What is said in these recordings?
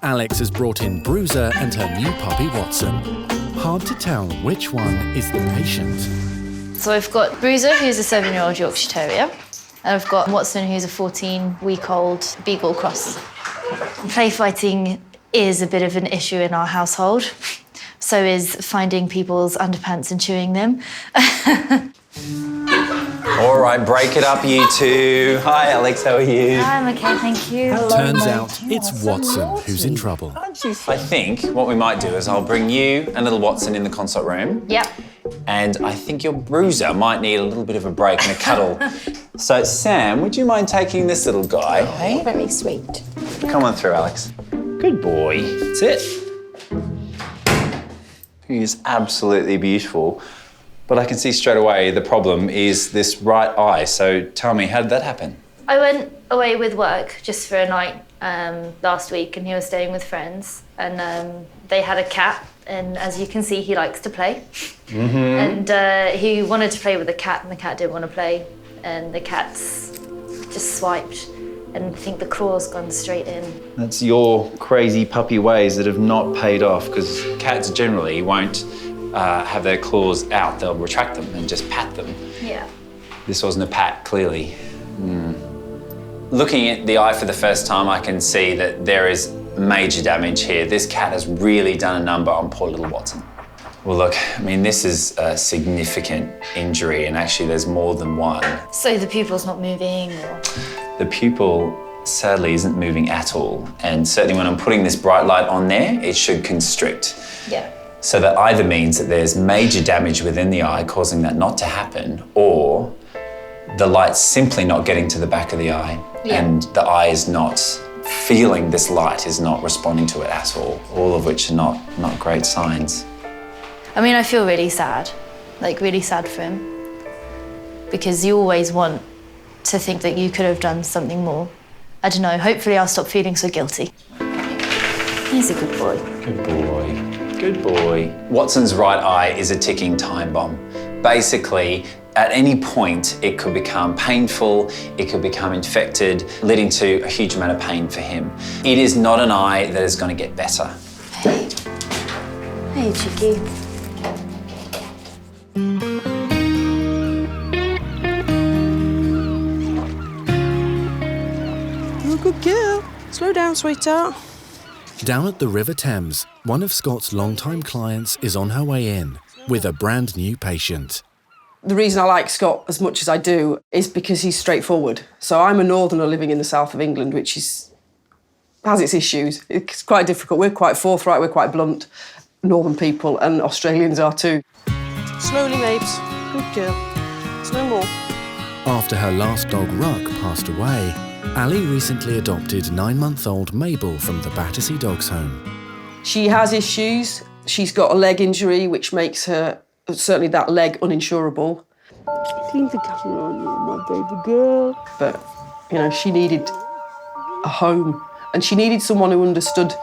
Alex has brought in Bruiser and her new puppy Watson. Hard to tell which one is the patient. So I've got Bruiser, who's a 7-year-old Yorkshire Terrier, and I've got Watson, who's a 14-week-old Beagle Cross. Play fighting is a bit of an issue in our household. So is finding people's underpants and chewing them. All right, break it up, you two. Hi, Alex, how are you? Hi, I'm okay, thank you. Turns out it's Watson who's in trouble. I think what we might do is I'll bring you and little Watson in the consult room. Yep. And I think your Bruiser might need a little bit of a break and a cuddle. So, Sam, would you mind taking this little guy? Hey? Very sweet. Come on through, Alex. Good boy. That's it. He is absolutely beautiful. But I can see straight away the problem is this right eye. So tell me, how did that happen? I went away with work just for a night last week, and he was staying with friends. And they had a cat, and as you can see, he likes to play. Mm-hmm. And he wanted to play with the cat, and the cat didn't want to play. And the cat's just swiped, and I think the claw's gone straight in. That's your crazy puppy ways that have not paid off, because cats generally won't have their claws out. They'll retract them and just pat them. Yeah. This wasn't a pat, clearly. Looking at the eye for the first time, I can see that there is major damage here. This cat has really done a number on poor little Watson. Well, look, I mean, this is a significant injury, and actually there's more than one. So the pupil's not moving, or? The pupil, sadly, isn't moving at all. And certainly when I'm putting this bright light on there, it should constrict. Yeah. So that either means that there's major damage within the eye causing that not to happen, or the light's simply not getting to the back of the eye, and the eye is not feeling this light, is not responding to it at all of which are not great signs. I mean, I feel really sad, like really sad for him, because you always want to think that you could have done something more. I don't know, hopefully I'll stop feeling so guilty. He's a good boy. Good boy. Good boy. Watson's right eye is a ticking time bomb. Basically, at any point, it could become painful, it could become infected, leading to a huge amount of pain for him. It is not an eye that is going to get better. Hey. Hey, Chicky. You're a good girl. Slow down, sweetheart. Down at the River Thames, one of Scott's longtime clients is on her way in with a brand new patient. The reason I like Scott as much as I do is because he's straightforward. So I'm a northerner living in the south of England, which has its issues. It's quite difficult. We're quite forthright, we're quite blunt, northern people, and Australians are too. Slowly, Mabes. Good girl. There's no more. After her last dog, Ruck, passed away, Ali recently adopted 9-month-old Mabel from the Battersea Dogs Home. She has issues. She's got a leg injury, which makes her, certainly that leg, uninsurable. Clean the camera on you, my baby girl. But, you know, she needed a home, and she needed someone who understood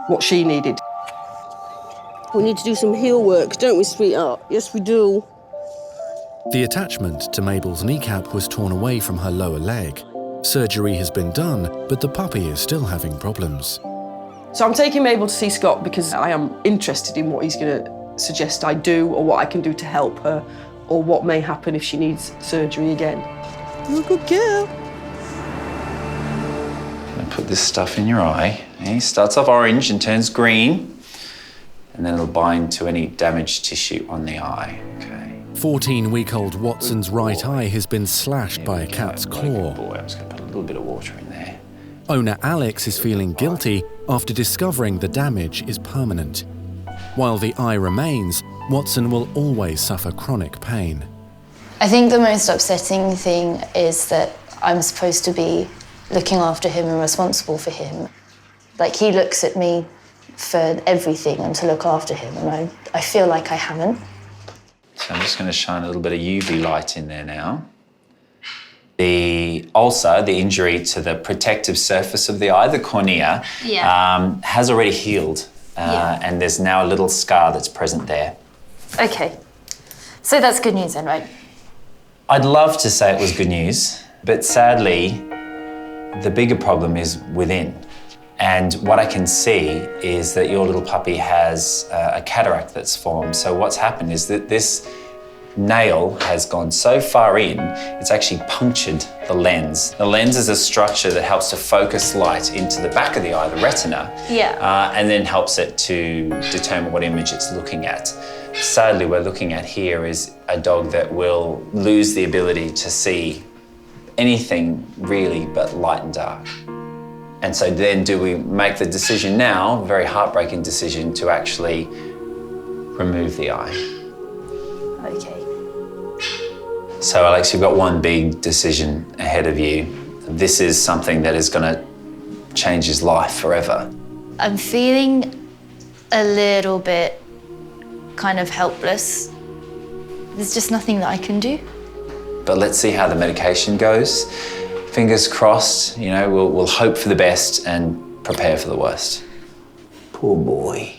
what she needed. We need to do some heel work, don't we, sweetheart? Yes, we do. The attachment to Mabel's kneecap was torn away from her lower leg. Surgery has been done, but the puppy is still having problems. So I'm taking Mabel to see Scott because I am interested in what he's going to suggest I do, or what I can do to help her, or what may happen if she needs surgery again. You're a good girl. I'm going to put this stuff in your eye. It starts off orange and turns green, and then it'll bind to any damaged tissue on the eye. Okay. 14-week-old Watson's right eye has been slashed by a cat's claw. Good boy. I'm just going to put a little bit of water in there. Owner Alex is feeling guilty after discovering the damage is permanent. While the eye remains, Watson will always suffer chronic pain. I think the most upsetting thing is that I'm supposed to be looking after him and responsible for him. Like, he looks at me for everything and to look after him, and I feel like I haven't. So I'm just going to shine a little bit of UV light in there now. The ulcer, the injury to the protective surface of the eye, the cornea, has already healed. And there's now a little scar that's present there. Okay. So that's good news then, right? I'd love to say it was good news, but sadly, the bigger problem is within. And what I can see is that your little puppy has a cataract that's formed. So what's happened is that this nail has gone so far in, it's actually punctured the lens. The lens is a structure that helps to focus light into the back of the eye, the retina, and then helps it to determine what image it's looking at. Sadly, we're looking at here is a dog that will lose the ability to see anything really but light and dark. And so then do we make the decision now, very heartbreaking decision, to actually remove the eye? Okay. So Alex, you've got one big decision ahead of you. This is something that is going to change his life forever. I'm feeling a little bit kind of helpless. There's just nothing that I can do. But let's see how the medication goes. Fingers crossed, you know, we'll hope for the best and prepare for the worst. Poor boy.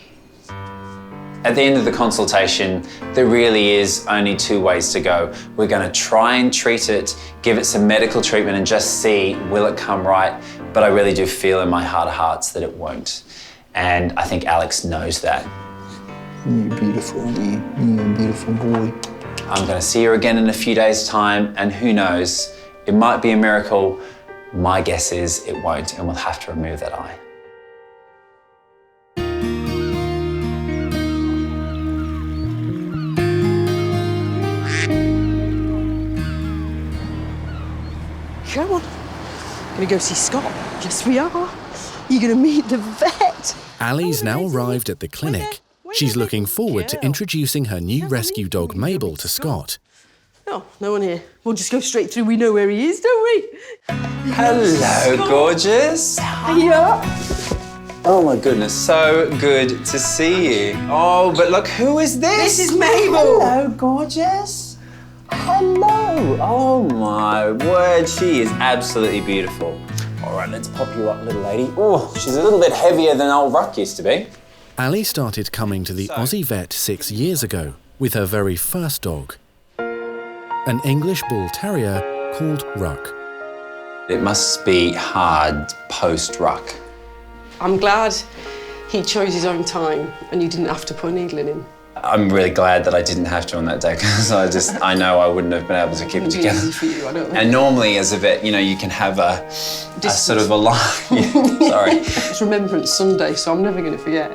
At the end of the consultation, there really is only two ways to go. We're going to try and treat it, give it some medical treatment and just see, will it come right? But I really do feel in my heart of hearts that it won't. And I think Alex knows that. You're beautiful, aren't you? You're a beautiful boy. I'm going to see her again in a few days' time, and who knows, it might be a miracle. My guess is it won't, and we'll have to remove that eye. Come on. Gonna go see Scott. Yes, we are. You're gonna meet the vet. Ali's now arrived at the clinic. She's looking forward to introducing her new rescue dog Mabel to Scott. Oh, no one here. We'll just go straight through. We know where he is, don't we? Hello, gorgeous. Yeah. Oh my goodness, so good to see you. Oh, but look, who is this? This is Mabel. Hello, gorgeous. Hello. Oh my word, she is absolutely beautiful. All right, let's pop you up, little lady. Oh, she's a little bit heavier than old Ruck used to be. Ali started coming to the Aussie vet 6 years ago with her very first dog, an English Bull Terrier called Ruck. It must be hard post-Ruck. I'm glad he chose his own time and you didn't have to put a needle in him. I'm really glad that I didn't have to on that day because I know I wouldn't have been able to keep it together. Easy for you, I don't think. And normally as a vet, you know, you can have a sort of a line. Sorry. It's Remembrance Sunday, so I'm never going to forget.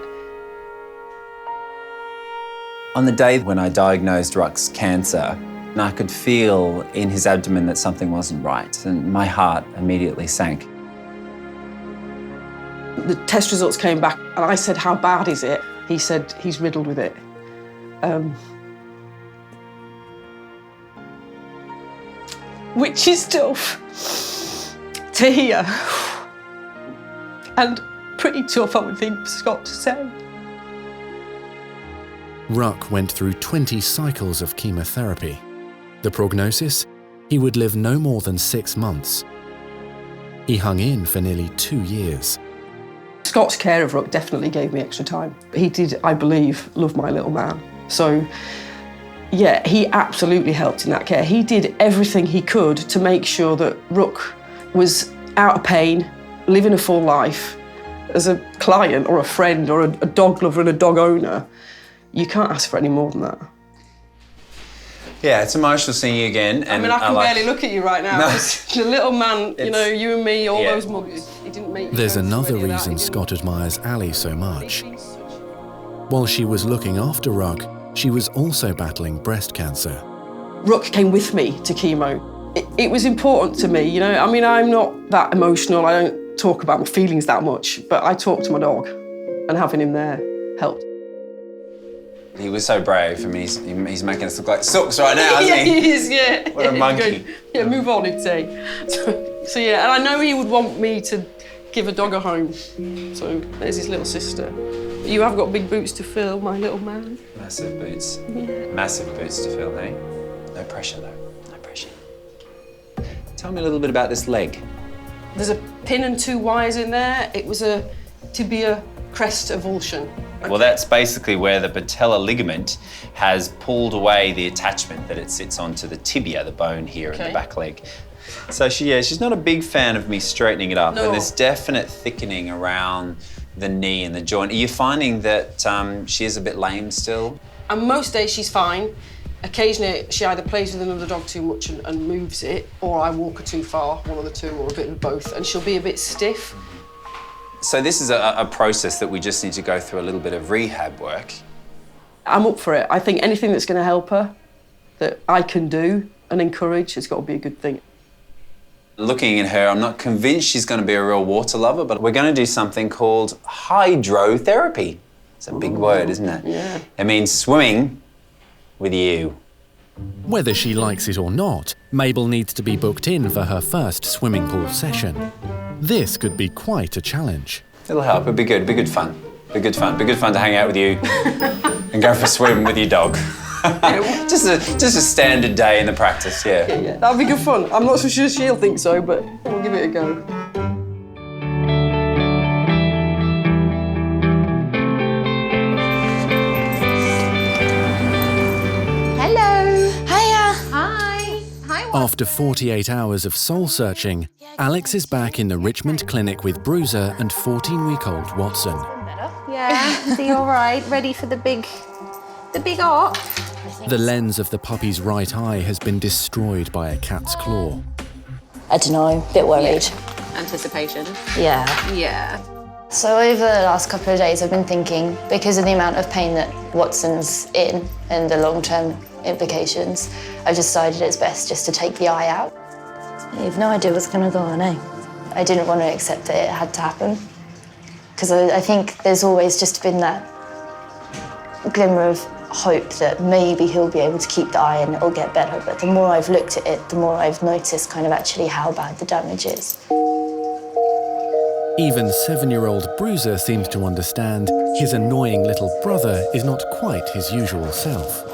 On the day when I diagnosed Ruck's cancer, I could feel in his abdomen that something wasn't right, and my heart immediately sank. The test results came back, and I said, how bad is it? He said, he's riddled with it. Which is tough to hear, and pretty tough, I would think, for Scott to say. Ruck went through 20 cycles of chemotherapy. The prognosis? He would live no more than 6 months. He hung in for nearly 2 years. Scott's care of Ruck definitely gave me extra time. He did, I believe, love my little man. So, yeah, he absolutely helped in that care. He did everything he could to make sure that Ruck was out of pain, living a full life. As a client or a friend or a dog lover and a dog owner, you can't ask for any more than that. Yeah, it's emotional seeing you again. And I mean, I can barely look at you right now. No. The little man, you know, you and me, all those mugs, he didn't make you There's go through another any of that. reason Scott admires Ali so much. While she was looking after Ruck, she was also battling breast cancer. Ruck came with me to chemo. It was important to me, you know. I mean, I'm not that emotional. I don't talk about my feelings that much, but I talk to my dog, and having him there helped. He was so brave. I mean, he's making us look like sooks right now, isn't Yeah, he is, yeah. What a monkey. Yeah, move on, he'd say. So, yeah, and I know he would want me to give a dog a home. So there's his little sister. You have got big boots to fill, my little man. Massive boots. Yeah. Massive boots to fill, hey? No pressure, though. No pressure. Tell me a little bit about this leg. There's a pin and 2 wires in there. It was a tibia crest avulsion. Well, that's basically where the patella ligament has pulled away the attachment that it sits onto the tibia, the bone here in the back leg. So she's not a big fan of me straightening it up, No. and there's definite thickening around the knee and the joint. Are you finding that she is a bit lame still? And most days she's fine. Occasionally she either plays with another dog too much and moves it, or I walk her too far, one of the two, or a bit of both, and she'll be a bit stiff. So this is a process that we just need to go through a little bit of rehab work. I'm up for it. I think anything that's going to help her, that I can do and encourage, has got to be a good thing. Looking at her, I'm not convinced she's going to be a real water lover, but we're going to do something called hydrotherapy. It's a big word, isn't it? Yeah. It means swimming with you. Whether she likes it or not, Mabel needs to be booked in for her first swimming pool session. This could be quite a challenge. It'll help. It'll be good. Be good fun. Be good fun. Be good fun to hang out with you and go for a swim with your dog. just a standard day in the practice, yeah. Yeah, that'd be good fun. I'm not so sure she'll think so, but we'll give it a go. After 48 hours of soul-searching, Alex is back in the Richmond clinic with Bruiser and 14-week-old Watson. Yeah, is he all right? Ready for the big op? The lens of the puppy's right eye has been destroyed by a cat's claw. I don't know, a bit worried. Anticipation. Yeah. Yeah. So over the last couple of days, I've been thinking, because of the amount of pain that Watson's in and the long-term implications, I decided it's best just to take the eye out. I have no idea what's going to go on, eh? I didn't want to accept that it had to happen, because I think there's always just been that glimmer of hope that maybe he'll be able to keep the eye and it'll get better. But the more I've looked at it, the more I've noticed kind of actually how bad the damage is. Even 7-year-old Bruiser seems to understand his annoying little brother is not quite his usual self.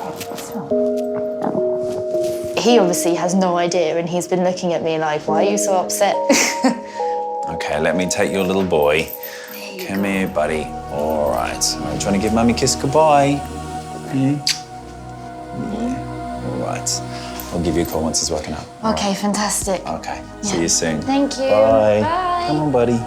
He obviously has no idea, and he's been looking at me like, why are you so upset? Okay, let me take your little boy. Come here, buddy. All right. All right, trying to give Mummy a kiss goodbye. Yeah. All right. I'll give you a call once he's woken up. Okay, right. fantastic. Okay, see you soon. Thank you. Bye. Bye. Come on, buddy.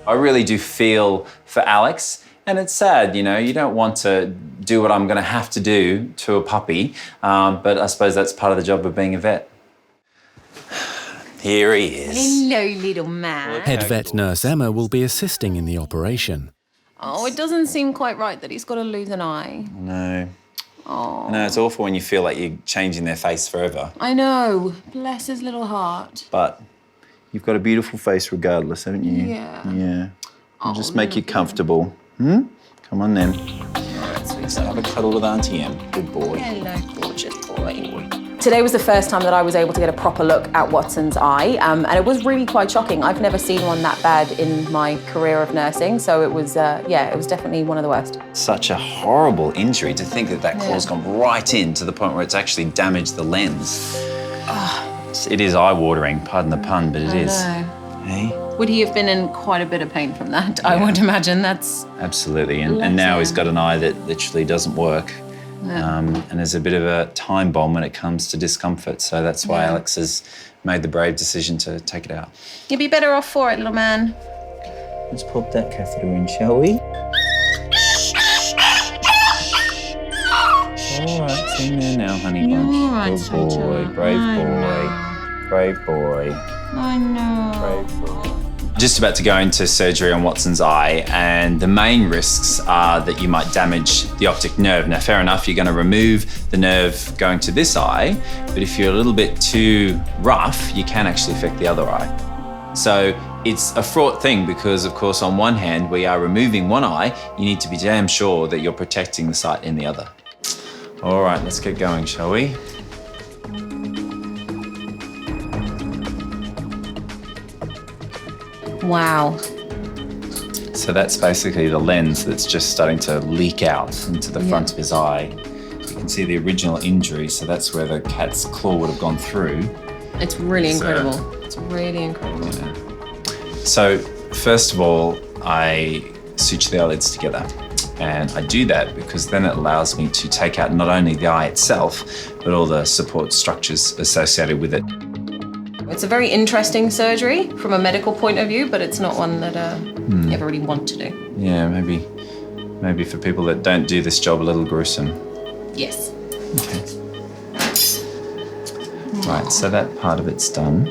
I really do feel for Alex, and it's sad, you know, you don't want to do what I'm going to have to do to a puppy, but I suppose that's part of the job of being a vet. Here he is. Hello, little man. Head vet nurse Emma will be assisting in the operation. Oh, it doesn't seem quite right that he's got to lose an eye. No. Oh. No, it's awful when you feel like you're changing their face forever. I know. Bless his little heart. But you've got a beautiful face regardless, haven't you? Yeah. Yeah. I'll just make you comfortable. Hmm? Come on then. Let's have a cuddle with Auntie Em. Good boy. Hello, gorgeous boy. Today was the first time that I was able to get a proper look at Watson's eye, and it was really quite shocking. I've never seen one that bad in my career of nursing, so it was, it was definitely one of the worst. Such a horrible injury to think that claw's gone right in to the point where it's actually damaged the lens. It is eye-watering, pardon the pun, but it is. Hey? Would he have been in quite a bit of pain from that? Yeah. I would imagine that's... Absolutely, and now he's got an eye that literally doesn't work. Yeah. And there's a bit of a time bomb when it comes to discomfort, so that's why Alex has made the brave decision to take it out. You'd be better off for it, little man. Let's pop that catheter in, shall we? All right, it's in there now, honey bunch. All right, good boy, brave boy, brave boy. I know. Brave boy. Just about to go into surgery on Watson's eye, and the main risks are that you might damage the optic nerve. Now, fair enough, you're going to remove the nerve going to this eye, but if you're a little bit too rough, you can actually affect the other eye. So it's a fraught thing because, of course, on one hand, we are removing one eye, you need to be damn sure that you're protecting the sight in the other. All right, let's get going, shall we? Wow. So that's basically the lens that's just starting to leak out into the front of his eye. You can see the original injury, so that's where the cat's claw would have gone through. It's really incredible. It's really incredible. Yeah. So first of all, I suture the eyelids together. And I do that because then it allows me to take out not only the eye itself, but all the support structures associated with it. It's a very interesting surgery from a medical point of view, but it's not one that you ever really want to do. Yeah, maybe for people that don't do this job, a little gruesome. Yes. Okay. Right, so that part of it's done.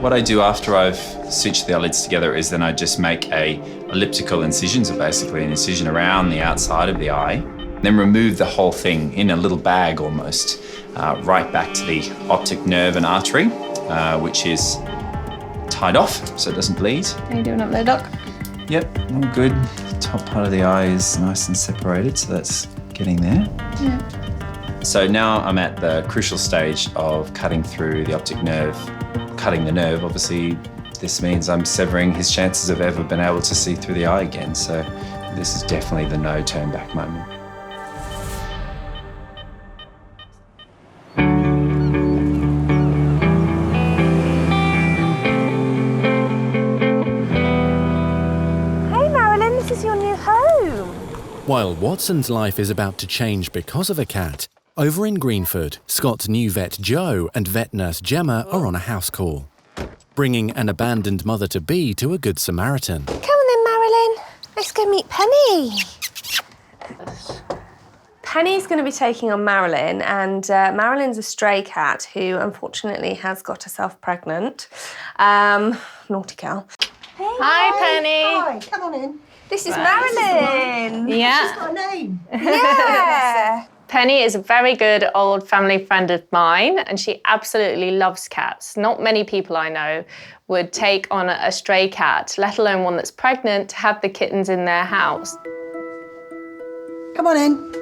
What I do after I've stitched the eyelids together is then I just make a elliptical incision, so basically an incision around the outside of the eye, then remove the whole thing in a little bag almost, right back to the optic nerve and artery, which is tied off so it doesn't bleed. How you doing up there, Doc? Yep, all good. The top part of the eye is nice and separated, so that's getting there. Yeah. So now I'm at the crucial stage of cutting through the optic nerve. Cutting the nerve, obviously, this means I'm severing his chances of ever being able to see through the eye again. So this is definitely the no turn back moment. While Watson's life is about to change because of a cat, over in Greenford, Scott's new vet Joe and vet nurse Gemma are on a house call, bringing an abandoned mother-to-be to a good Samaritan. Come on then, Marilyn. Let's go meet Penny. Penny's going to be taking on Marilyn, and Marilyn's a stray cat who unfortunately has got herself pregnant. Naughty gal. Hey, hi, Penny. Hi, come on in. This is Marilyn. Yeah. She's got a name. Yeah. Penny is a very good old family friend of mine, and she absolutely loves cats. Not many people I know would take on a stray cat, let alone one that's pregnant, to have the kittens in their house. Come on in.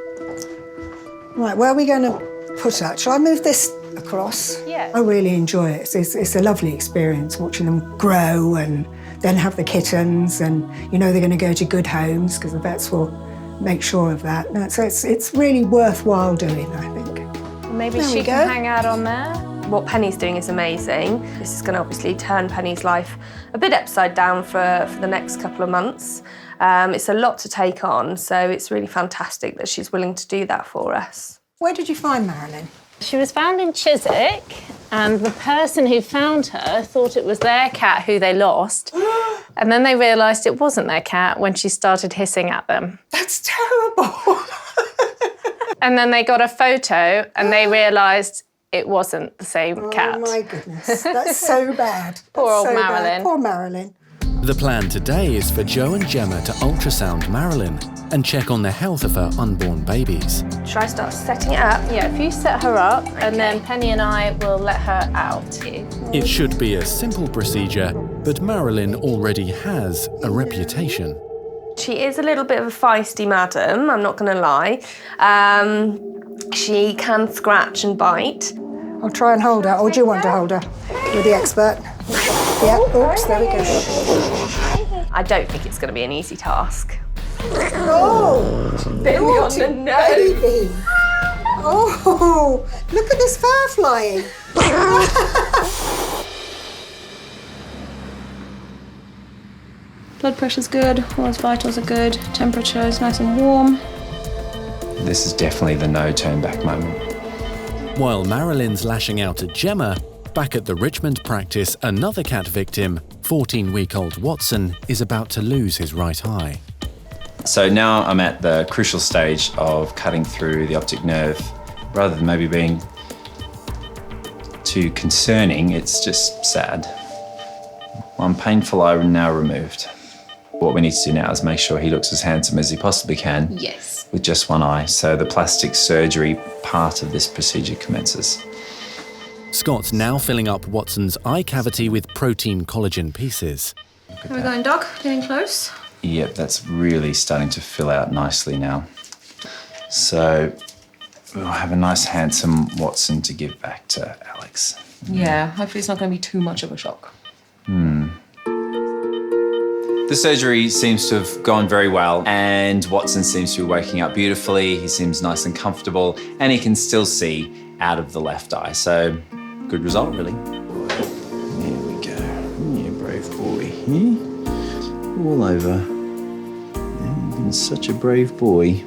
Right, where are we going to put her? Shall I move this across? Yeah. I really enjoy it. It's a lovely experience watching them grow and then have the kittens, and you know they're going to go to good homes because the vets will make sure of that. No, so it's really worthwhile doing, I think. Maybe There she we can go. hang out on there. What Penny's doing is amazing. This is going to obviously turn Penny's life a bit upside down for the next couple of months. It's a lot to take on, so it's really fantastic that she's willing to do that for us. Where did you find Marilyn? She was found in Chiswick, and the person who found her thought it was their cat who they lost. And then they realised it wasn't their cat when she started hissing at them. That's terrible. And then they got a photo and they realised it wasn't the same cat. Oh my goodness, that's so bad. Poor That's old so bad. Marilyn. Poor Marilyn. The plan today is for Joe and Gemma to ultrasound Marilyn and check on the health of her unborn babies. Should I start setting it up? Yeah, if you set her up, and then Penny and I will let her out. It should be a simple procedure, but Marilyn already has a reputation. She is a little bit of a feisty madam, I'm not going to lie. She can scratch and bite. I'll try and hold her, or do you want to hold her? You're the expert. Yeah, oops, there we go. I don't think it's going to be an easy task. Oh, Baby on naughty the nose. baby. Oh, look at this fur flying. Blood pressure's good, all his vitals are good, temperature is nice and warm. This is definitely the no turn back moment. While Marilyn's lashing out at Gemma, back at the Richmond Practice, another cat victim, 14-week-old Watson, is about to lose his right eye. So now I'm at the crucial stage of cutting through the optic nerve. Rather than maybe being too concerning, it's just sad. One painful eye now removed. What we need to do now is make sure he looks as handsome as he possibly can. Yes. With just one eye. So the plastic surgery part of this procedure commences. Scott's now filling up Watson's eye cavity with protein collagen pieces. How are we going, Doc? Getting close? Yep, that's really starting to fill out nicely now. So we'll have a nice handsome Watson to give back to Alex. Yeah, hopefully it's not going to be too much of a shock. The surgery seems to have gone very well, and Watson seems to be waking up beautifully. He seems nice and comfortable, and he can still see out of the left eye. So, good result, really. There we go. Yeah, brave boy. Yeah. All over. You're such a brave boy.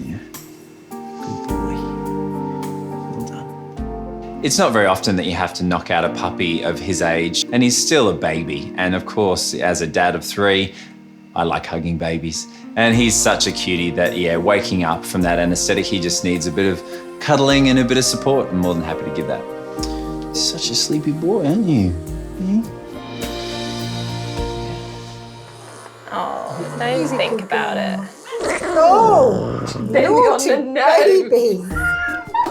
Yeah. Good boy. Well done. It's not very often that you have to knock out a puppy of his age, and he's still a baby. And of course, as a dad of 3, I like hugging babies. And he's such a cutie that, yeah, waking up from that anesthetic, he just needs a bit of cuddling and a bit of support. I'm more than happy to give that. You're such a sleepy boy, aren't you? Oh, don't think about it. Oh, Baby on naughty the nose. baby.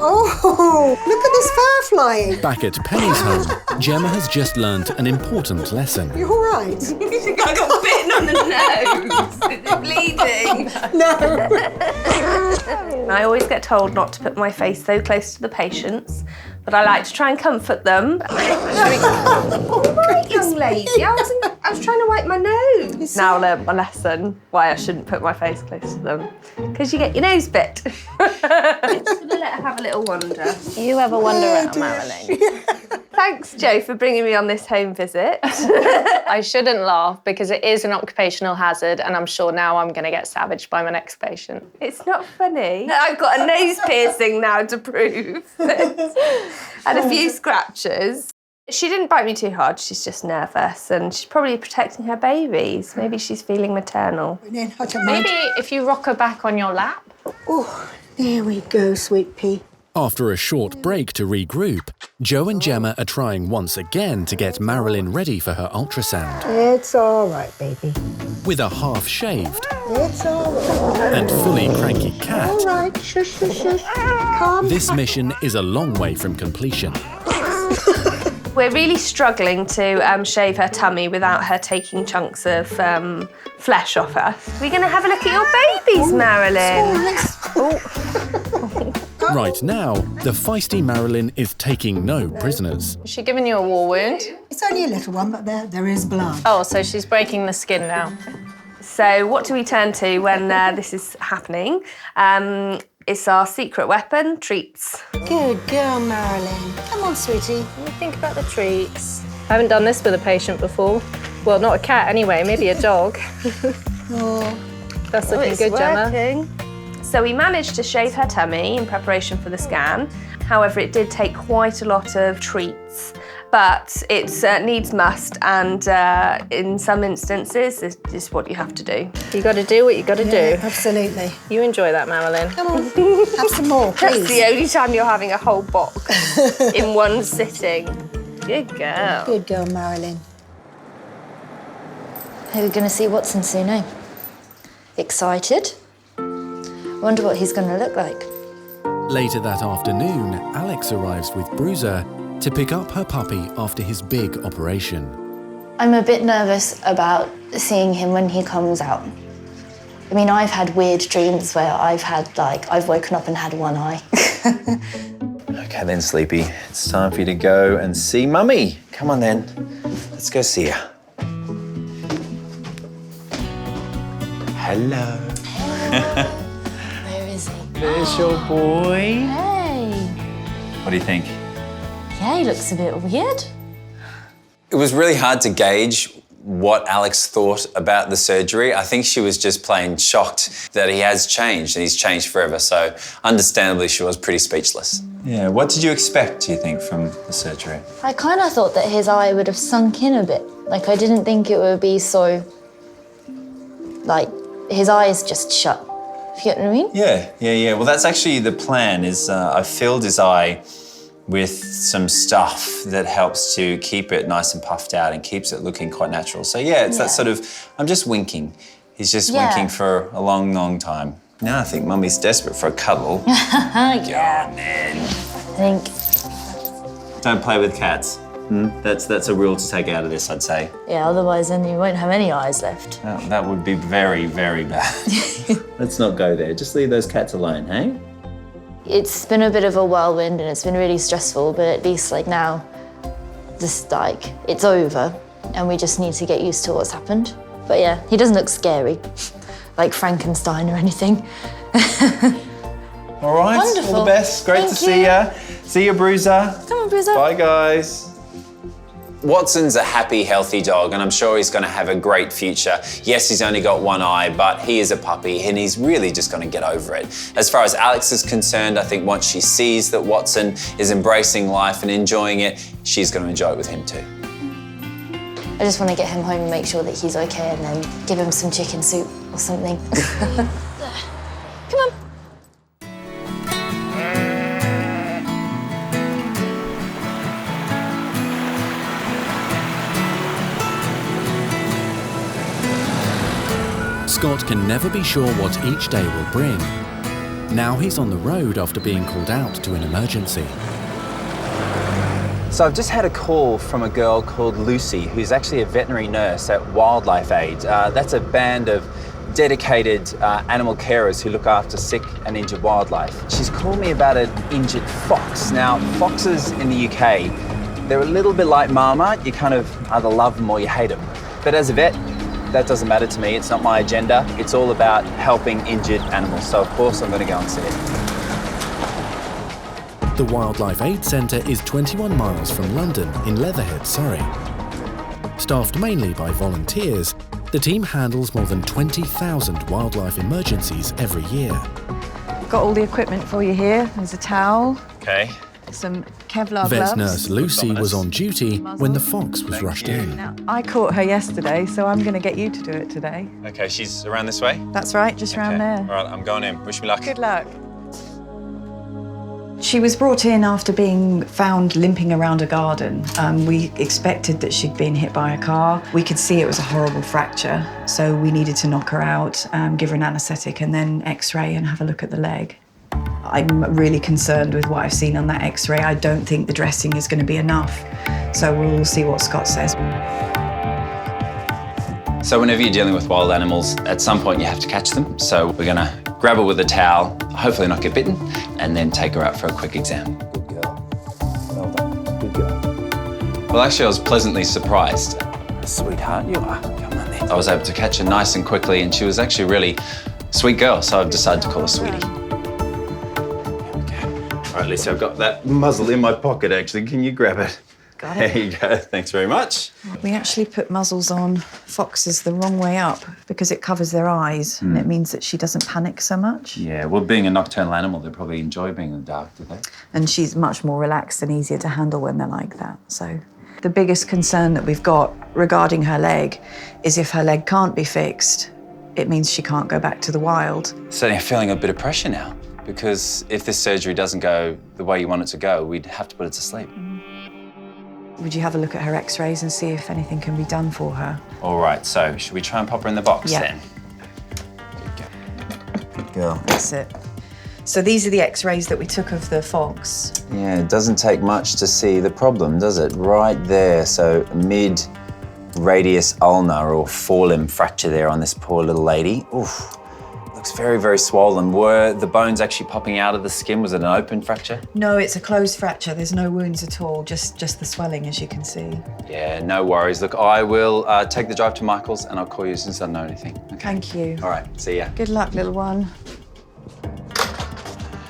Oh, look at this fur flying. Back at Penny's home, Gemma has just learnt an important lesson. You all right? I got bitten on the nose. Is it bleeding? No. I always get told not to put my face so close to the patients, but I like to try and comfort them. All right, young lady. I was trying to wipe my nose. Now I learnt my lesson, why I shouldn't put my face close to them. Because you get your nose bit. Just gonna let her have a little wander. You have a wander around, Marilyn. Thanks, Jo, for bringing me on this home visit. I shouldn't laugh because it is an occupational hazard, and I'm sure now I'm going to get savaged by my next patient. It's not funny. I've got a nose piercing now to prove. And a few scratches. She didn't bite me too hard, she's just nervous, and she's probably protecting her babies. Maybe she's feeling maternal. Then I don't mind. Maybe if you rock her back on your lap. Oh, there we go, sweet pea. After a short break to regroup, Jo and Gemma are trying once again to get Marilyn ready for her ultrasound. It's all right, baby. With a half-shaved It's all right. and fully cranky All cat, right, shush, shush, shush. Calm. this mission is a long way from completion. We're really struggling to shave her tummy without her taking chunks of flesh off her. We're going to have a look at your babies, Marilyn. Right now, the feisty Marilyn is taking no prisoners. Has she given you a war wound? It's only a little one, but there is blood. Oh, so she's breaking the skin now. So what do we turn to when this is happening? It's our secret weapon, treats. Good girl, Marilyn. Come on, sweetie. Let me think about the treats. I haven't done this with a patient before. Well, not a cat anyway, maybe a dog. Oh. That's looking good, Gemma. So we managed to shave her tummy in preparation for the scan. However, it did take quite a lot of treats, but it needs must, and in some instances, it's just what you have to do. You got to do what you got to do. Absolutely. You enjoy that, Marilyn. Come on, have some more, please. That's the only time you're having a whole box in one sitting. Good girl. Good girl, Marilyn. We're going to see Watson soon, eh? Excited? Wonder what he's going to look like. Later that afternoon, Alex arrives with Bruiser to pick up her puppy after his big operation. I'm a bit nervous about seeing him when he comes out. I mean, I've had weird dreams where I've woken up and had one eye. Okay then, Sleepy. It's time for you to go and see Mummy. Come on then. Let's go see her. Hello. Where is he? There's your boy. Hey. What do you think? Yeah, he looks a bit weird. It was really hard to gauge what Alex thought about the surgery. I think she was just plain shocked that he has changed, and he's changed forever. So understandably, she was pretty speechless. Yeah, what did you expect, do you think, from the surgery? I kind of thought that his eye would have sunk in a bit. Like, I didn't think it would be so, like, his eye is just shut. You get what I mean? Yeah. Well, that's actually the plan, is I filled his eye with some stuff that helps to keep it nice and puffed out and keeps it looking quite natural. So yeah, it's that sort of, I'm just winking. He's just winking for a long, long time. Now I think Mummy's desperate for a cuddle. Yeah. Go on then. I think, Don't play with cats. That's a rule to take out of this, I'd say. yeah, otherwise then you won't have any eyes left. That would be very, very bad. Let's not go there. Just leave those cats alone, hey? It's been a bit of a whirlwind and it's been really stressful, but at least like now, just like, it's over and we just need to get used to what's happened. But yeah, he doesn't look scary, like Frankenstein or anything. All right, Wonderful. all the best. Great to see ya. See you, Bruiser. Come on, Bruiser. Bye, guys. Watson's a happy, healthy dog, and I'm sure he's going to have a great future. Yes, he's only got one eye, but he is a puppy, and he's really just going to get over it. As far as Alex is concerned, I think once she sees that Watson is embracing life and enjoying it, she's going to enjoy it with him too. I just want to get him home and make sure that he's okay, and then give him some chicken soup or something. Come on. Scott can never be sure what each day will bring. Now he's on the road after being called out to an emergency. So I've just had a call from a girl called Lucy, who's actually a veterinary nurse at Wildlife Aid. That's a band of dedicated animal carers who look after sick and injured wildlife. She's called me about an injured fox. Now, foxes in the UK, they're a little bit like Marmite. You kind of either love them or you hate them. But as a vet, that doesn't matter to me. It's not my agenda. It's all about helping injured animals. So of course I'm going to go and see it. The Wildlife Aid Centre is 21 miles from London in Leatherhead, Surrey. Staffed mainly by volunteers, the team handles more than 20,000 wildlife emergencies every year. Got all the equipment for you here. There's a towel. Okay. Some Kevlar Vet gloves. nurse Lucy was on duty when the fox was rushed in. Now, I caught her yesterday, so I'm going to get you to do it today. Okay, she's around this way? That's right, just round there. All right, I'm going in. Wish me luck. Good luck. She was brought in after being found limping around a garden. We expected that she'd been hit by a car. We could see it was a horrible fracture, so we needed to knock her out, give her an anaesthetic and then x-ray and have a look at the leg. I'm really concerned with what I've seen on that x-ray. I don't think the dressing is going to be enough, so we'll see what Scott says. So whenever you're dealing with wild animals, at some point you have to catch them. So we're going to grab her with a towel, hopefully not get bitten, and then take her out for a quick exam. Good girl. Well done. Good girl. Well, actually, I was pleasantly surprised. Sweetheart, you are. Come on then. I was able to catch her nice and quickly, and she was actually a really sweet girl, so I've decided to call her Sweetie. All right, Lisa, I've got that muzzle in my pocket, actually. Can you grab it? Got it. There you go. Thanks very much. We actually put muzzles on foxes the wrong way up because it covers their eyes and it means that she doesn't panic so much. Yeah, well, being a nocturnal animal, they probably enjoy being in the dark, do they? And she's much more relaxed and easier to handle when they're like that. So the biggest concern that we've got regarding her leg is if her leg can't be fixed, it means she can't go back to the wild. Certainly I'm feeling a bit of pressure now because if this surgery doesn't go the way you want it to go, we'd have to put her to sleep. Would you have a look at her x-rays and see if anything can be done for her? All right, so should we try and pop her in the box Yeah. then? Good girl. That's it. So these are the x-rays that we took of the fox. Yeah, it doesn't take much to see the problem, does it? Right there, so mid-radius ulnar or forelimb fracture there on this poor little lady. Oof, looks very, very swollen. Were the bones actually popping out of the skin? Was it an open fracture? No, it's a closed fracture. There's no wounds at all, just the swelling, as you can see. Yeah, no worries. Look, I will take the drive to Michael's and I'll call you as soon as I know anything. Okay. Thank you. All right, see ya. Good luck, little one.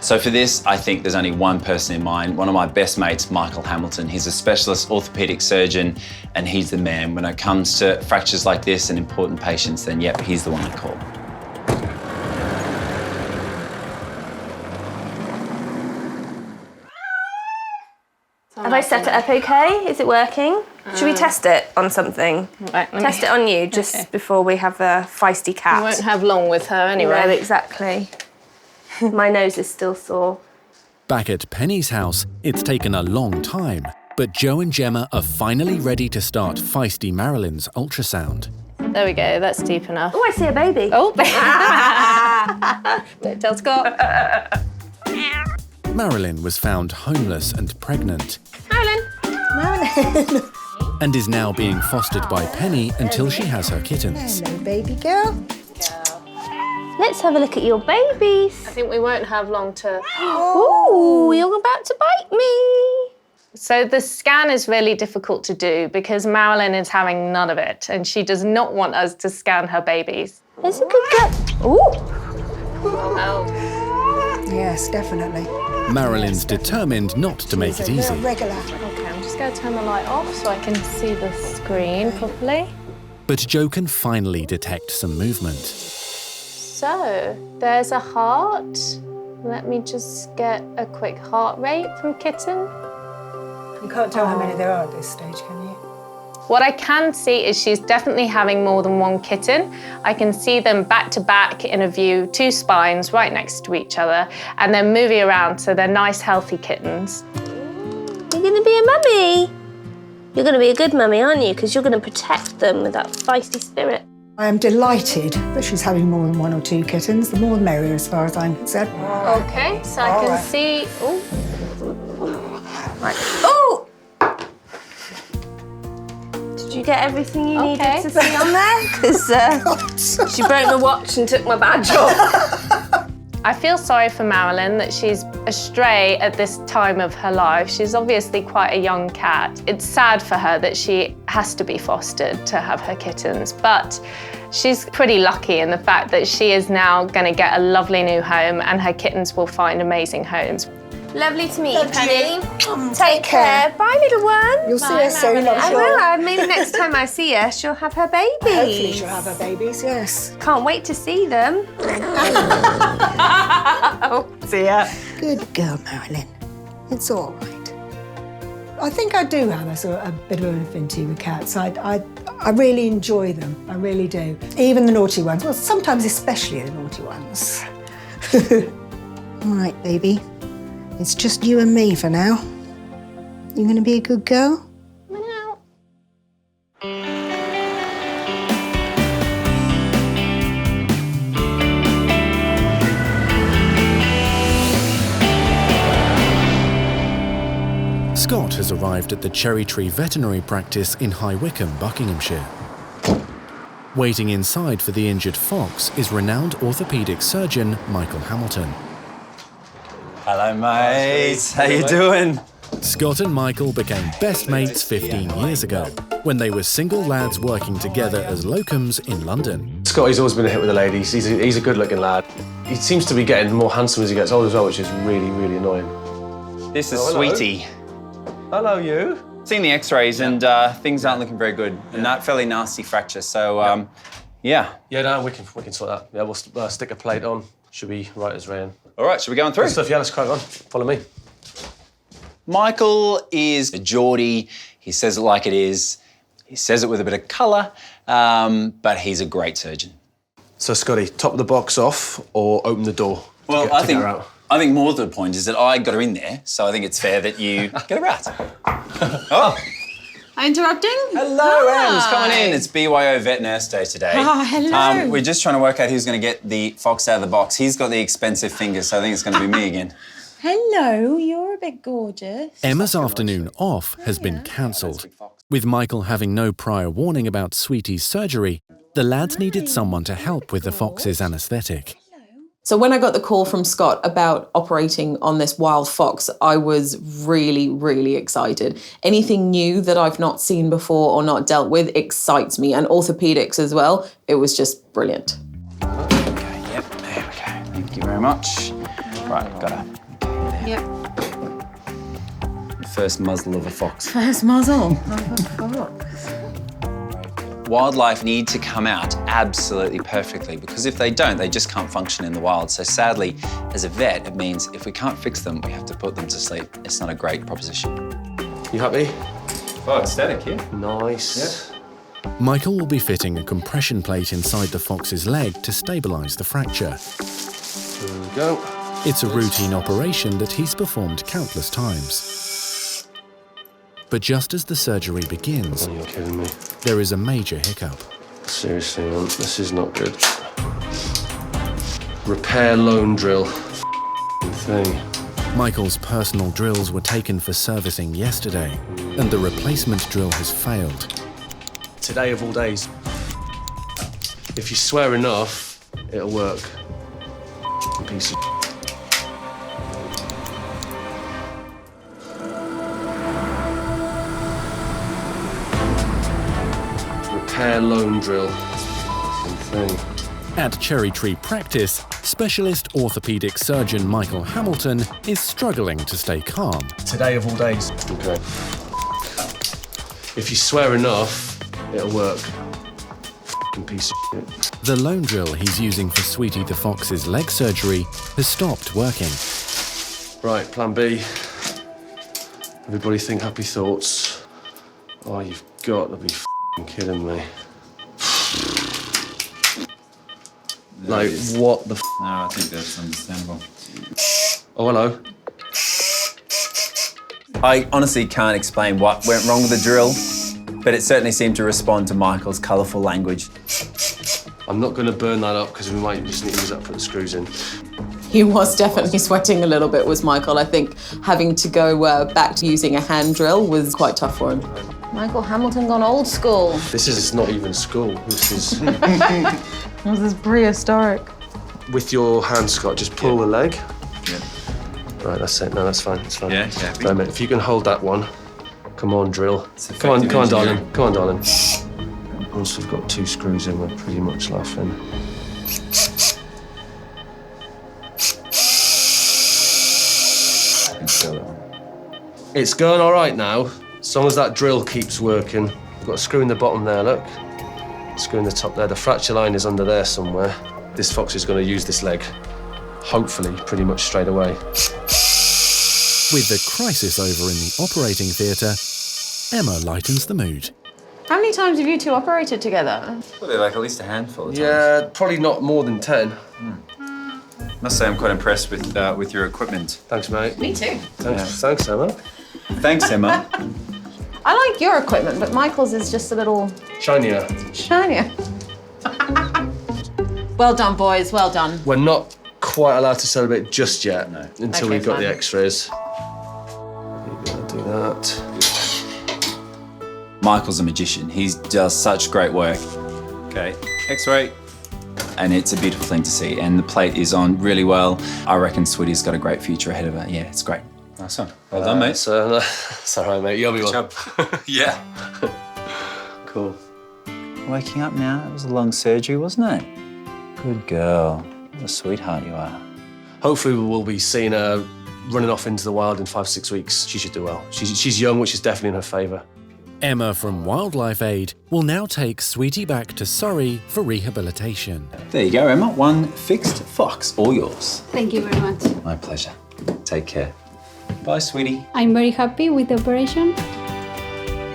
So for this, I think there's only one person in mind, one of my best mates, Michael Hamilton. He's a specialist orthopedic surgeon and he's the man. When it comes to fractures like this and important patients, then yep, he's the one to call. Have I set it up okay? Is it working? Should we test it on something? Right, Test it on you just before we have a feisty cat. We won't have long with her anyway. No, exactly. My nose is still sore. Back at Penny's house, it's taken a long time, but Joe and Gemma are finally ready to start feisty Marilyn's ultrasound. There we go, that's deep enough. Oh, I see a baby. Oh, don't tell Scott. Marilyn was found homeless and pregnant Marilyn. and is now being fostered by Penny until she has her kittens. Hello, baby girl. Let's have a look at your babies. I think we won't have long to... Ooh, you're about to bite me. So the scan is really difficult to do because Marilyn is having none of it and she does not want us to scan her babies. It's a good girl. Ooh. Oh. Yes, definitely. Marilyn's determined not to make it She's a easy. real regular. Okay, I'm just going to turn the light off so I can see the screen properly. But Jo can finally detect some movement. So, there's a heart. Let me just get a quick heart rate from kitten. You can't tell how many there are at this stage, can you? What I can see is she's definitely having more than one kitten. I can see them back to back in a view, 2 spines right next to each other, and they're moving around, so they're nice, healthy kittens. You're going to be a mummy. You're going to be a good mummy, aren't you? Because you're going to protect them with that feisty spirit. I am delighted that she's having more than 1 or 2 kittens. The more the merrier, as far as I'm concerned. Okay, so I can see... Oh. Right. Oh! Did you get everything you needed to see on there? Because she broke my watch and took my badge off. I feel sorry for Marilyn that she's astray at this time of her life. She's obviously quite a young cat. It's sad for her that she has to be fostered to have her kittens, but she's pretty lucky in the fact that she is now going to get a lovely new home and her kittens will find amazing homes. Lovely to meet you, Penny. Take care. Bye, little one. You'll see her soon, I'm I sure. will. Maybe next time I see her, she'll have her babies. Hopefully she'll have her babies, yes. Can't wait to see them. Oh, dear. Good girl, Marilyn. It's all right. I think I do have a bit of an affinity with cats. I really enjoy them. I really do. Even the naughty ones. Well, sometimes especially the naughty ones. All right, baby. It's just you and me for now. You gonna be a good girl? Scott has arrived at the Cherry Tree Veterinary Practice in High Wycombe, Buckinghamshire. Waiting inside for the injured fox is renowned orthopaedic surgeon Michael Hamilton. Hello, mate. How you doing? Scott and Michael became best mates 15 years ago, when they were single lads working together as locums in London. Scott, he's always been a hit with the ladies. He's a good-looking lad. He seems to be getting more handsome as he gets older as well, which is really, really annoying. This is Sweetie. Hello, you. Seen the x-rays and things aren't looking very good. A fairly nasty fracture, so yeah. Yeah, no, we can sort that. Yeah, we'll stick a plate on. Should be right as rain. All right, should we go on through? Good stuff, yeah, let's crack on. Follow me. Michael is a Geordie. He says it like it is. He says it with a bit of colour, but he's a great surgeon. So, Scotty, top of the box off or open the door? Well, I think more to the point is that I got her in there, so I think it's fair that you get her out. Oh. Interrupting? Hello, Ems, coming in. It's BYO Vet Nurse Day today. Oh, hello. We're just trying to work out who's going to get the fox out of the box. He's got the expensive fingers, so I think it's going to be me again. Hello, you're a bit gorgeous. Emma's afternoon off has been cancelled. With Michael having no prior warning about Sweetie's surgery, the lads needed someone to help with the fox's anaesthetic. So when I got the call from Scott about operating on this wild fox, I was really, really excited. Anything new that I've not seen before or not dealt with excites me, and orthopaedics as well. It was just brilliant. Okay, yep, there we go. Thank you very much. Right, got her. Yep. First muzzle of a fox. First muzzle of a fox. Wildlife need to come out absolutely perfectly, because if they don't, they just can't function in the wild. So sadly, as a vet, it means if we can't fix them, we have to put them to sleep. It's not a great proposition. You happy? Oh, it's static, yeah. Nice. Yep. Michael will be fitting a compression plate inside the fox's leg to stabilise the fracture. There we go. It's a routine operation that he's performed countless times. But just as the surgery begins, Oh, you're kidding me. there is a major hiccup. Seriously, man, this is not good. Repair loan drill. Thing. Michael's personal drills were taken for servicing yesterday, and the replacement drill has failed. Today of all days. If you swear enough, it'll work. Piece of repair loan drill. Same thing. At Cherry Tree Practice, specialist orthopaedic surgeon Michael Hamilton is struggling to stay calm. Today of all days. Okay. If you swear enough, it'll work. F***ing piece of shit. The lone drill he's using for Sweetie the Fox's leg surgery has stopped working. Right, plan B. Everybody think happy thoughts. Oh, you've got to be f***ing kidding me. Like, what the f***? No, I think that's understandable. Oh, hello. I honestly can't explain what went wrong with the drill, but it certainly seemed to respond to Michael's colourful language. I'm not going to burn that up because we might just need to use that to put the screws in. He was definitely sweating a little bit, was Michael. I think having to go back to using a hand drill was quite tough for him. Michael Hamilton gone old school. This is not even school. This is... This is prehistoric. With your hand, Scott, just pull the leg. Yeah. Right, that's it. No, that's fine. It's fine. Yeah. Wait a minute. If you can hold that one. Come on, drill. Come on, darling. Come on, darling. Once we've got 2 screws in, we're pretty much laughing. It's going all right now, as long as that drill keeps working. We've got a screw in the bottom there, look. Screw in the top there. The fracture line is under there somewhere. This fox is going to use this leg, hopefully, pretty much straight away. With the crisis over in the operating theatre, Emma lightens the mood. How many times have you two operated together? Probably like at least a handful of times. Yeah, probably not more than 10. Must say I'm quite impressed with your equipment. Thanks, mate. Me too. Thanks, Emma. Thanks, Emma. I like your equipment, but Michael's is just a little... Shinier. Well done, boys, well done. We're not quite allowed to celebrate just yet until Okay, we've got fine. the x-rays. You're gonna do that. Michael's a magician. He does such great work. Okay, X-ray. And it's a beautiful thing to see. And the plate is on really well. I reckon Sweetie's got a great future ahead of her. Yeah, it's great. Nice one. Well done, mate. It's all right, mate. You'll be well. Yeah. Cool. Waking up now. It was a long surgery, wasn't it? Good girl. What a sweetheart you are. Hopefully we'll be seeing her running off into the wild in 5-6 weeks. She should do well. She's young, which is definitely in her favour. Emma from Wildlife Aid will now take Sweetie back to Surrey for rehabilitation. There you go, Emma. One fixed fox, all yours. Thank you very much. My pleasure. Take care. Bye, Sweetie. I'm very happy with the operation.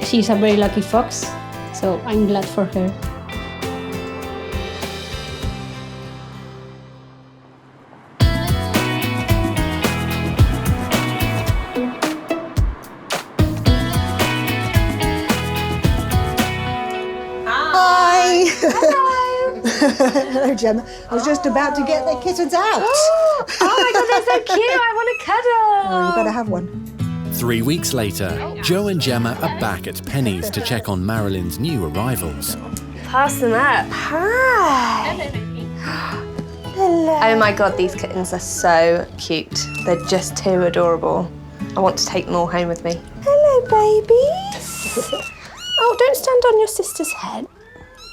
She's a very lucky fox, so I'm glad for her. Hello, Gemma. I was just about to get the kittens out. Oh my God, they're so cute. I want a cuddle. Oh, you better have one. 3 weeks later, Joe and Gemma are back at Penny's to check on Marilyn's new arrivals. Pass them up. Hi. Hello. Oh my God, these kittens are so cute. They're just too adorable. I want to take them all home with me. Hello, babies. Oh, don't stand on your sister's head.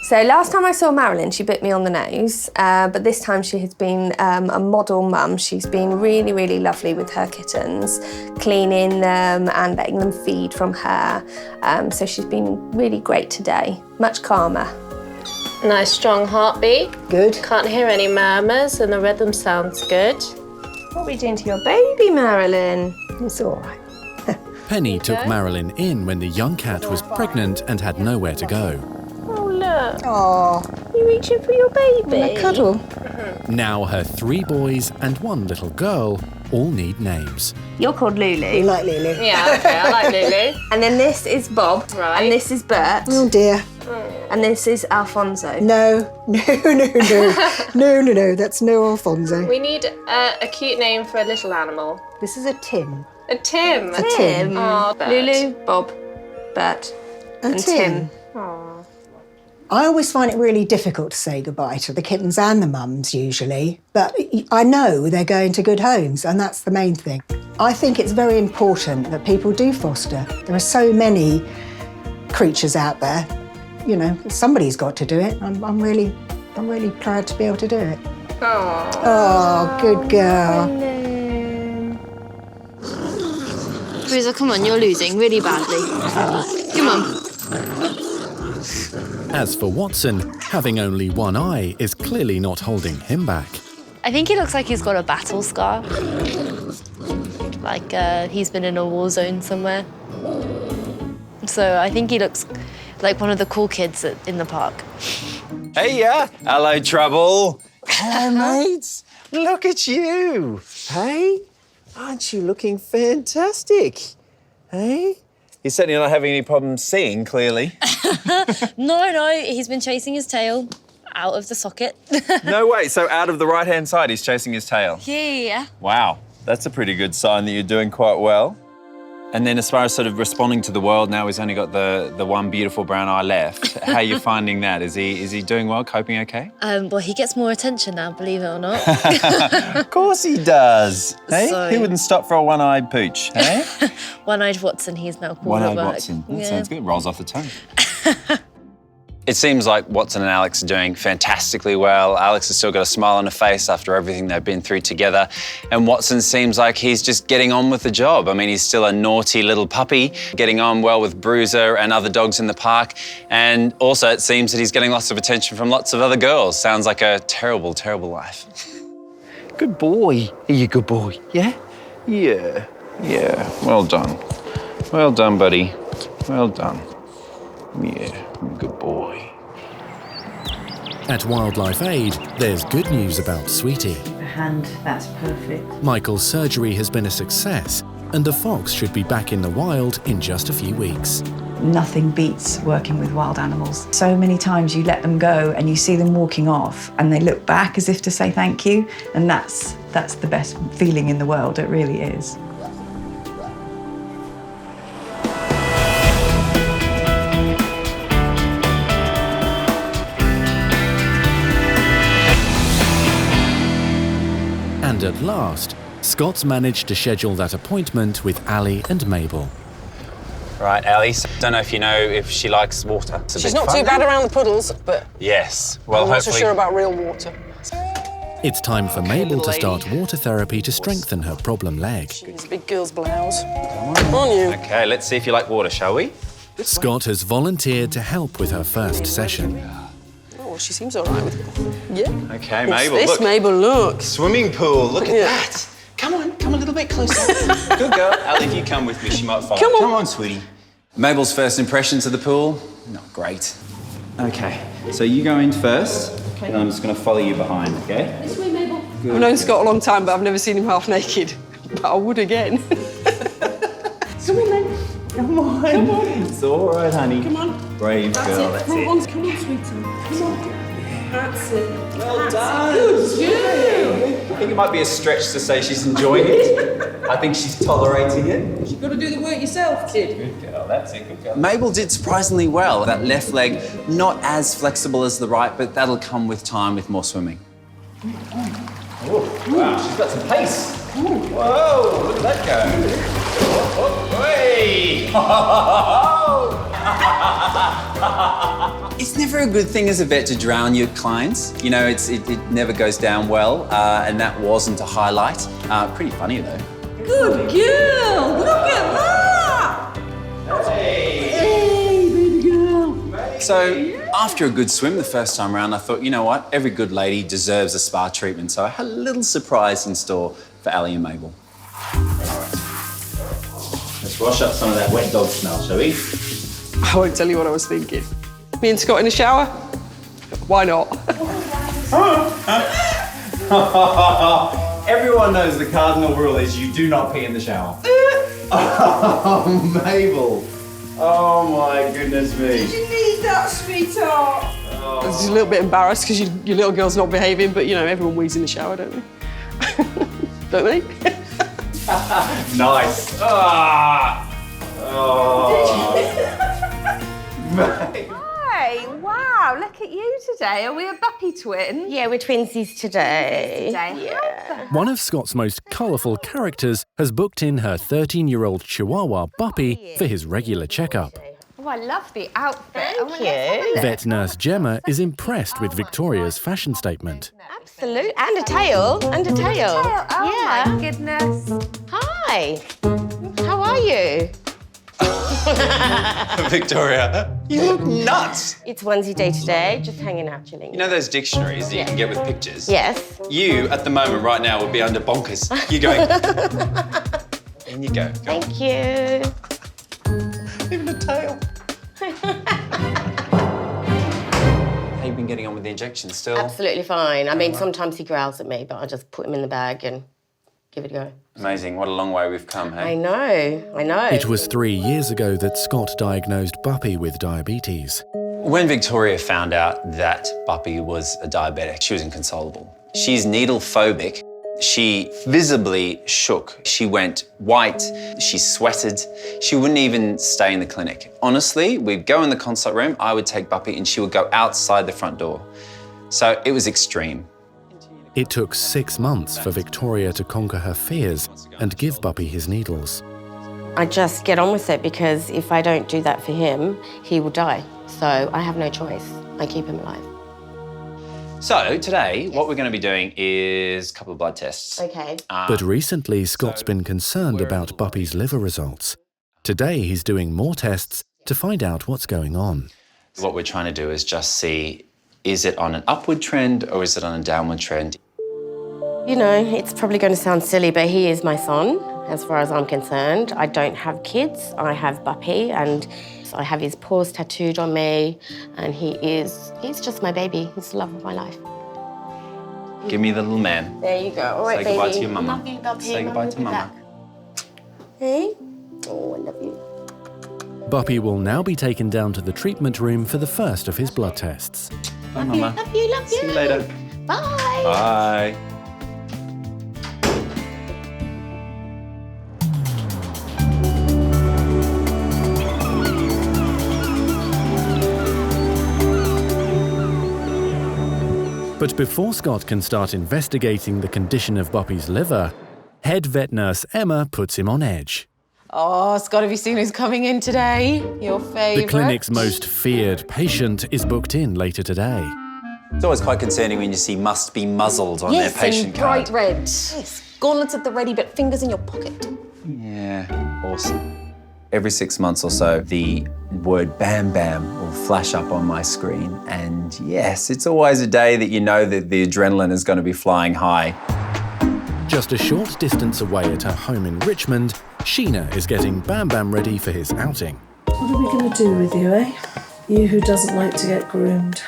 So last time I saw Marilyn, she bit me on the nose, but this time she has been a model mum. She's been really, really lovely with her kittens, cleaning them and letting them feed from her. So she's been really great today, much calmer. Nice strong heartbeat. Good. Can't hear any murmurs and the rhythm sounds good. What are we doing to your baby, Marilyn? It's all right. Penny took Marilyn in when the young cat was pregnant and had nowhere to go. Oh, look. Oh, You reaching for your baby? a cuddle. Now her 3 boys and 1 little girl all need names. You're called Lulu. You like Lulu? Yeah, okay, I like Lulu. And then this is Bob. Right. And this is Bert. Oh dear. And this is Alfonso. No. No. That's no Alfonso. We need a cute name for a little animal. This is a Tim. A Tim. A Tim. Oh, Bert. Lulu, Bob, Bert, and Tim. Aw. I always find it really difficult to say goodbye to the kittens and the mums usually, but I know they're going to good homes and that's the main thing. I think it's very important that people do foster. There are so many creatures out there, you know, somebody's got to do it. I'm really proud to be able to do it. Oh, good girl. Bruiser, come on, you're losing really badly. Come on. As for Watson, having only one eye is clearly not holding him back. I think he looks like he's got a battle scar. Like he's been in a war zone somewhere. So I think he looks like one of the cool kids in the park. Hey, yeah. Hello, Trouble. Hello, mates. Look at you. Hey, aren't you looking fantastic? Hey? You're certainly not having any problems seeing, clearly. No, he's been chasing his tail out of the socket. No way, so out of the right-hand side, he's chasing his tail? Yeah. Wow, that's a pretty good sign that you're doing quite well. And then as far as sort of responding to the world now, he's only got the one beautiful brown eye left. How are you finding that? Is he doing well, coping okay? Well, he gets more attention now, believe it or not. Of course he does. Hey, So- who wouldn't stop for a one-eyed pooch, hey? One-eyed Watson, he's now called One-eyed at work. Watson. That Yeah. sounds good. Rolls off the tongue. It seems like Watson and Alex are doing fantastically well. Alex has still got a smile on her face after everything they've been through together. And Watson seems like he's just getting on with the job. I mean, he's still a naughty little puppy, getting on well with Bruiser and other dogs in the park. And also it seems that he's getting lots of attention from lots of other girls. Sounds like a terrible, terrible life. Good boy. Are you a good boy? Yeah? Yeah. Yeah. Well done. Well done, buddy. Well done. Yeah, good boy. At Wildlife Aid, there's good news about Sweetie. The hand, that's perfect. Michael's surgery has been a success, and the fox should be back in the wild in just a few weeks. Nothing beats working with wild animals. So many times you let them go and you see them walking off and they look back as if to say thank you, and that's the best feeling in the world, it really is. And at last, Scott's managed to schedule that appointment with Ali and Mabel. Right, Ali, don't know if you know if she likes water. It's a She's bit not fun, too bad around the puddles, but Yes, well, I'm not so hopefully... sure about real water. It's time for Mabel to little start water therapy to strengthen her problem leg. She's a big girl's blouse. Come on, you. Okay, let's see if you like water, shall we? Scott has volunteered to help with her first session. Oh, she seems all right with it. Yeah. Okay, What's Mabel, this, look. Mabel, look. Swimming pool, look at Yeah. that. Come on a little bit closer. Good girl. Ali, if you come with me, she might follow. Come on. Sweetie. Mabel's first impressions of the pool? Not great. Okay, so you go in first, and I'm just going to follow you behind, okay? This way, Mabel. I've known Scott a long time, but I've never seen him half naked. But I would again. Come on, then. Come on. Come on. It's all right, honey. Come on. Brave girl, that's it. Come on, sweetie. Come on. That's it. Well done. Good. I think it might be a stretch to say she's enjoying it. I think she's tolerating it. You've got to do the work yourself, kid. Good girl, that's it, good girl. Mabel did surprisingly well. That left leg, not as flexible as the right, but that'll come with time with more swimming. Oh, wow, she's got some pace. Whoa, look at that go. Oh, hey! It's never a good thing as a vet to drown your clients. You know, it never goes down well, and that wasn't a highlight. Pretty funny, though. Good girl. Look at that. Hey, baby girl. So, after a good swim the first time around, I thought, you know what? Every good lady deserves a spa treatment. So I had a little surprise in store for Ali and Mabel. All right. Let's wash up some of that wet dog smell, shall we? I won't tell you what I was thinking. Me and Scott in the shower? Why not? Everyone knows the cardinal rule is you do not pee in the shower. Oh, Mabel. Oh, my goodness me. Did you need that, sweetheart? I was just a little bit embarrassed because your little girl's not behaving, but you know, everyone wheezes in the shower, don't they? Don't they? Nice. Ah. Oh. Hi, wow, look at you today. Are we a Buppy twin? Yeah, we're twinsies today. Yeah. One of Scott's most colourful characters has booked in her 13-year-old Chihuahua Buppy for his regular checkup. Oh, I love the outfit. Thank you. Vet nurse Gemma is impressed with Victoria's fashion statement. Absolute. And a tail. And a tail. Oh Yeah. my goodness. Hi. How are you? Victoria, you look nuts. It's onesie day to day, just hanging out, chilling. You know those dictionaries that you can get with pictures? Yes. You, at the moment, right now, would be under bonkers. You going... In you go. Thank you. Even a tail. How you been getting on with the injections still? Absolutely fine. I mean, sometimes he growls at me, but I just put him in the bag and give it a go. Amazing. What a long way we've come, hey? I know. It was 3 years ago that Scott diagnosed Buppy with diabetes. When Victoria found out that Buppy was a diabetic, she was inconsolable. She's needle phobic. She visibly shook. She went white, she sweated. She wouldn't even stay in the clinic. Honestly, we'd go in the consult room, I would take Buppy and she would go outside the front door. So it was extreme. It took 6 months for Victoria to conquer her fears and give Buppy his needles. I just get on with it because if I don't do that for him, he will die. So I have no choice. I keep him alive. So today, what we're going to be doing is a couple of blood tests. Okay. But recently, Scott's been concerned about Buppy's liver results. Today, he's doing more tests to find out what's going on. What we're trying to do is just see, is it on an upward trend or is it on a downward trend? You know, it's probably going to sound silly, but he is my son, as far as I'm concerned. I don't have kids. I have Buppy, and I have his paws tattooed on me, and he's just my baby. He's the love of my life. Give me the little man. There you go. All right, Say baby. goodbye to your mama. Love you, Buppy. Say goodbye to mama. Hey? Oh, I love you. Buppy will now be taken down to the treatment room for the first of his blood tests. Bye, mama. Love you, love you. See you later. Bye. Bye. But before Scott can start investigating the condition of Buppy's liver, head vet nurse Emma puts him on edge. Oh, Scott, have you seen who's coming in today? Your favourite? The clinic's most feared patient is booked in later today. It's always quite concerning when you see "must be muzzled" on their patient card. Bright red. Yes, gauntlets at the ready, but fingers in your pocket. Yeah, awesome. Every 6 months or so, the word "bam bam" will flash up on my screen. And yes, it's always a day that you know that the adrenaline is going to be flying high. Just a short distance away at her home in Richmond, Sheena is getting Bam Bam ready for his outing. What are we going to do with you, eh? You who doesn't like to get groomed.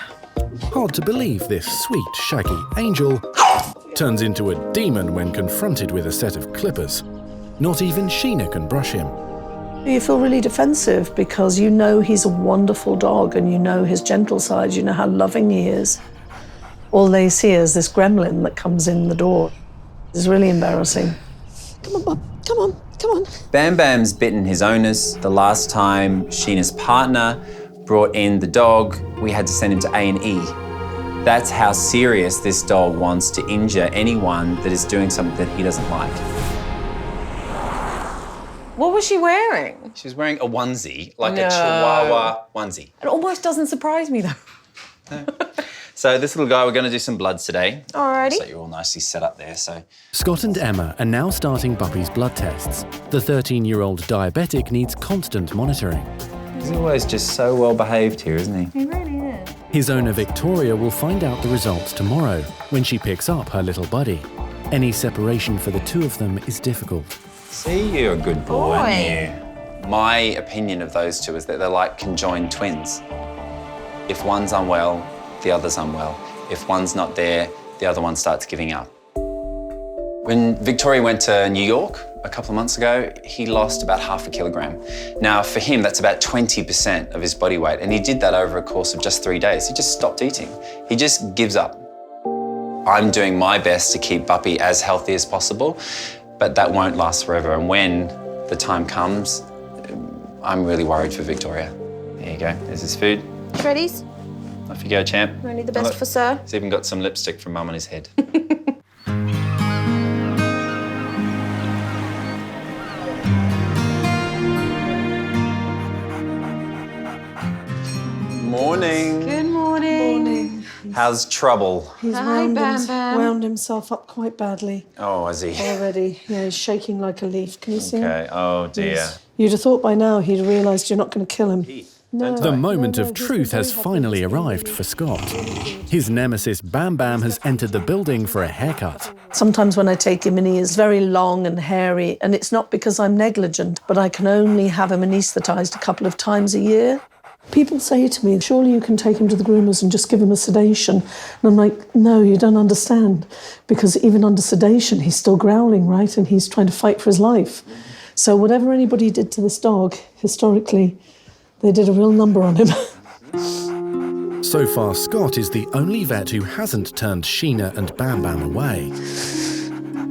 Hard to believe this sweet, shaggy angel turns into a demon when confronted with a set of clippers. Not even Sheena can brush him. You feel really defensive because you know he's a wonderful dog and you know his gentle side, you know how loving he is. All they see is this gremlin that comes in the door. It's really embarrassing. Come on, Bob. Come on. Come on. Bam Bam's bitten his owners. The last time Sheena's partner brought in the dog, we had to send him to A&E. That's how serious this dog wants to injure anyone that is doing something that he doesn't like. What was she wearing? She was wearing a onesie, like a Chihuahua onesie. It almost doesn't surprise me, though. So this little guy, we're going to do some bloods today. Alrighty. So you're all nicely set up there, so. Scott and Emma are now starting Buppy's blood tests. The 13-year-old diabetic needs constant monitoring. He's always just so well behaved here, isn't he? He really is. His owner Victoria will find out the results tomorrow when she picks up her little buddy. Any separation for the two of them is difficult. See, you're a good boy, aren't you? My opinion of those two is that they're like conjoined twins. If one's unwell, the other's unwell. If one's not there, the other one starts giving up. When Victoria went to New York a couple of months ago, he lost about 0.5 kilogram. Now, for him, that's about 20% of his body weight, and he did that over a course of just 3 days. He just stopped eating. He just gives up. I'm doing my best to keep Buppy as healthy as possible, but that won't last forever, and when the time comes, I'm really worried for Victoria. There you go, there's his food. Shreddies? Off you go, champ. Only the best for sir. He's even got some lipstick from Mum on his head. Morning. Good morning. Morning. How's trouble? He's wound himself up quite badly. Oh, is he? Already. Yeah, he's shaking like a leaf. Can you see him? Okay, oh dear. Yes. You'd have thought by now he'd realised you're not going to kill him. No, The moment of truth has finally arrived for Scott. His nemesis Bam Bam has entered the building for a haircut. Sometimes when I take him in, he is very long and hairy, and it's not because I'm negligent, but I can only have him anaesthetised a couple of times a year. People say to me, surely you can take him to the groomers and just give him a sedation. And I'm like, no, you don't understand. Because even under sedation, he's still growling, right? And he's trying to fight for his life. So whatever anybody did to this dog, historically, they did a real number on him. So far, Scott is the only vet who hasn't turned Sheena and Bam Bam away.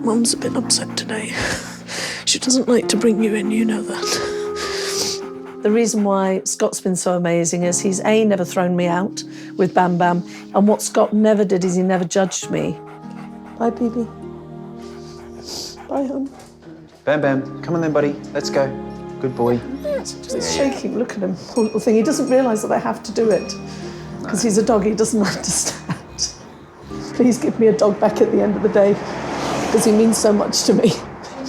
Mum's a bit upset today. She doesn't like to bring you in, you know that. The reason why Scott's been so amazing is he's A, never thrown me out with Bam Bam, and what Scott never did is he never judged me. Bye, baby. Bye, hon. Bam Bam, come on then, buddy. Let's go. Good boy. He's shaking, look at him, poor little thing. He doesn't realise that I have to do it, because he's a dog, he doesn't understand. Please give me a dog back at the end of the day, because he means so much to me.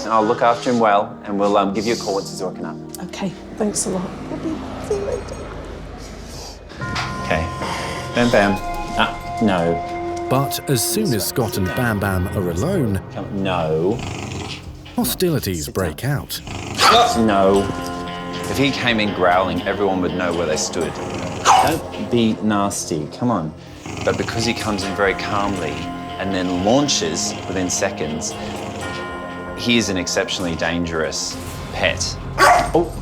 I'll look after him well, and we'll give you a call once he's woken up. Okay, thanks a lot. See you later. Okay. Bam Bam. No. But as soon as Scott and Bam Bam are alone, no. Hostilities break out. No. If he came in growling, everyone would know where they stood. Don't be nasty, come on. But because he comes in very calmly and then launches within seconds, he is an exceptionally dangerous pet. Oh,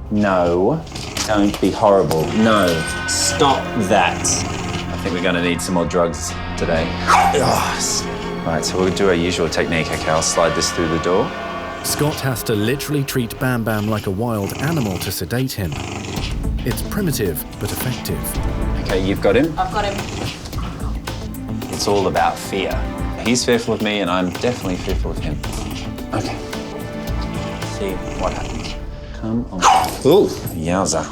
no. Don't be horrible. No. Stop that. I think we're going to need some more drugs today. Right, so we'll do our usual technique. Okay, I'll slide this through the door. Scott has to literally treat Bam Bam like a wild animal to sedate him. It's primitive, but effective. Okay, you've got him? I've got him. It's all about fear. He's fearful of me, and I'm definitely fearful of him. Okay. See what happens. Come on. Ooh, yowza.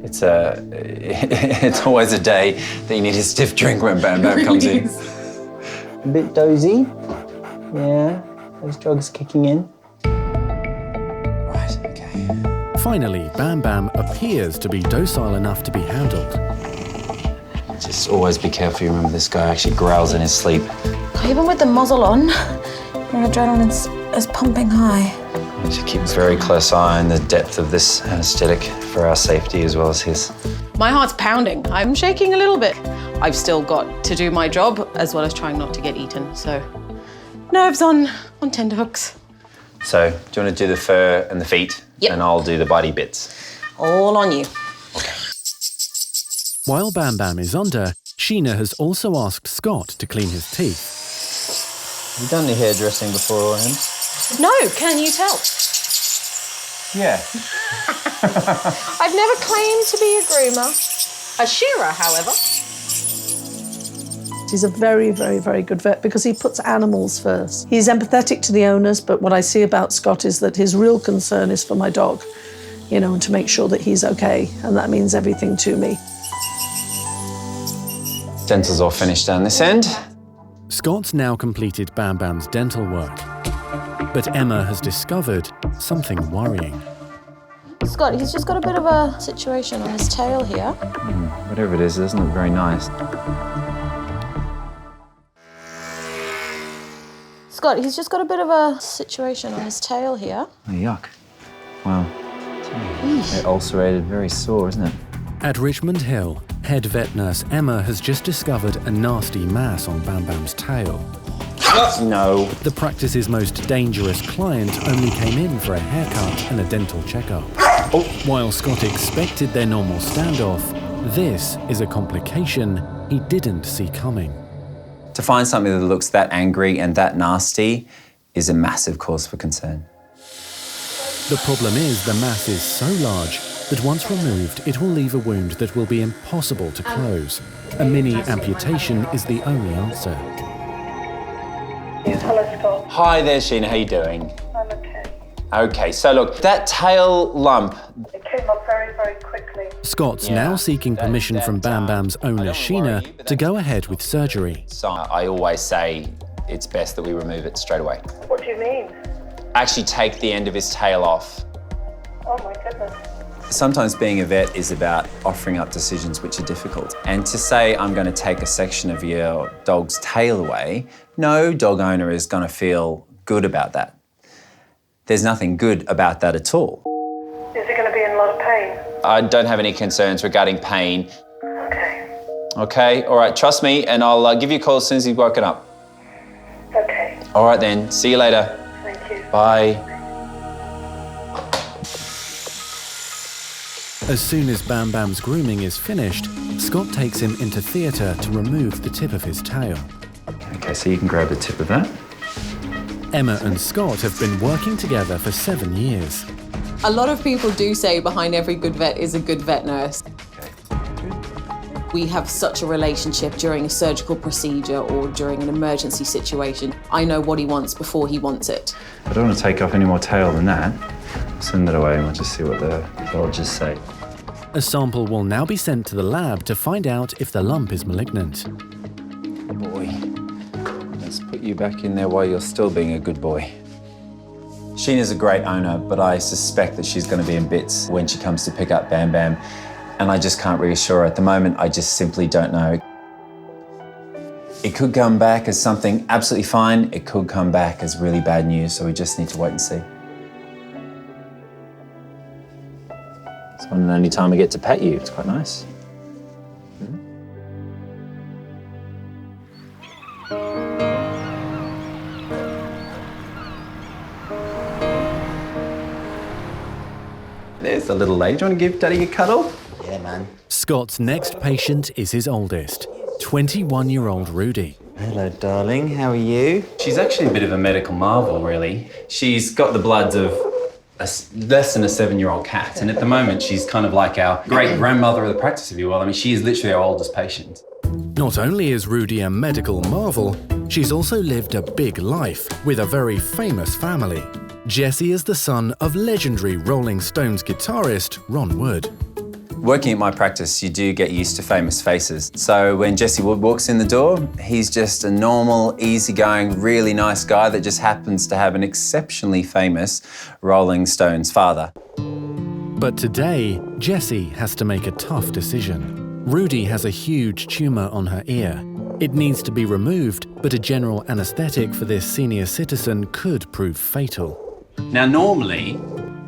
It's always a day that you need a stiff drink when Bam Bam comes in. A bit dozy. Yeah, those drugs kicking in. Right, okay. Finally, Bam Bam appears to be docile enough to be handled. Just always be careful. You remember this guy actually growls in his sleep. Even with the muzzle on, your adrenaline is pumping high. We should keep a very close eye on the depth of this anaesthetic for our safety as well as his. My heart's pounding. I'm shaking a little bit. I've still got to do my job as well as trying not to get eaten, so nerves on tenterhooks. So, do you want to do the fur and the feet? Yep. And I'll do the body bits. All on you. While Bam Bam is under, Sheena has also asked Scott to clean his teeth. Have you done any hairdressing before, Orion? No, can you tell? Yeah. I've never claimed to be a groomer. A shearer, however. He's a very, very, very good vet because he puts animals first. He's empathetic to the owners, but what I see about Scott is that his real concern is for my dog, you know, and to make sure that he's okay, and that means everything to me. Dental's all finished down this end. Scott's now completed Bam Bam's dental work, but Emma has discovered something worrying. Scott, he's just got a bit of a situation on his tail here. Whatever it is, it doesn't look very nice. Scott, he's just got a bit of a situation on his tail here. Oh, yuck. Wow. Very ulcerated, very sore, isn't it? At Richmond Hill, head vet nurse Emma has just discovered a nasty mass on Bam Bam's tail. No. The practice's most dangerous client only came in for a haircut and a dental checkup. While Scott expected their normal standoff, this is a complication he didn't see coming. To find something that looks that angry and that nasty is a massive cause for concern. The problem is the mass is so large that once removed, it will leave a wound that will be impossible to close. A mini amputation is the only answer. Hello, Scott. Hi there, Sheena. How you doing? I'm okay. Okay, so look, that tail lump. It came up very, very quickly. Scott's now seeking permission from Bam Bam's owner, Sheena, to go ahead with surgery. So I always say it's best that we remove it straight away. What do you mean? Actually take the end of his tail off. Oh my goodness. Sometimes being a vet is about offering up decisions which are difficult. And to say I'm going to take a section of your dog's tail away, no dog owner is going to feel good about that. There's nothing good about that at all. Is he going to be in a lot of pain? I don't have any concerns regarding pain. Okay. Okay, all right, trust me, and I'll give you a call as soon as he's woken up. Okay. All right then, see you later. Thank you. Bye. As soon as Bam Bam's grooming is finished, Scott takes him into theatre to remove the tip of his tail. Okay, so you can grab the tip of that. Emma and Scott have been working together for 7 years. A lot of people do say behind every good vet is a good vet nurse. We have such a relationship during a surgical procedure or during an emergency situation. I know what he wants before he wants it. I don't want to take off any more tail than that. Send that away and we'll just see what the pathologists say. A sample will now be sent to the lab to find out if the lump is malignant. Boy, let's put you back in there while you're still being a good boy. Sheena's a great owner, but I suspect that she's going to be in bits when she comes to pick up Bam Bam, and I just can't reassure her. At the moment, I just simply don't know. It could come back as something absolutely fine. It could come back as really bad news, so we just need to wait and see. It's one and only time I get to pet you. It's quite nice. There's the little lady. Do you want to give Daddy a cuddle? Yeah, man. Scott's next patient is his oldest, 21-year-old Rudy. Hello, darling. How are you? She's actually a bit of a medical marvel, really. She's got the bloods of less than a 7-year-old cat, and at the moment she's kind of like our great-grandmother of the practice, if you will. I mean, she is literally our oldest patient. Not only is Rudy a medical marvel, she's also lived a big life with a very famous family. Jesse is the son of legendary Rolling Stones guitarist Ron Wood. Working at my practice, you do get used to famous faces. So when Jesse Wood walks in the door, he's just a normal, easygoing, really nice guy that just happens to have an exceptionally famous Rolling Stones father. But today, Jessie has to make a tough decision. Rudy has a huge tumour on her ear. It needs to be removed, but a general anaesthetic for this senior citizen could prove fatal. Now, normally,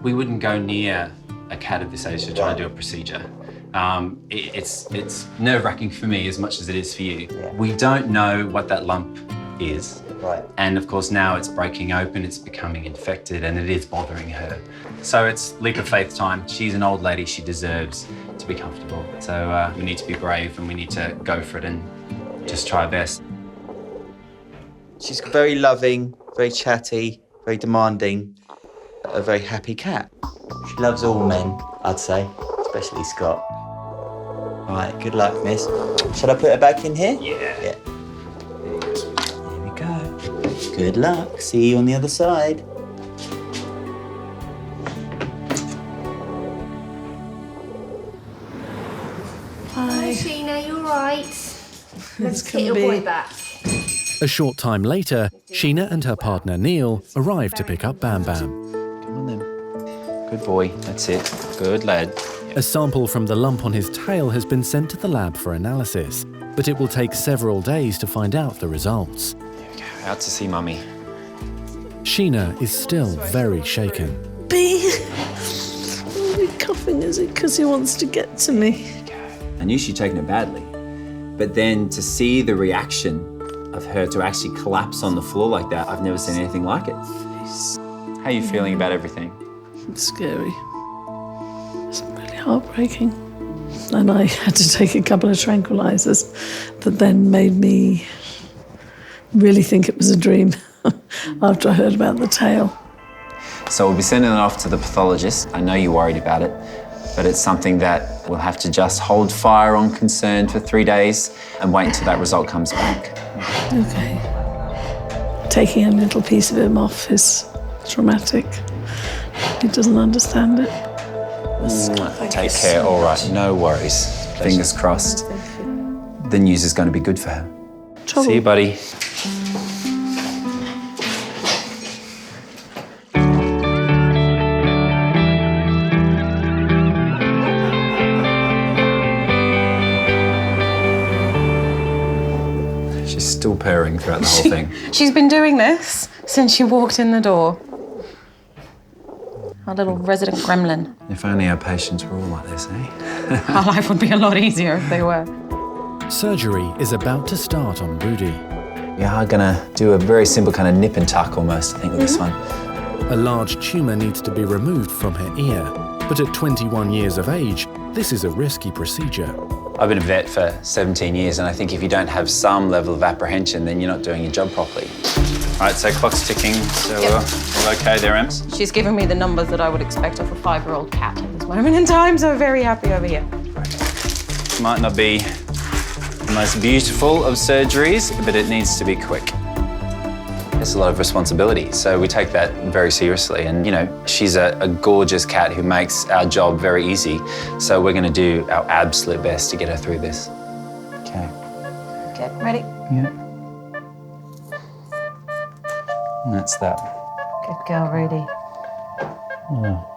we wouldn't go near a cat of this age to try and do a procedure. It's nerve-wracking for me as much as it is for you. Yeah. We don't know what that lump is. Right. And of course now it's breaking open, it's becoming infected, and it is bothering her. So it's leap of faith time. She's an old lady, she deserves to be comfortable. So we need to be brave and we need to go for it and just try our best. She's very loving, very chatty, very demanding, a very happy cat. She loves all men, I'd say, especially Scott. Right, good luck, miss. Shall I put her back in here? Yeah. Here we go. Good luck. See you on the other side. Hi, Sheena, you all right? Let's get your boy back. A short time later, Sheena and her partner Neil arrive to pick up Bam Bam. Come on then. Good boy, that's it. Good lad. A sample from the lump on his tail has been sent to the lab for analysis, but it will take several days to find out the results. There we go, out to see Mummy. Sheena is still very shaken. B. Oh, he's coughing, is it? Because he wants to get to me. I knew she'd taken it badly, but then to see the reaction of her to actually collapse on the floor like that, I've never seen anything like it. How are you feeling about everything? It's scary. It's really heartbreaking. And I had to take a couple of tranquilizers that then made me really think it was a dream after I heard about the tail. So we'll be sending it off to the pathologist. I know you're worried about it, but it's something that we'll have to just hold fire on concern for 3 days and wait until that result comes back. Okay. Taking a little piece of him off is traumatic. He doesn't understand it. Take care, all right, no worries. Fingers crossed. The news is going to be good for her. See you, buddy. She's still purring throughout the whole thing. She's been doing this since she walked in the door. Our little resident gremlin. If only our patients were all like this, eh? Our life would be a lot easier if they were. Surgery is about to start on Rudy. We are gonna do a very simple kind of nip and tuck almost, I think, with this one. A large tumour needs to be removed from her ear, but at 21 years of age, this is a risky procedure. I've been a vet for 17 years, and I think if you don't have some level of apprehension, then you're not doing your job properly. All right, so clock's ticking, so we're all okay there, Ems? She's given me the numbers that I would expect of a 5-year-old cat at this moment in time, so very happy over here. Might not be the most beautiful of surgeries, but it needs to be quick. It's a lot of responsibility, so we take that very seriously. And, you know, she's a gorgeous cat who makes our job very easy, so we're going to do our absolute best to get her through this. Okay. Okay, ready? Yeah. And that's that. Good girl, Rudy. Oh.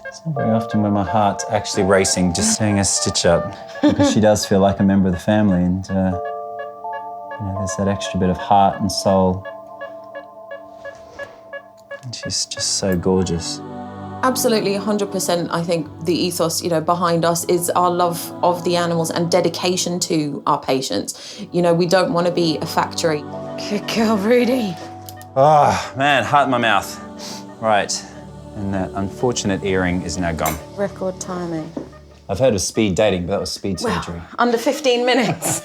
It's not very often when my heart's actually racing just seeing a stitch up, because she does feel like a member of the family, and you know, there's that extra bit of heart and soul. And she's just so gorgeous. Absolutely, 100%. I think the ethos, you know, behind us is our love of the animals and dedication to our patients. You know, we don't want to be a factory. Good girl, Rudy. Oh, man, heart in my mouth. Right, and that unfortunate earring is now gone. Record timing. I've heard of speed dating, but that was speed surgery. Under 15 minutes.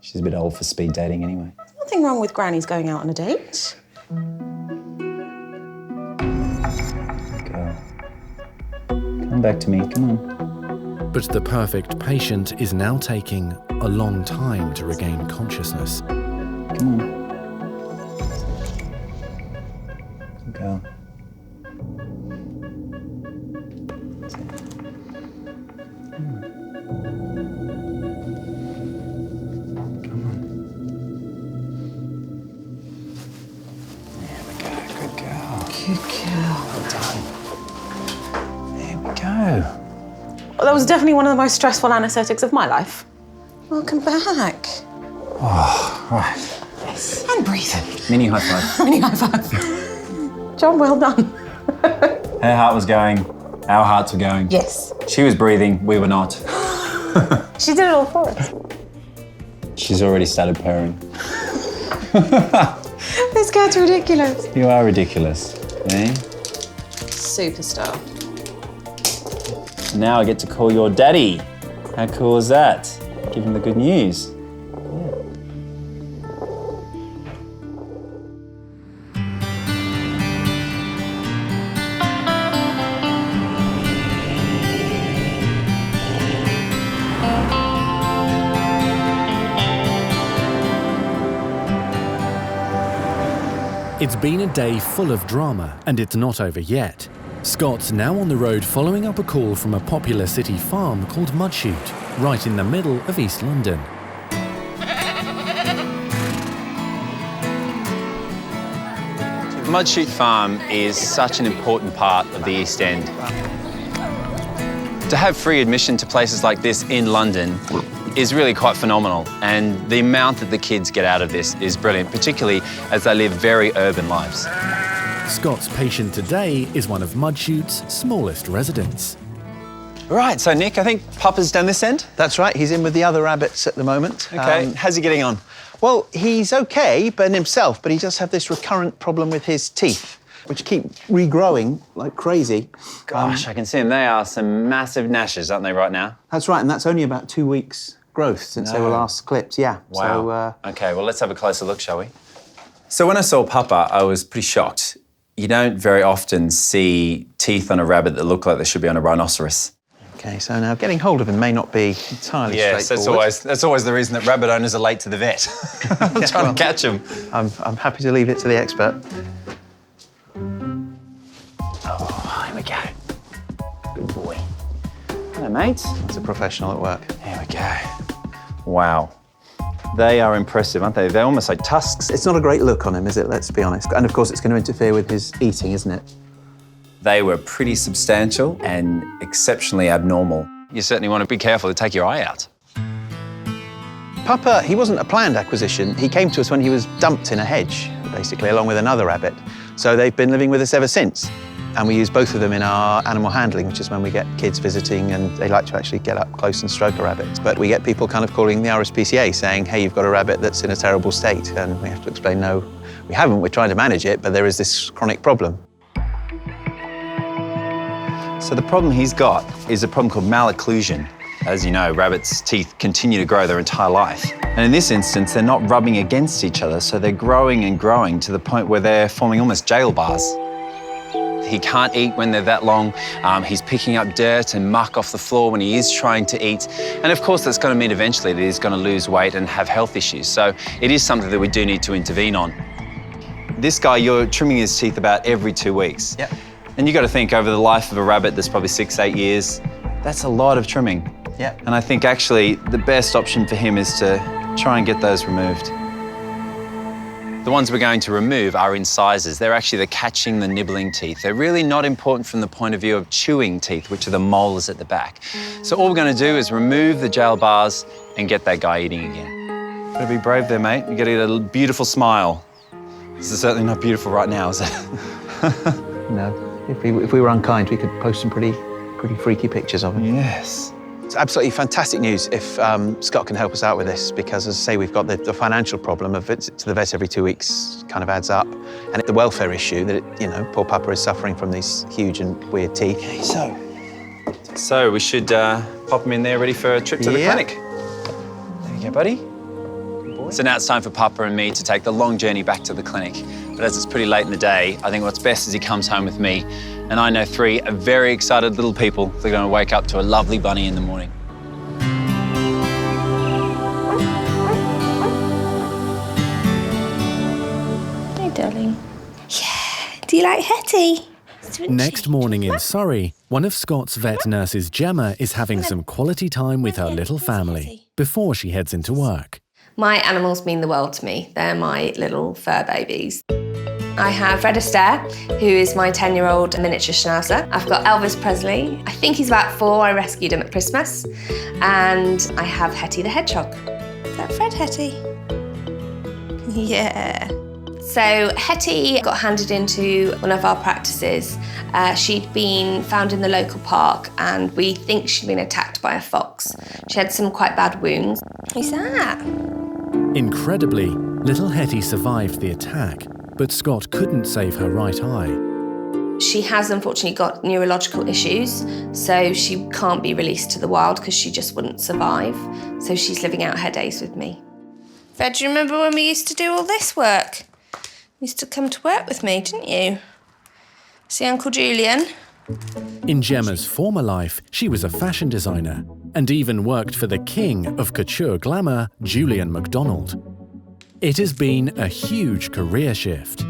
She's a bit old for speed dating anyway. Nothing wrong with grannies going out on a date. Girl. Come back to me, come on. But the perfect patient is now taking a long time to regain consciousness. Come on. Good girl. Good girl. Well done. There we go. Well, that was definitely one of the most stressful anaesthetics of my life. Welcome back. Oh, right. Yes. And breathing. Mini high five. Mini high five. Job well done. Her heart was going, our hearts were going. Yes. She was breathing, we were not. She did it all for us. She's already started purring. This cat's ridiculous. You are ridiculous, eh? Superstar. Now I get to call your daddy. How cool is that? Give him the good news. It's been a day full of drama, and it's not over yet. Scott's now on the road following up a call from a popular city farm called Mudshoot, right in the middle of East London. Mudshoot Farm is such an important part of the East End. To have free admission to places like this in London is really quite phenomenal, and the amount that the kids get out of this is brilliant, particularly as they live very urban lives. Scott's patient today is one of Mudshoot's smallest residents. Right, so Nick, I think Papa's down this end? That's right, he's in with the other rabbits at the moment. Okay, how's he getting on? Well, he's okay, but in himself, but he does have this recurrent problem with his teeth, which keep regrowing like crazy. Gosh, I can see them. They are some massive gnashes, aren't they, right now? That's right, and that's only about 2 weeks growth since they were last clipped, yeah. Wow. So, okay, well, let's have a closer look, shall we? So when I saw Papa, I was pretty shocked. You don't very often see teeth on a rabbit that look like they should be on a rhinoceros. Okay, so now getting hold of him may not be entirely straightforward. Yes, that's always the reason that rabbit owners are late to the vet. I'm trying to catch them. I'm happy to leave it to the expert. Oh, here we go. mate. It's a professional at work. There we go. Wow. They are impressive, aren't they? They're almost like tusks. It's not a great look on him, is it? Let's be honest. And of course, it's going to interfere with his eating, isn't it? They were pretty substantial and exceptionally abnormal. You certainly want to be careful to take your eye out. Papa, he wasn't a planned acquisition. He came to us when he was dumped in a hedge, basically, along with another rabbit. So they've been living with us ever since. And we use both of them in our animal handling, which is when we get kids visiting and they like to actually get up close and stroke a rabbit. But we get people kind of calling the RSPCA saying, hey, you've got a rabbit that's in a terrible state. And we have to explain, no, we haven't. We're trying to manage it, but there is this chronic problem. So the problem he's got is a problem called malocclusion. As you know, rabbits' teeth continue to grow their entire life. And in this instance, they're not rubbing against each other, so they're growing and growing to the point where they're forming almost jail bars. He can't eat when they're that long. He's picking up dirt and muck off the floor when he is trying to eat. And of course, that's going to mean eventually that he's going to lose weight and have health issues. So it is something that we do need to intervene on. This guy, you're trimming his teeth about every 2 weeks. Yep. And you've got to think, over the life of a rabbit that's probably 6, 8 years, that's a lot of trimming. Yeah. And I think actually the best option for him is to try and get those removed. The ones we're going to remove are incisors. They're actually the catching, the nibbling teeth. They're really not important from the point of view of chewing teeth, which are the molars at the back. So all we're going to do is remove the jail bars and get that guy eating again. Gotta be brave there, mate. You gotta get a beautiful smile. This is certainly not beautiful right now, is it? No. If we were unkind, we could post some pretty freaky pictures of him. Yes. It's absolutely fantastic news if Scott can help us out with this, because, as I say, we've got the financial problem of visits to the vet every 2 weeks kind of adds up, and the welfare issue that, poor Papa is suffering from these huge and weird teeth. So we should pop him in there ready for a trip to the clinic. There you go, buddy. So now it's time for Papa and me to take the long journey back to the clinic. But as it's pretty late in the day, I think what's best is he comes home with me. And I know 3 very excited little people that are going to wake up to a lovely bunny in the morning. Hey, darling. Yeah, do you like Hetty? Next morning in Surrey, one of Scott's vet nurses, Gemma, is having some quality time with her little family before she heads into work. My animals mean the world to me. They're my little fur babies. I have Fred Astaire, who is my 10-year-old miniature schnauzer. I've got Elvis Presley. I think he's about 4. I rescued him at Christmas. And I have Hetty the hedgehog. Is that Fred, Hetty? Yeah. So Hetty got handed into one of our practices. She'd been found in the local park and we think she'd been attacked by a fox. She had some quite bad wounds. Who's that? Incredibly, little Hetty survived the attack, but Scott couldn't save her right eye. She has unfortunately got neurological issues, so she can't be released to the wild because she just wouldn't survive. So she's living out her days with me. Fred, do you remember when we used to do all this work? You used to come to work with me, didn't you? See Uncle Julian? In Gemma's former life, she was a fashion designer and even worked for the king of couture glamour, Julian MacDonald. It has been a huge career shift.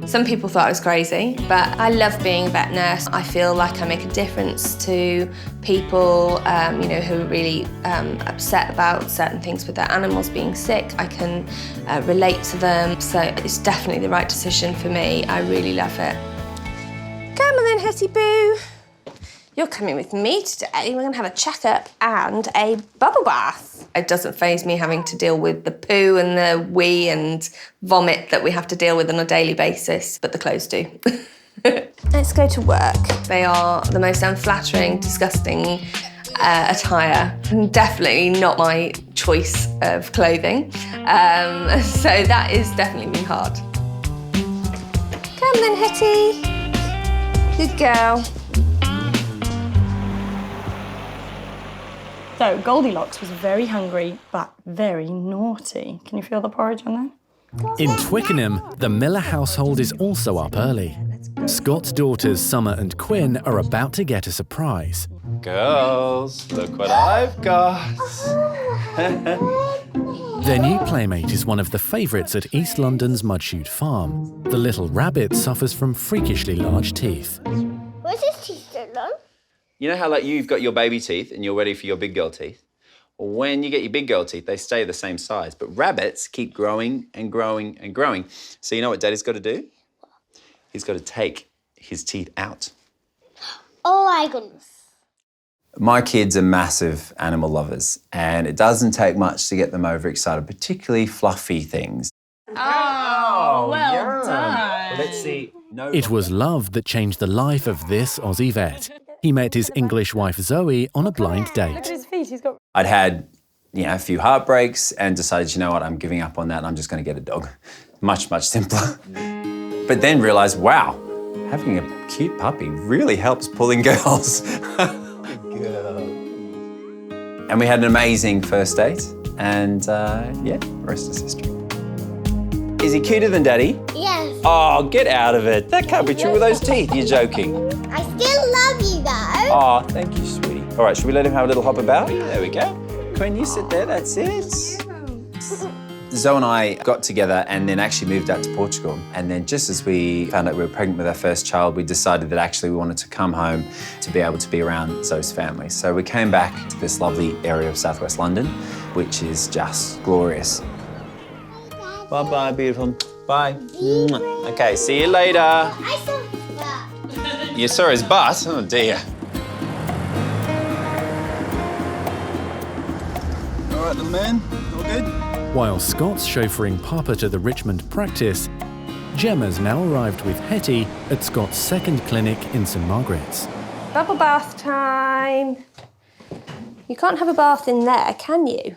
Some people thought I was crazy, but I love being a vet nurse. I feel like I make a difference to people, who are really upset about certain things with their animals being sick. I can relate to them, so it's definitely the right decision for me. I really love it. Come on then, Hetty Boo. You're coming with me today. We're gonna have a checkup and a bubble bath. It doesn't faze me having to deal with the poo and the wee and vomit that we have to deal with on a daily basis, but the clothes do. Let's go to work. They are the most unflattering, disgusting attire. Definitely not my choice of clothing. So that is definitely been hard. Come then, Hetty. Good girl. So Goldilocks was very hungry, but very naughty. Can you feel the porridge on there? In Twickenham, the Miller household is also up early. Scott's daughters, Summer and Quinn, are about to get a surprise. Girls, look what I've got. Their new playmate is one of the favourites at East London's Mudshoot Farm. The little rabbit suffers from freakishly large teeth. Why is his teeth so long? You know how like you've got your baby teeth and you're ready for your big girl teeth? Well, when you get your big girl teeth, they stay the same size. But rabbits keep growing and growing and growing. So you know what Daddy's got to do? He's got to take his teeth out. Oh my goodness. My kids are massive animal lovers, and it doesn't take much to get them overexcited, particularly fluffy things. Oh, well done. Well, let's see. No. It was love that changed the life of this Aussie vet. He met his English wife Zoe on a blind Look at date. his feet, he's got... I'd had, a few heartbreaks and decided, you know what, I'm giving up on that and I'm just going to get a dog. Much, much simpler. But then realised, wow, having a cute puppy really helps pulling girls. And we had an amazing first date and, rest is history. Is he cuter than Daddy? Yes. Oh, get out of it. That can't be true with those teeth. You're joking. I still love you though. Oh, thank you, sweetie. All right, should we let him have a little hop about? There we go. Queen, you sit there, that's it. Zoe and I got together and then actually moved out to Portugal. And then just as we found out we were pregnant with our first child, we decided that actually we wanted to come home to be able to be around Zoe's family. So we came back to this lovely area of southwest London, which is just glorious. Bye-bye, beautiful. Bye. Okay, see you later. I saw his butt. You saw his butt? Oh, dear. All right, little man, all good? While Scott's chauffeuring Papa to the Richmond Practice, Gemma's now arrived with Hetty at Scott's second clinic in St Margaret's. Bubble bath time. You can't have a bath in there, can you?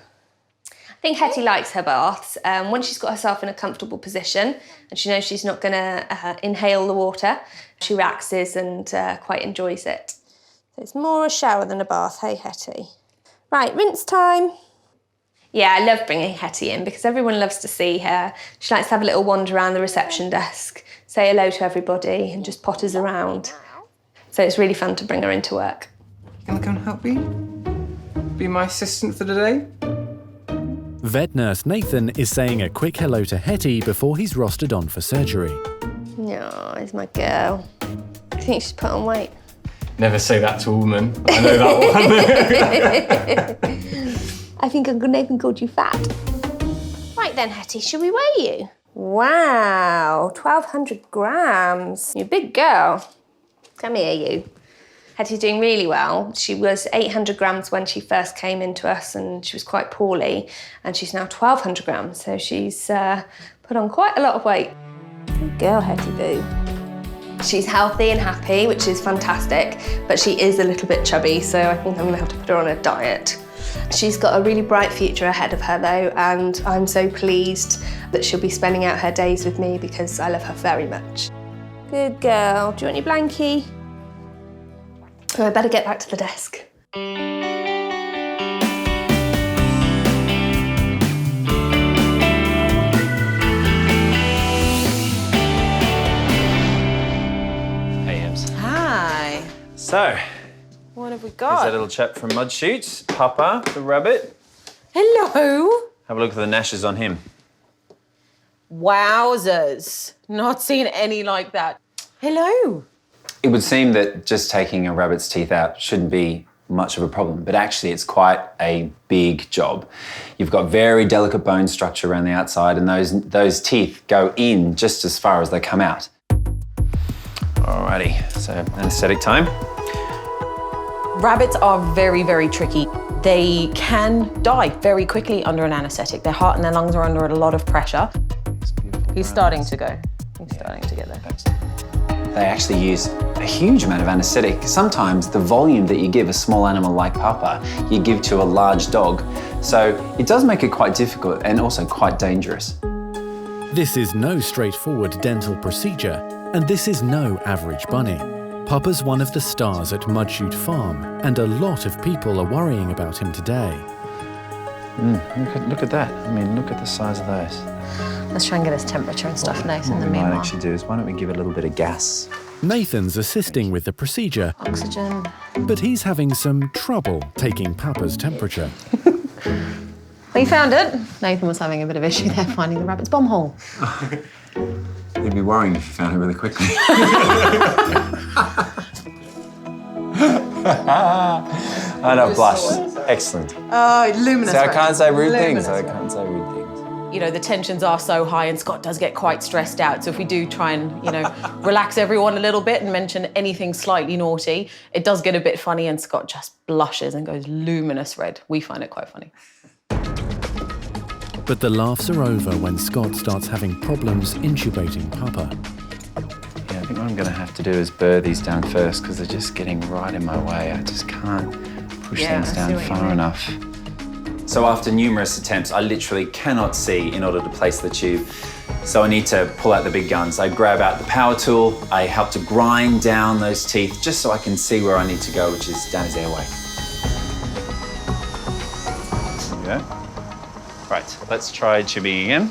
I think Hetty likes her baths. Once she's got herself in a comfortable position and she knows she's not going to inhale the water, she relaxes and quite enjoys it. So it's more a shower than a bath, hey Hetty? Right, rinse time. Yeah, I love bringing Hetty in because everyone loves to see her. She likes to have a little wander around the reception desk, say hello to everybody and just potters around. So it's really fun to bring her into work. Gonna come help me? Be my assistant for today? Vet nurse Nathan is saying a quick hello to Hetty before he's rostered on for surgery. No, it's my girl. I think she's put on weight. Never say that to a woman. I know that one. I think Uncle Nathan called you fat. Right then, Hetty, should we weigh you? Wow, 1,200 grams. You're a big girl. Come here, you. Hetty's doing really well. She was 800 grams when she first came into us and she was quite poorly, and she's now 1,200 grams, so she's put on quite a lot of weight. Good girl, Hetty Boo. She's healthy and happy, which is fantastic, but she is a little bit chubby, so I think I'm gonna have to put her on a diet. She's got a really bright future ahead of her though, and I'm so pleased that she'll be spending out her days with me because I love her very much. Good girl. Do you want your blankie? Oh, I better get back to the desk. Hey, Ems. Hi. So, What have we here's got? that little chap from Mud Shoots, Papa, the rabbit. Hello. Have a look at the gnashes on him. Wowzers. Not seen any like that. Hello. It would seem that just taking a rabbit's teeth out shouldn't be much of a problem, but actually it's quite a big job. You've got very delicate bone structure around the outside, and those teeth go in just as far as they come out. Alrighty, so anaesthetic time. Rabbits are very, very tricky. They can die very quickly under an anaesthetic. Their heart and their lungs are under a lot of pressure. He's starting to go. He's starting to get there. They actually use a huge amount of anaesthetic. Sometimes the volume that you give a small animal like Papa, you give to a large dog. So it does make it quite difficult and also quite dangerous. This is no straightforward dental procedure, and this is no average bunny. Papa's one of the stars at Mudshoot Farm, and a lot of people are worrying about him today. Look at that. I mean, look at the size of those. Let's try and get his temperature and stuff nice in What the we might meanwhile. actually do is, why don't we give it a little bit of gas? Nathan's assisting with the procedure, Oxygen. but he's having some trouble taking Papa's temperature. Well, you found it. Nathan was having a bit of issue there finding the rabbit's bum hole. You'd be worrying if you found it really quickly. I don't blush. Excellent. Oh, luminous. So I red. can't say rude Luminous things. I red. can't say rude things. You know, the tensions are so high and Scott does get quite stressed out. So if we do try and, you know, relax everyone a little bit and mention anything slightly naughty, it does get a bit funny and Scott just blushes and goes luminous red. We find it quite funny. But the laughs are over when Scott starts having problems intubating Papa. Yeah, I think what I'm going to have to do is burr these down first because they're just getting right in my way. I just can't push things down far enough. So after numerous attempts, I literally cannot see in order to place the tube. So I need to pull out the big guns. I grab out the power tool. I help to grind down those teeth just so I can see where I need to go, which is down his airway. There we go. Right, let's try tubing again.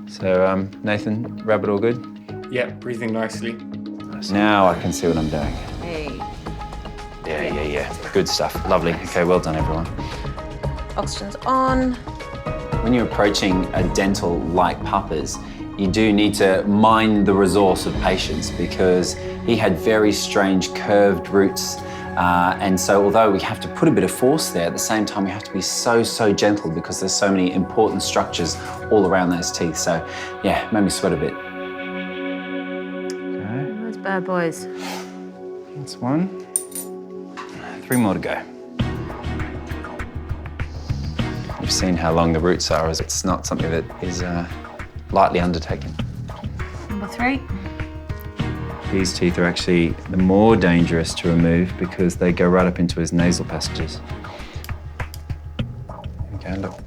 So Nathan, rabbit all good? Yeah, breathing nicely. Now I can see what I'm doing. Hey. Yeah. Good stuff. Lovely. Okay, well done, everyone. Oxygen's on. When you're approaching a dental like Papa's, you do need to mine the resource of patience because he had very strange curved roots. And so although we have to put a bit of force there, at the same time we have to be so gentle because there's so many important structures all around those teeth. So yeah, made me sweat a bit. Okay. Those bad boys. That's one. 3 more to go. You've seen how long the roots are. It's not something that is lightly undertaken. Number 3. These teeth are actually the more dangerous to remove because they go right up into his nasal passages. Okay, look.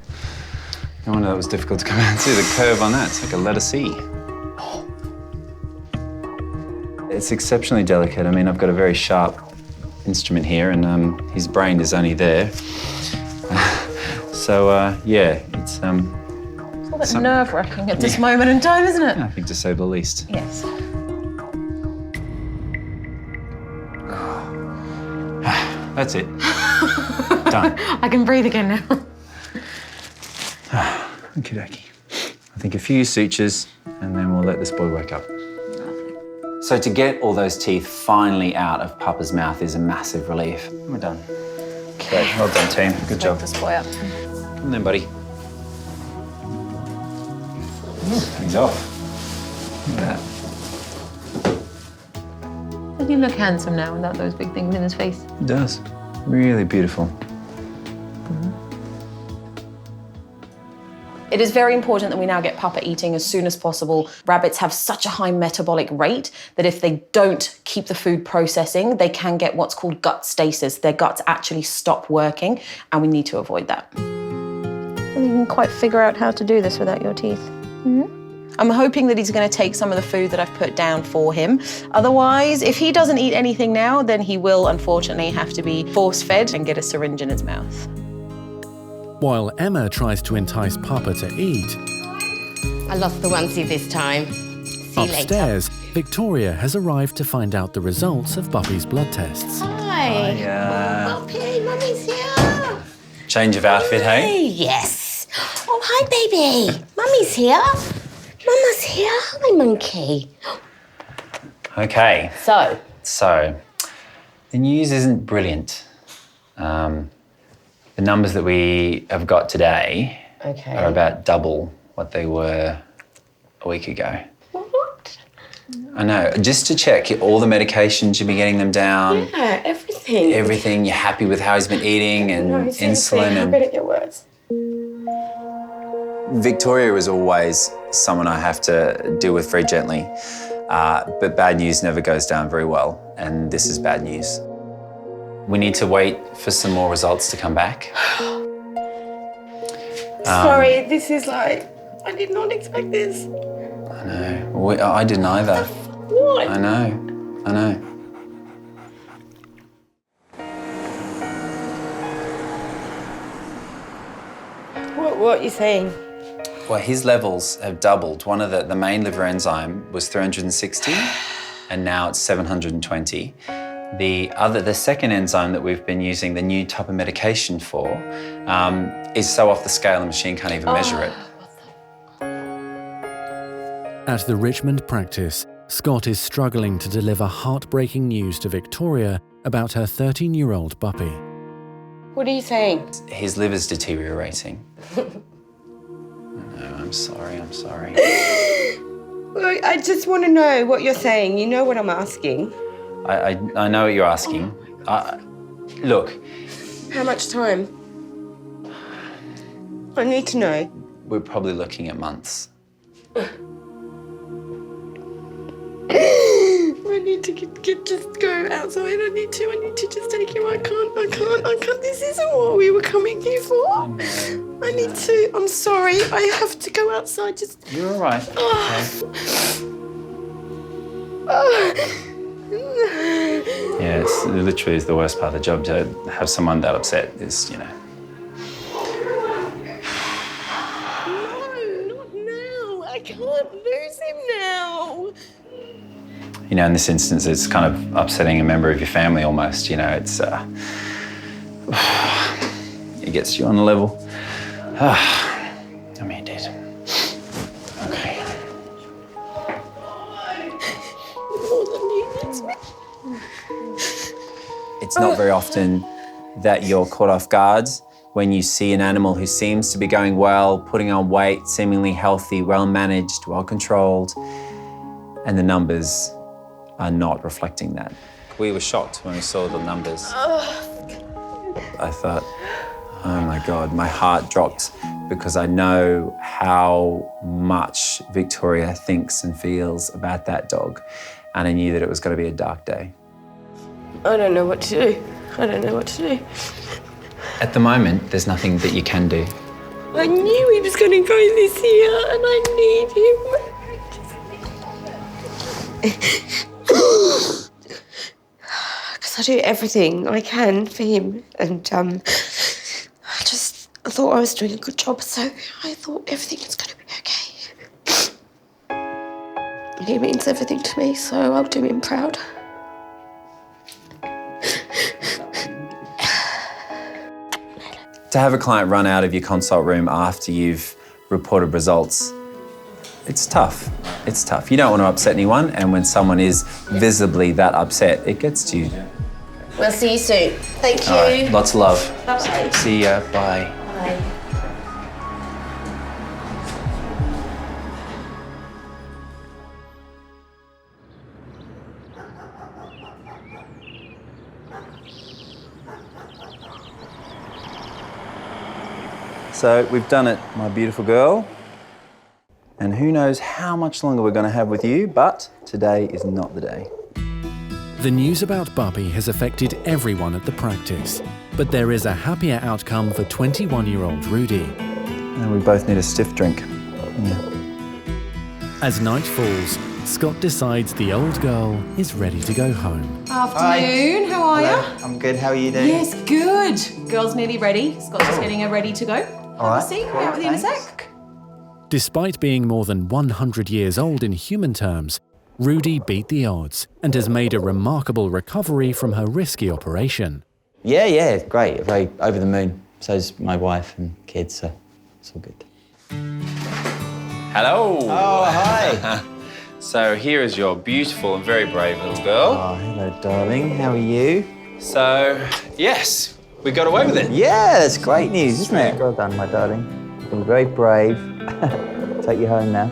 No wonder that was difficult to come out and see the curve on that. It's like a letter C. It's exceptionally delicate. I mean, I've got a very sharp instrument here and his brain is only there. So, yeah, it's... It's a little bit nerve-wracking at this moment in time, isn't it? I think to say the least. Yes. That's it. Done. I can breathe again now. Okie dokie. I think a few sutures and then we'll let this boy wake up. So to get all those teeth finally out of Papa's mouth is a massive relief. We're done. Great, well done team, good job. This boy up. Come then, buddy. He's off. Look at that. Doesn't he look handsome now without those big things in his face? It does. Really beautiful. It is very important that we now get Papa eating as soon as possible. Rabbits have such a high metabolic rate that if they don't keep the food processing, they can get what's called gut stasis. Their guts actually stop working, and we need to avoid that. You can quite figure out how to do this without your teeth. I'm hoping that he's going to take some of the food that I've put down for him. Otherwise, if he doesn't eat anything now, then he will unfortunately have to be force-fed and get a syringe in his mouth. While Emma tries to entice Papa to eat, I lost the onesie this time. See you later. upstairs, Victoria has arrived to find out the results of Buppy's blood tests. Hi. Puppy, Mummy's here. Change of outfit, hey? Hey, yes. Oh, hi, baby. Mummy's here. Mama's here. Hi, monkey. Okay. So, the news isn't brilliant. The numbers that we have got today are about double what they were a week ago. What? I know. Just to check, all the medications, you've been getting them down? Yeah, everything. Everything, you're happy with how he's been eting and insulin? How could it get worse? Victoria is always someone I have to deal with very gently, but bad news never goes down very well, and this is bad news. We need to wait for some more results to come back. Sorry, this is like, I did not expect this. I know. I didn't either. What? I know. What are you saying? Well, his levels have doubled. One of the main liver enzyme was 360, and now it's 720. The second enzyme that we've been using the new type of medication for is so off the scale the machine can't even measure it. At the Richmond Practice, Scott is struggling to deliver heartbreaking news to Victoria about her 13-year-old puppy. What are you saying? His liver's deteriorating. No, I'm sorry. Well, I just want to know what you're saying. You know what I'm asking. I know what you're asking. Look. How much time? I need to know. We're probably looking at months. I need to just go outside. I need to just take him. I can't. This isn't what we were coming here for. I need to. I'm sorry. I have to go outside. Just. You're all right. Yeah, it's literally is the worst part of the job to have someone that upset is, No, not now. I can't lose him now. In this instance, it's kind of upsetting a member of your family almost, it's, it gets you on a level. It did. Okay. It's not very often that you're caught off guard when you see an animal who seems to be going well, putting on weight, seemingly healthy, well managed, well controlled, and the numbers are not reflecting that. We were shocked when we saw the numbers. I thought, oh my God, my heart dropped because I know how much Victoria thinks and feels about that dog. And I knew that it was going to be a dark day. I don't know what to do. At the moment, there's nothing that you can do. I knew he was going to go this year and I need him. Because I do everything I can for him, and I thought I was doing a good job, so I thought everything is going to be okay. He means everything to me, so I'll do him proud. To have a client run out of your consult room after you've reported results, it's tough. It's tough. You don't want to upset anyone, and when someone is visibly that upset, it gets to you. We'll see you soon. Thank you. All right, lots of love. Bye-bye. See ya, bye. Bye. So we've done it, my beautiful girl. And who knows how much longer we're going to have with you, but today is not the day. The news about Buppy has affected everyone at the practice, but there is a happier outcome for 21-year-old Rudy. And we both need a stiff drink. Yeah. As night falls, Scott decides the old girl is ready to go home. Afternoon, how are you? I'm good, how are you doing? Yes, good. Girl's nearly ready. Scott's just getting her ready to go. All right. See, we'll be out with you in a sec. Despite being more than 100 years old in human terms, Rudy beat the odds and has made a remarkable recovery from her risky operation. Yeah, great. Very over the moon. So's my wife and kids, so it's all good. Hello. Oh, hi. So here is your beautiful and very brave little girl. Oh, hello, darling. How are you? So, yes, we got away with it. Yeah, that's great news, isn't it? Well done, my darling. You've been very brave. Take you home now.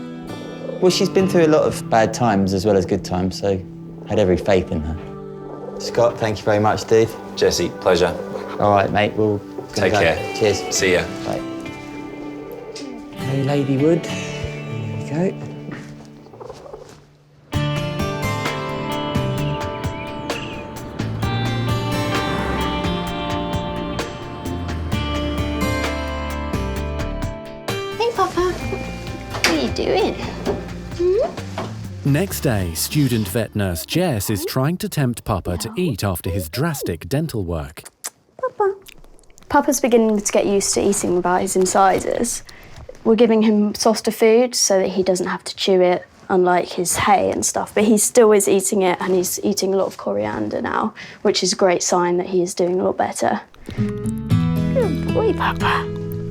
Well, she's been through a lot of bad times as well as good times, so I had every faith in her. Scott, thank you very much, dude. Jesse, pleasure. All right, mate, we'll take care. Cheers. See ya. Bye. Hey, Ladywood. There we go. Hey, Papa. What are you doing? Next day, student vet nurse Jess is trying to tempt Papa to eat after his drastic dental work. Papa's beginning to get used to eating without his incisors. We're giving him softer food so that he doesn't have to chew it, unlike his hay and stuff, but he still is eating it, and he's eating a lot of coriander now, which is a great sign that he is doing a lot better. Good boy, Papa.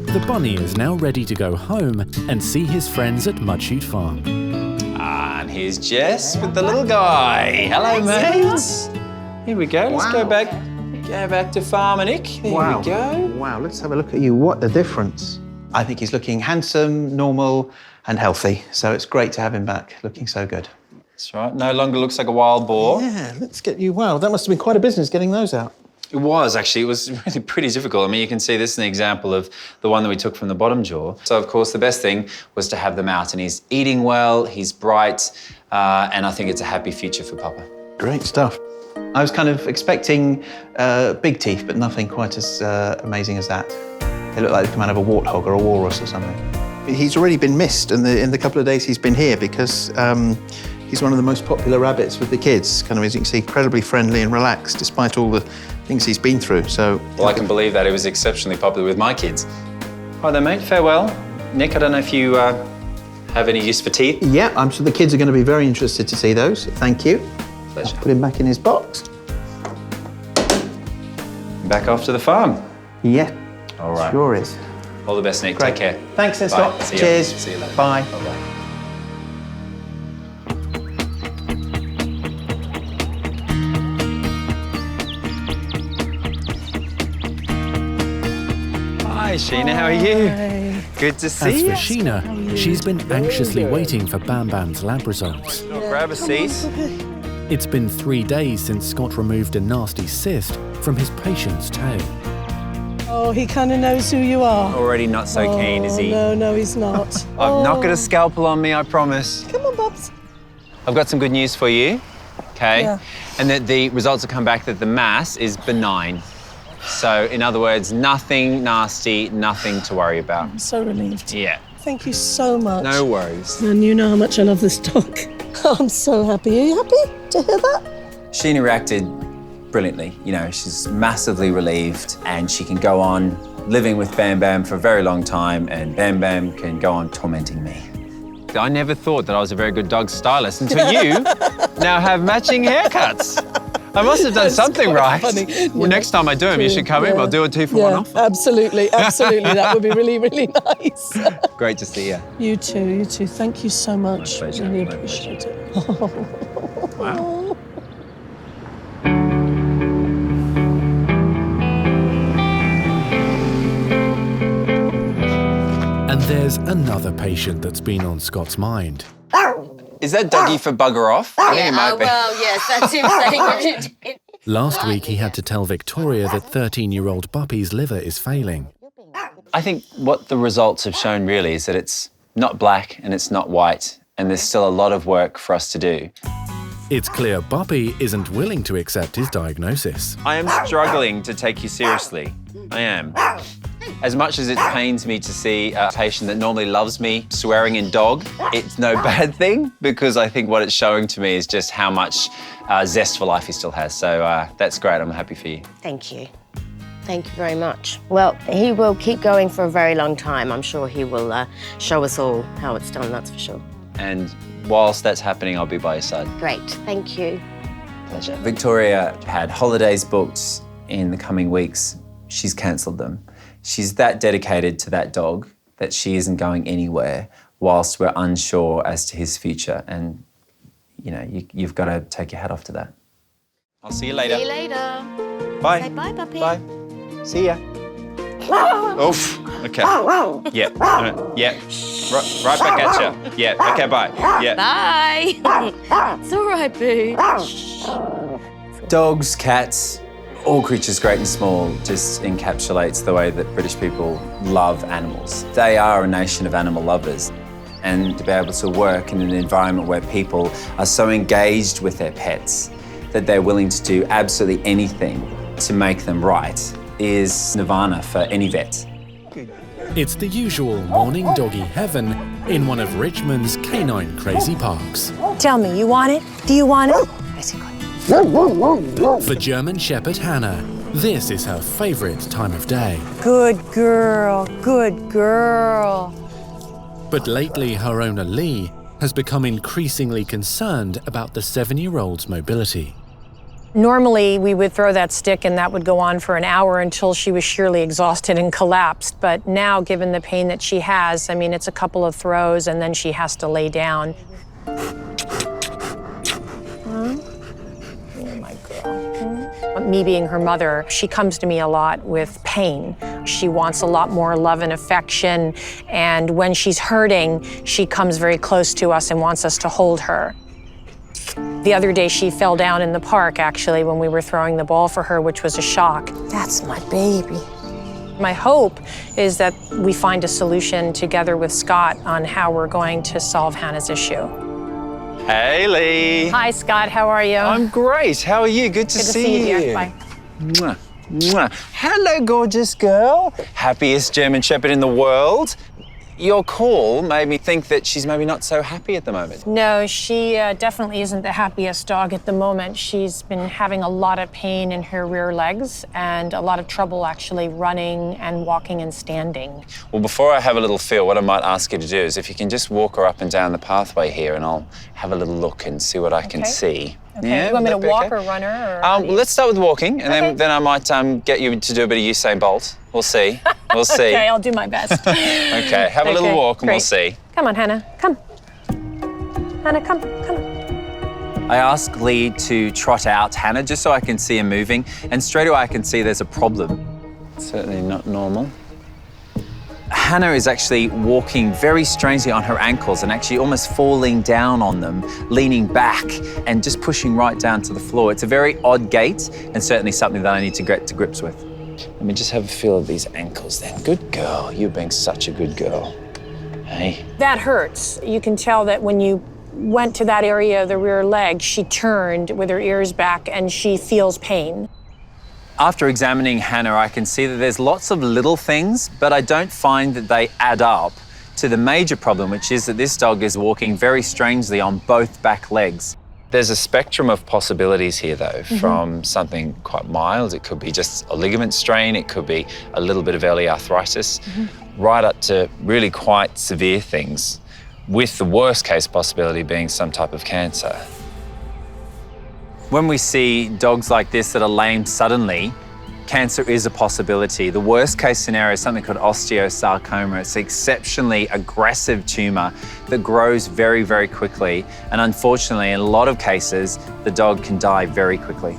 The bunny is now ready to go home and see his friends at Mudchute Farm. And here's Jess with the little guy. Hello, mate. Here we go. Let's go back to Farmer Nick. There we go. Wow, let's have a look at you. What a difference. I think he's looking handsome, normal, and healthy. So it's great to have him back, looking so good. That's right. No longer looks like a wild boar. Yeah, let's get you. Wow, that must have been quite a business getting those out. It was, actually. It was really pretty difficult. I mean, you can see this is an example of the one that we took from the bottom jaw. So, of course, the best thing was to have them out. And he's eating well, he's bright, and I think it's a happy future for Papa. Great stuff. I was kind of expecting big teeth, but nothing quite as amazing as that. They look like they come out of a warthog or a walrus or something. He's already been missed in the couple of days he's been here because he's one of the most popular rabbits with the kids. Kind of, as you can see, incredibly friendly and relaxed despite all the things he's been through. So, well, I can believe that. He was exceptionally popular with my kids. Right then, mate, farewell. Nick, I don't know if you have any use for teeth? Yeah, I'm sure the kids are going to be very interested to see those. Thank you. Pleasure. I'll put him back in his box. Back off to the farm. Yeah. All right. Sure is. All the best, Nick. Great. Take care. Thanks, then, Bye. Scott. See you. Cheers. See you later. Bye. Bye-bye. Hi, Sheena. How are you? Good to see As you. for Sheena, she's been anxiously waiting for Bam Bam's lab results. Grab a seat. It's been 3 days since Scott removed a nasty cyst from his patient's tail. Oh, he kind of knows who you are. Already not so keen, is he? No, he's not. I've not got a scalpel on me, I promise. Come on, Bubs. I've got some good news for you, okay? Yeah. And that the results have come back that the mass is benign. So, in other words, nothing nasty, nothing to worry about. I'm so relieved. Yeah. Thank you so much. No worries. And you know how much I love this dog. I'm so happy. Are you happy to hear that? Sheena reacted brilliantly. You know, she's massively relieved and she can go on living with Bam Bam for a very long time and Bam Bam can go on tormenting me. I never thought that I was a very good dog stylist until you now have matching haircuts. I must have done something right. Funny. Well, next time I do them, you should come in. We'll do a 2 for 1 off. Absolutely. That would be really, really nice. Great to see you. You too. Thank you so much. My pleasure. Really My appreciate it. Wow. And there's another patient that's been on Scott's mind. Is that Dougie for bugger off? I think it might be. Well, yes, that's him saying it. Last week, he had to tell Victoria that 13-year-old Buppy's liver is failing. I think what the results have shown really is that it's not black and it's not white, and there's still a lot of work for us to do. It's clear Buppy isn't willing to accept his diagnosis. I am struggling to take you seriously. I am. As much as it pains me to see a patient that normally loves me swearing in dog, it's no bad thing because I think what it's showing to me is just how much zest for life he still has. So that's great. I'm happy for you. Thank you. Thank you very much. Well, he will keep going for a very long time. I'm sure he will show us all how it's done, that's for sure. And whilst that's happening, I'll be by your side. Great. Thank you. Pleasure. Victoria had holidays booked in the coming weeks. She's cancelled them. She's that dedicated to that dog that she isn't going anywhere whilst we're unsure as to his future. And, you know, you've got to take your hat off to that. I'll see you later. See you later. Bye. Say bye, puppy. Bye. See ya. Oof. Okay. Yeah. Yeah. Right back at you. Yeah. Okay, bye. Yeah. Bye. It's all right, boo. Dogs, cats, all creatures great and small just encapsulates the way that British people love animals. They are a nation of animal lovers. And to be able to work in an environment where people are so engaged with their pets that they're willing to do absolutely anything to make them right is nirvana for any vet. It's the usual morning doggy heaven in one of Richmond's canine crazy parks. Tell me, you want it? Do you want it? For German Shepherd Hannah, this is her favourite time of day. Good girl, good girl. But lately, her owner Lee has become increasingly concerned about the 7-year-old's mobility. Normally, we would throw that stick and that would go on for an hour until she was sheerly exhausted and collapsed. But now, given the pain that she has, I mean, it's a couple of throws and then she has to lay down. Oh, my girl. Me being her mother, she comes to me a lot with pain. She wants a lot more love and affection, and when she's hurting, she comes very close to us and wants us to hold her. The other day, she fell down in the park, actually, when we were throwing the ball for her, which was a shock. That's my baby. My hope is that we find a solution together with Scott on how we're going to solve Hannah's issue. Hey, Lee. Hi, Scott. How are you? I'm great. How are you? Good to see you. Dear. Bye. Mwah, mwah. Hello, gorgeous girl. Happiest German Shepherd in the world. Your call made me think that she's maybe not so happy at the moment. No, she definitely isn't the happiest dog at the moment. She's been having a lot of pain in her rear legs and a lot of trouble actually running and walking and standing. Well, before I have a little feel, what I might ask you to do is if you can just walk her up and down the pathway here and I'll have a little look and see what I can see. Okay. Yeah, You want me to would that be walk okay? or run her? Or Well, let's start with walking, and then I might get you to do a bit of Usain Bolt. We'll see. We'll see. Okay, I'll do my best. Okay, have a little walk and we'll see. Come on, Hannah. Come. Hannah, come. I ask Lee to trot out Hannah just so I can see her moving, and straight away I can see there's a problem. Certainly not normal. Hannah is actually walking very strangely on her ankles and actually almost falling down on them, leaning back and just pushing right down to the floor. It's a very odd gait and certainly something that I need to get to grips with. Let me just have a feel of these ankles then. Good girl, you're being such a good girl. Hey. That hurts. You can tell that when you went to that area of the rear leg, she turned with her ears back and she feels pain. After examining Hannah, I can see that there's lots of little things, but I don't find that they add up to the major problem, which is that this dog is walking very strangely on both back legs. There's a spectrum of possibilities here, though, from something quite mild. It could be just a ligament strain. It could be a little bit of early arthritis, right up to really quite severe things, with the worst case possibility being some type of cancer. When we see dogs like this that are lame suddenly, cancer is a possibility. The worst case scenario is something called osteosarcoma. It's an exceptionally aggressive tumour that grows very, very quickly. And unfortunately, in a lot of cases, the dog can die very quickly.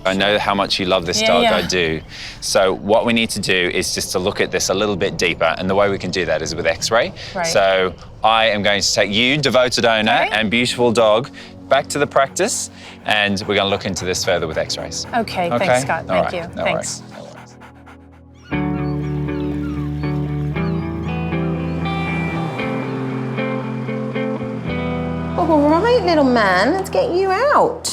I know how much you love this dog, I do. So what we need to do is just to look at this a little bit deeper, and the way we can do that is with X-ray. Right. So I am going to take you, devoted owner and beautiful dog, back to the practice, and we're going to look into this further with X-rays. Okay, thanks, Scott. All Thank right. you. No Thanks. worries. All right, little man, let's get you out.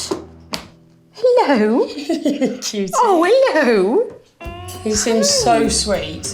Hello. Cutie. Oh, hello. He seems so sweet.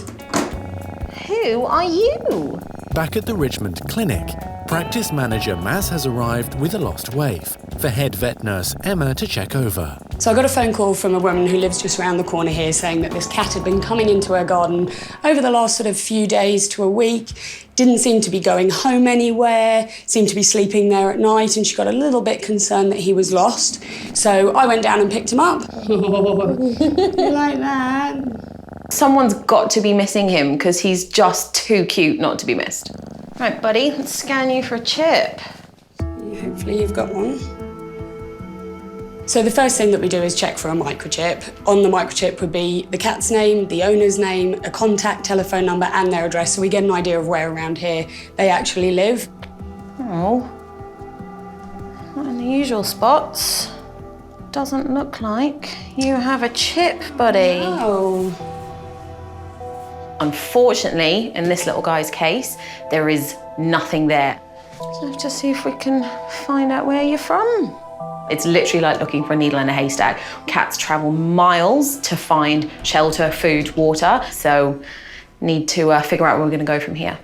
Who are you? Back at the Richmond clinic, practice manager Maz has arrived with a lost waif for head vet nurse Emma to check over. So I got a phone call from a woman who lives just around the corner here saying that this cat had been coming into her garden over the last sort of few days to a week, didn't seem to be going home anywhere, seemed to be sleeping there at night, and she got a little bit concerned that he was lost. So I went down and picked him up. Like that. Someone's got to be missing him because he's just too cute not to be missed. Right, buddy, let's scan you for a chip. Hopefully you've got one. So the first thing that we do is check for a microchip. On the microchip would be the cat's name, the owner's name, a contact telephone number and their address, so we get an idea of where around here they actually live. Oh, not in the usual spots. Doesn't look like you have a chip, buddy. Oh. Unfortunately, in this little guy's case, there is nothing there. So let's just see if we can find out where you're from. It's literally like looking for a needle in a haystack. Cats travel miles to find shelter, food, water, so need to figure out where we're going to go from here.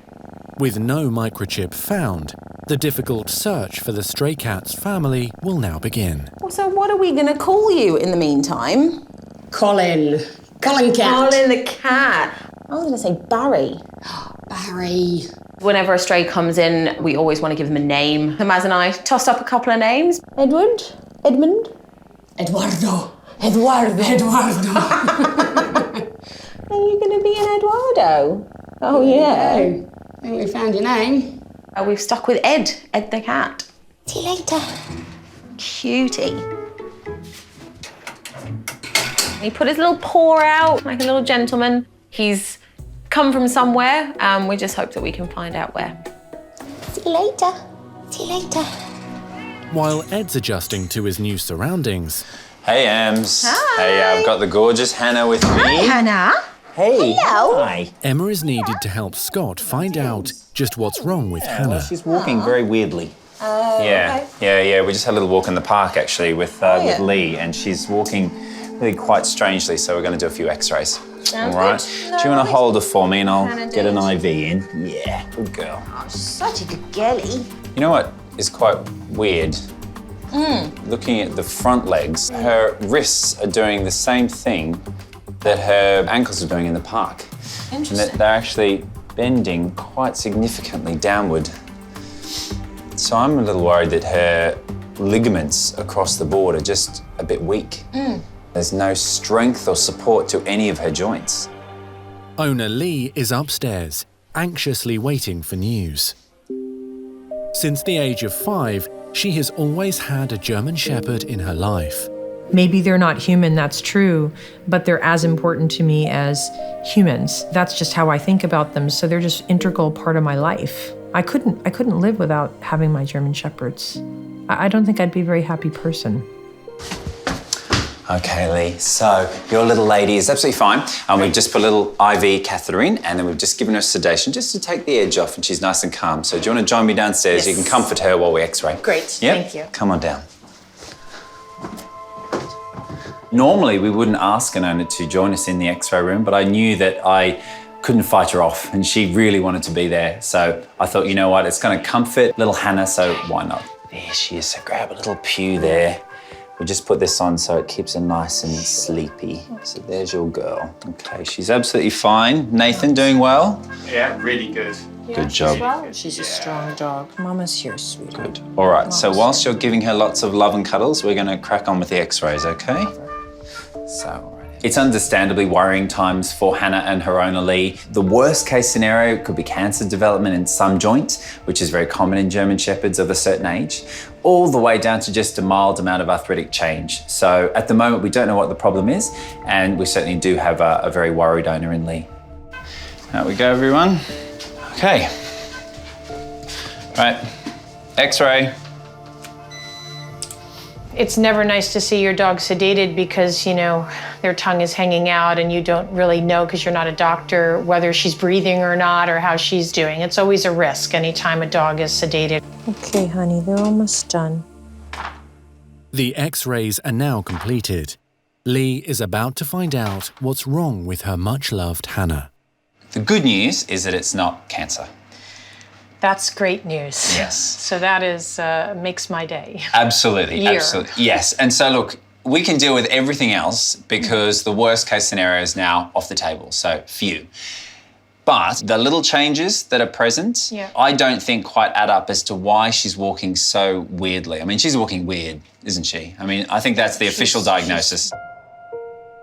With no microchip found, the difficult search for the stray cat's family will now begin. So what are we going to call you in the meantime? Colin. Colin cat. Colin the cat. I was going to say Barry. Barry. Whenever a stray comes in, we always want to give them a name. Maz and I tossed up a couple of names. Edward? Edmund? Eduardo. Eduardo. Eduardo. Are you going to be an Eduardo? Oh, yeah. I think we found your name. We've stuck with Ed the cat. See you later. Cutie. He put his little paw out like a little gentleman. He's come from somewhere, and we just hope that we can find out where. See you later. See you later. While Ed's adjusting to his new surroundings. Hey, Ems. Hi. Hey, I've got the gorgeous Hannah with me. Hi, Hannah. Hey. Hello. Hi. Emma is needed to help Scott find out just what's wrong with Hannah. Well, she's walking very weirdly. Okay. Yeah. We just had a little walk in the park, actually, with Lee, and she's walking really quite strangely, so we're going to do a few x-rays. Sounds All right. good. Do you want to hold her for me and I'll Hannah get an did. IV in? Yeah, good girl. Oh, such a good girlie. You know what is quite weird? Looking at the front legs, her wrists are doing the same thing that her ankles are doing in the park. And that they're actually bending quite significantly downward. So I'm a little worried that her ligaments across the board are just a bit weak. There's no strength or support to any of her joints. Owner Lee is upstairs, anxiously waiting for news. Since the age of 5, she has always had a German Shepherd in her life. Maybe they're not human, that's true, but they're as important to me as humans. That's just how I think about them, so they're just integral part of my life. I couldn't live without having my German Shepherds. I don't think I'd be a very happy person. Okay, Lee, so your little lady is absolutely fine. And we've just put a little IV catheter in, and then we've just given her sedation just to take the edge off, and she's nice and calm. So do you want to join me downstairs? Yes. You can comfort her while we x-ray. Great, Yep? thank you. Come on down. Normally, we wouldn't ask an owner to join us in the x-ray room, but I knew that I couldn't fight her off, and she really wanted to be there. So I thought, you know what, it's going to comfort little Hannah, so why not? There she is, so grab a little pew there. We just put this on so it keeps her nice and sleepy. So there's your girl. Okay, she's absolutely fine. Nathan, doing well? Yeah, really good. Good job. She's a strong dog. Mama's here, sweetheart. Good. All right, so whilst you're giving her lots of love and cuddles, we're going to crack on with the x-rays, okay? So, it's understandably worrying times for Hannah and her owner Lee. The worst case scenario could be cancer development in some joint, which is very common in German Shepherds of a certain age, all the way down to just a mild amount of arthritic change. So at the moment, we don't know what the problem is, and we certainly do have a very worried owner in Lee. Out we go, everyone. Okay. Right, x-ray. It's never nice to see your dog sedated because, you know, their tongue is hanging out and you don't really know, because you're not a doctor, whether she's breathing or not or how she's doing. It's always a risk anytime a dog is sedated. Okay, honey, they're almost done. The x-rays are now completed. Lee is about to find out what's wrong with her much-loved Hannah. The good news is that it's not cancer. That's great news. Yes. So that is makes my day. Absolutely, Year. absolutely. Yes, and so look, we can deal with everything else because the worst case scenario is now off the table, so few. But the little changes that are present, I don't think quite add up as to why she's walking so weirdly. I mean, she's walking weird, isn't she? I mean, I think that's the official diagnosis.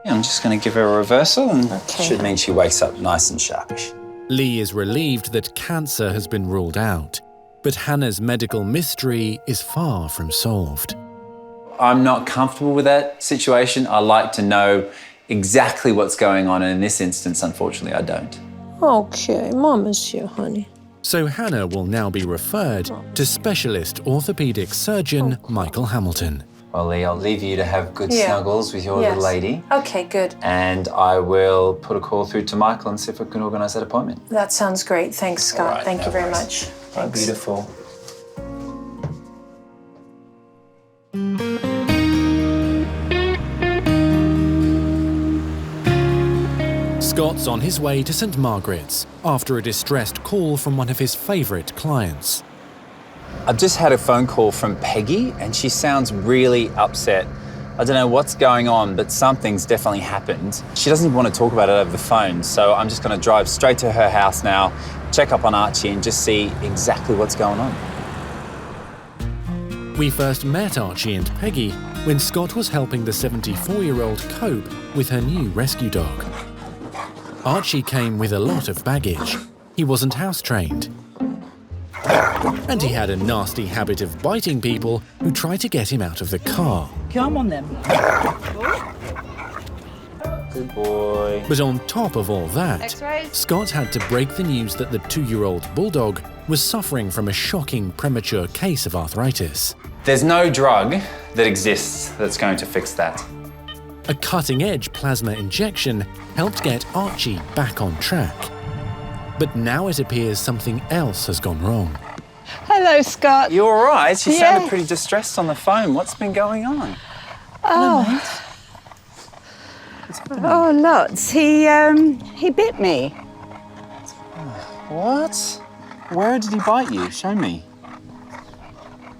Yeah, I'm just going to give her a reversal, and should mean she wakes up nice and sharpish. Lee is relieved that cancer has been ruled out, but Hannah's medical mystery is far from solved. I'm not comfortable with that situation. I like to know exactly what's going on, and in this instance, unfortunately, I don't. Okay, Mama's here, honey. So Hannah will now be referred to specialist orthopedic surgeon Michael Hamilton. Well, Lee, I'll leave you to have good snuggles with your little lady. Okay, good. And I will put a call through to Michael and see if we can organise that appointment. That sounds great. Thanks, Scott. All right, Thank no you very worries. much. Right, beautiful. Scott's on his way to St Margaret's after a distressed call from one of his favourite clients. I've just had a phone call from Peggy and she sounds really upset. I don't know what's going on, but something's definitely happened. She doesn't even want to talk about it over the phone, so I'm just going to drive straight to her house now, check up on Archie and just see exactly what's going on. We first met Archie and Peggy when Scott was helping the 74-year-old cope with her new rescue dog. Archie came with a lot of baggage. He wasn't house-trained. And he had a nasty habit of biting people who tried to get him out of the car. Come on then. Good boy. But on top of all that, X-rays? Scott had to break the news that the 2-year-old bulldog was suffering from a shocking premature case of arthritis. There's no drug that exists that's going to fix that. A cutting-edge plasma injection helped get Archie back on track. But now it appears something else has gone wrong. Hello, Scott. You all right? You Yeah. sounded pretty distressed on the phone. What's been going on? Oh. Oh, lots. He bit me. What? Where did he bite you? Show me.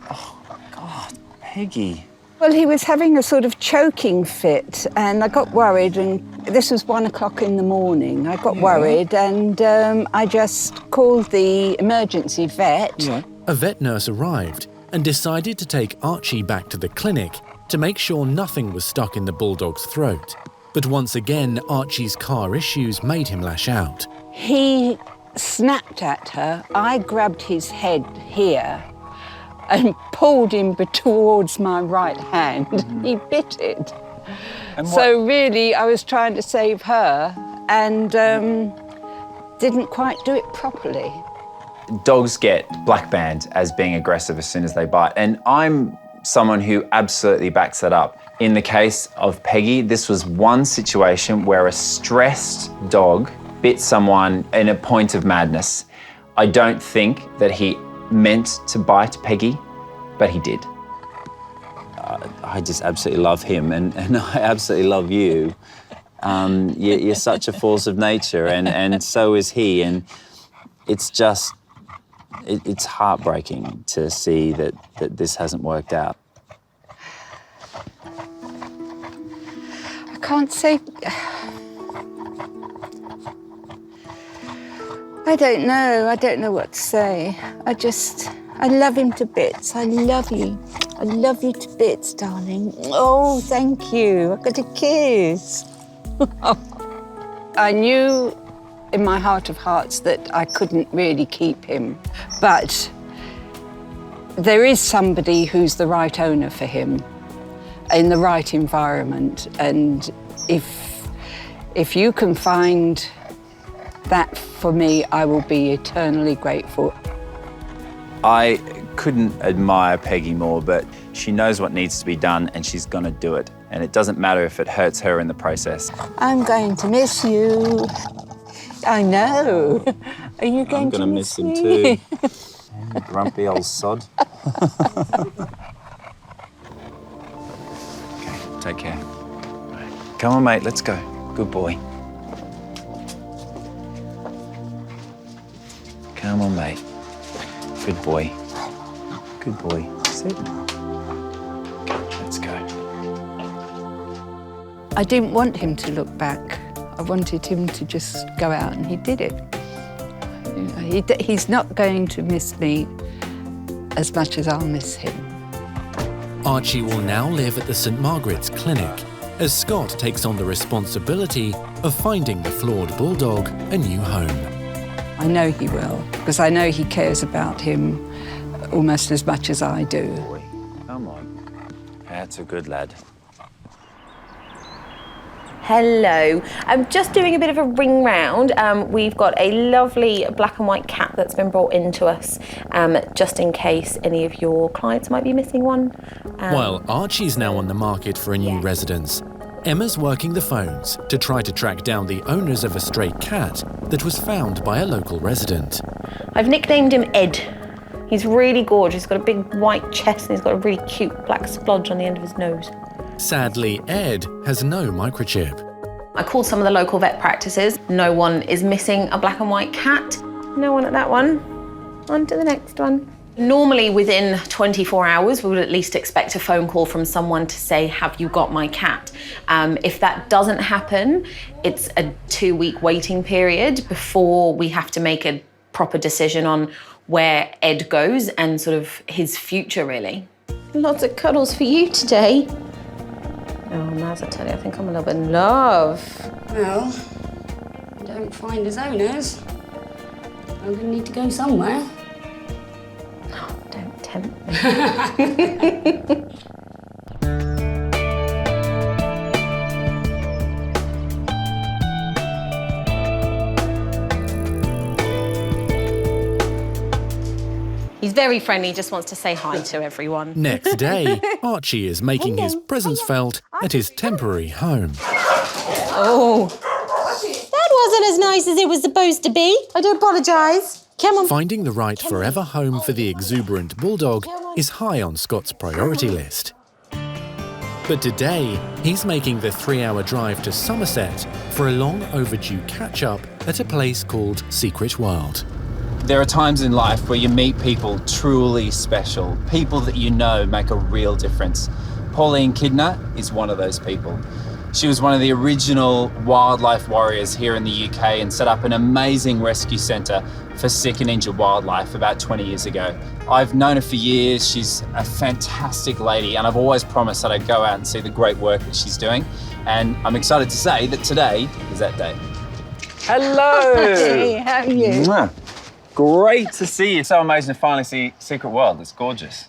Oh, God, Peggy. Well, he was having a sort of choking fit, and I got worried, and this was 1 o'clock in the morning. I got worried, and I just called the emergency vet. A vet nurse arrived and decided to take Archie back to the clinic to make sure nothing was stuck in the bulldog's throat. But once again, Archie's car issues made him lash out. He snapped at her. I grabbed his head here and pulled him towards my right hand. He bit it. So really, I was trying to save her and didn't quite do it properly. Dogs get black banned as being aggressive as soon as they bite, and I'm someone who absolutely backs that up. In the case of Peggy, this was one situation where a stressed dog bit someone in a point of madness. I don't think that he meant to bite Peggy, but he did. I just absolutely love him, and I absolutely love you. You're such a force of nature, and so is he, and it's just, it's heartbreaking to see that this hasn't worked out. I can't say... I don't know what to say. I love him to bits. I love you. I love you to bits, darling. Oh, thank you. I got a kiss. I knew in my heart of hearts that I couldn't really keep him, but there is somebody who's the right owner for him in the right environment, and if you can find that for me, I will be eternally grateful. I couldn't admire Peggy more, but she knows what needs to be done and she's gonna do it. And it doesn't matter if it hurts her in the process. I'm going to miss you. I know. Are you going to miss him me? too. You grumpy old sod. Okay, take care. Come on, mate, let's go. Good boy. Come on, mate. Good boy. Good boy. Sit. Okay, let's go. I didn't want him to look back. I wanted him to just go out, and he did it. You know, he's not going to miss me as much as I'll miss him. Archie will now live at the St. Margaret's Clinic as Scott takes on the responsibility of finding the flawed bulldog a new home. I know he will, because I know he cares about him almost as much as I do. Come on. That's a good lad. Hello. I'm just doing a bit of a ring round. We've got a lovely black and white cat that's been brought into us, just in case any of your clients might be missing one. While Archie's now on the market for a new residence, Emma's working the phones to try to track down the owners of a stray cat that was found by a local resident. I've nicknamed him Ed. He's really gorgeous. He's got a big white chest and he's got a really cute black splodge on the end of his nose. Sadly, Ed has no microchip. I called some of the local vet practices. No one is missing a black and white cat. No one at that one. On to the next one. Normally within 24 hours, we would at least expect a phone call from someone to say, have you got my cat? If that doesn't happen, it's a 2-week waiting period before we have to make a proper decision on where Ed goes and sort of his future, really. Lots of cuddles for you today. Oh, Maz, I tell you, I think I'm a little bit in love. Well, don't find his owners. I'm going to need to go somewhere. Oh, don't tempt me. He's very friendly, just wants to say hi to everyone. Next day, Archie is making his presence felt at his temporary home. Oh. That wasn't as nice as it was supposed to be. I do apologise. Come on. Finding the right forever home for the exuberant bulldog is high on Scott's priority list. But today, he's making the 3-hour drive to Somerset for a long overdue catch-up at a place called Secret World. There are times in life where you meet people truly special, people that you know make a real difference. Pauline Kidner is one of those people. She was one of the original wildlife warriors here in the UK and set up an amazing rescue centre for sick and injured wildlife about 20 years ago. I've known her for years. She's a fantastic lady, and I've always promised that I'd go out and see the great work that she's doing. And I'm excited to say that today is that day. Hello! Hey, how are you? Mwah. Great to see you. So amazing to finally see Secret World. It's gorgeous.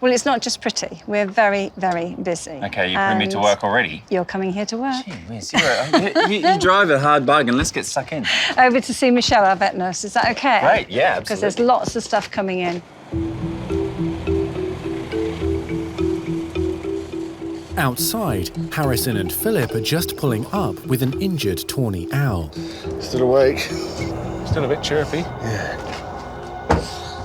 Well, it's not just pretty. We're very, very busy. Okay, you're putting me to work already. You're coming here to work. Gee whiz, you drive a hard bargain. Let's get stuck in. Over to see Michelle, our vet nurse. Is that okay? Great, yeah, absolutely. Because there's lots of stuff coming in. Outside, Harrison and Philip are just pulling up with an injured tawny owl. Still awake. Still a bit chirpy. Yeah.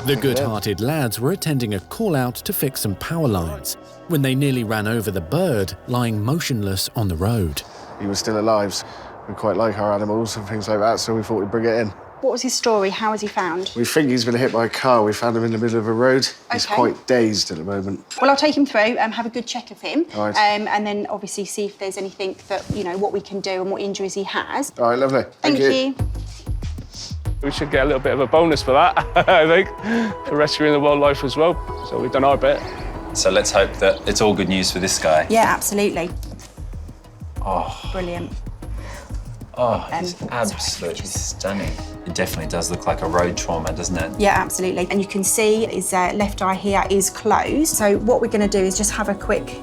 The good-hearted lads were attending a call-out to fix some power lines when they nearly ran over the bird lying motionless on the road. He was still alive. We quite like our animals and things like that, so we thought we'd bring it in. What was his story? How was he found? We think he's been hit by a car. We found him in the middle of a road. He's Okay. quite dazed at the moment. Well, I'll take him through and have a good check of him. All right. And then obviously see if there's anything that, you know, what we can do and what injuries he has. All right, lovely. Thank you. We should get a little bit of a bonus for that, I think, for rescuing the wildlife as well. So we've done our bit. So let's hope that it's all good news for this guy. Yeah, absolutely. Oh, Brilliant. oh, it's absolutely stunning. It definitely does look like a road trauma, doesn't it? Yeah, absolutely. And you can see his left eye here is closed. So what we're going to do is just have a quick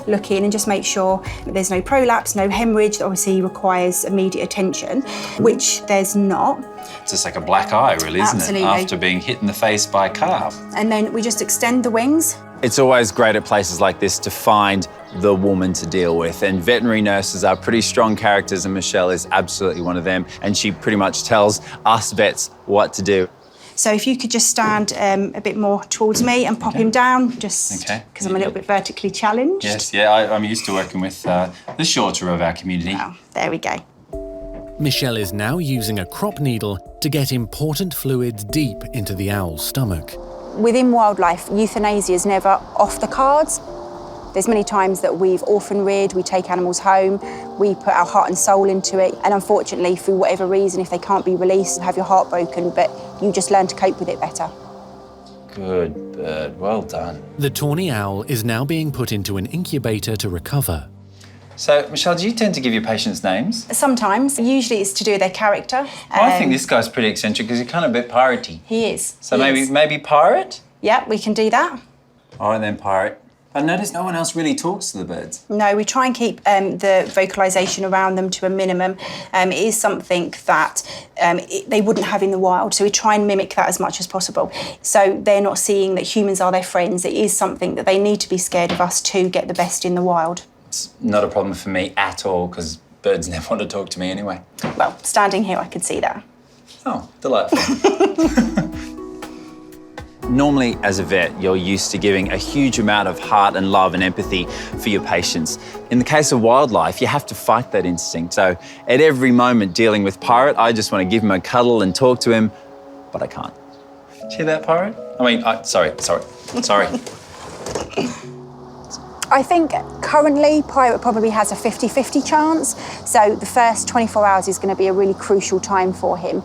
look in and just make sure there's no prolapse, no hemorrhage that obviously requires immediate attention, which there's not. It's just like a black eye, really, isn't Absolutely. it? After being hit in the face by a car. And then we just extend the wings. It's always great at places like this to find the woman to deal with, and veterinary nurses are pretty strong characters, and Michelle is absolutely one of them, and she pretty much tells us vets what to do. So if you could just stand a bit more towards me and pop him down, just because I'm a little bit vertically challenged. Yes, yeah, I'm used to working with the shorter of our community. Oh, there we go. Michelle is now using a crop needle to get important fluids deep into the owl's stomach. Within wildlife, euthanasia is never off the cards. There's many times that we've orphan reared, we take animals home, we put our heart and soul into it, and unfortunately, for whatever reason, if they can't be released, you have your heart broken, but you just learn to cope with it better. Good bird, well done. The tawny owl is now being put into an incubator to recover. So, Michelle, do you tend to give your patients names? Sometimes, usually it's to do with their character. I think this guy's pretty eccentric because he's kind of a bit piratey. He is. So He is. maybe pirate? Yeah, we can do that. All right, then pirate. I noticed no one else really talks to the birds. No, we try and keep the vocalisation around them to a minimum. It is something that they wouldn't have in the wild, so we try and mimic that as much as possible. So they're not seeing that humans are their friends. It is something that they need to be scared of us to get the best in the wild. It's not a problem for me at all because birds never want to talk to me anyway. Well, standing here, I could see that. Oh, delightful. Normally, as a vet, you're used to giving a huge amount of heart and love and empathy for your patients. In the case of wildlife, you have to fight that instinct. So at every moment dealing with Pirate, I just want to give him a cuddle and talk to him, but I can't. Did you hear that, Pirate? I mean, sorry. I think currently Pirate probably has a 50-50 chance, so the first 24 hours is going to be a really crucial time for him.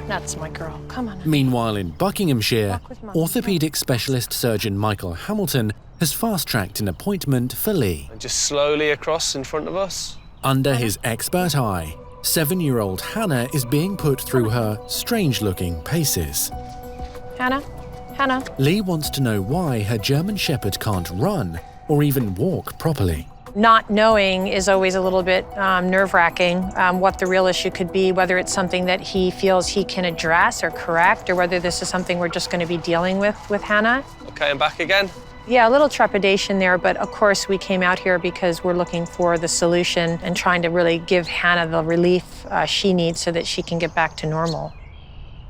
That's my girl. Come on. Meanwhile, in Buckinghamshire, orthopaedic specialist surgeon Michael Hamilton has fast-tracked an appointment for Lee. Just slowly across in front of us. Under his expert eye, 7-year-old Hannah is being put through her strange-looking paces. Hannah? Lee wants to know why her German Shepherd can't run or even walk properly. Not knowing is always a little bit nerve-wracking, what the real issue could be, whether it's something that he feels he can address or correct, or whether this is something we're just going to be dealing with Hannah. Okay, I'm back again. Yeah, a little trepidation there, but of course we came out here because we're looking for the solution and trying to really give Hannah the relief she needs so that she can get back to normal.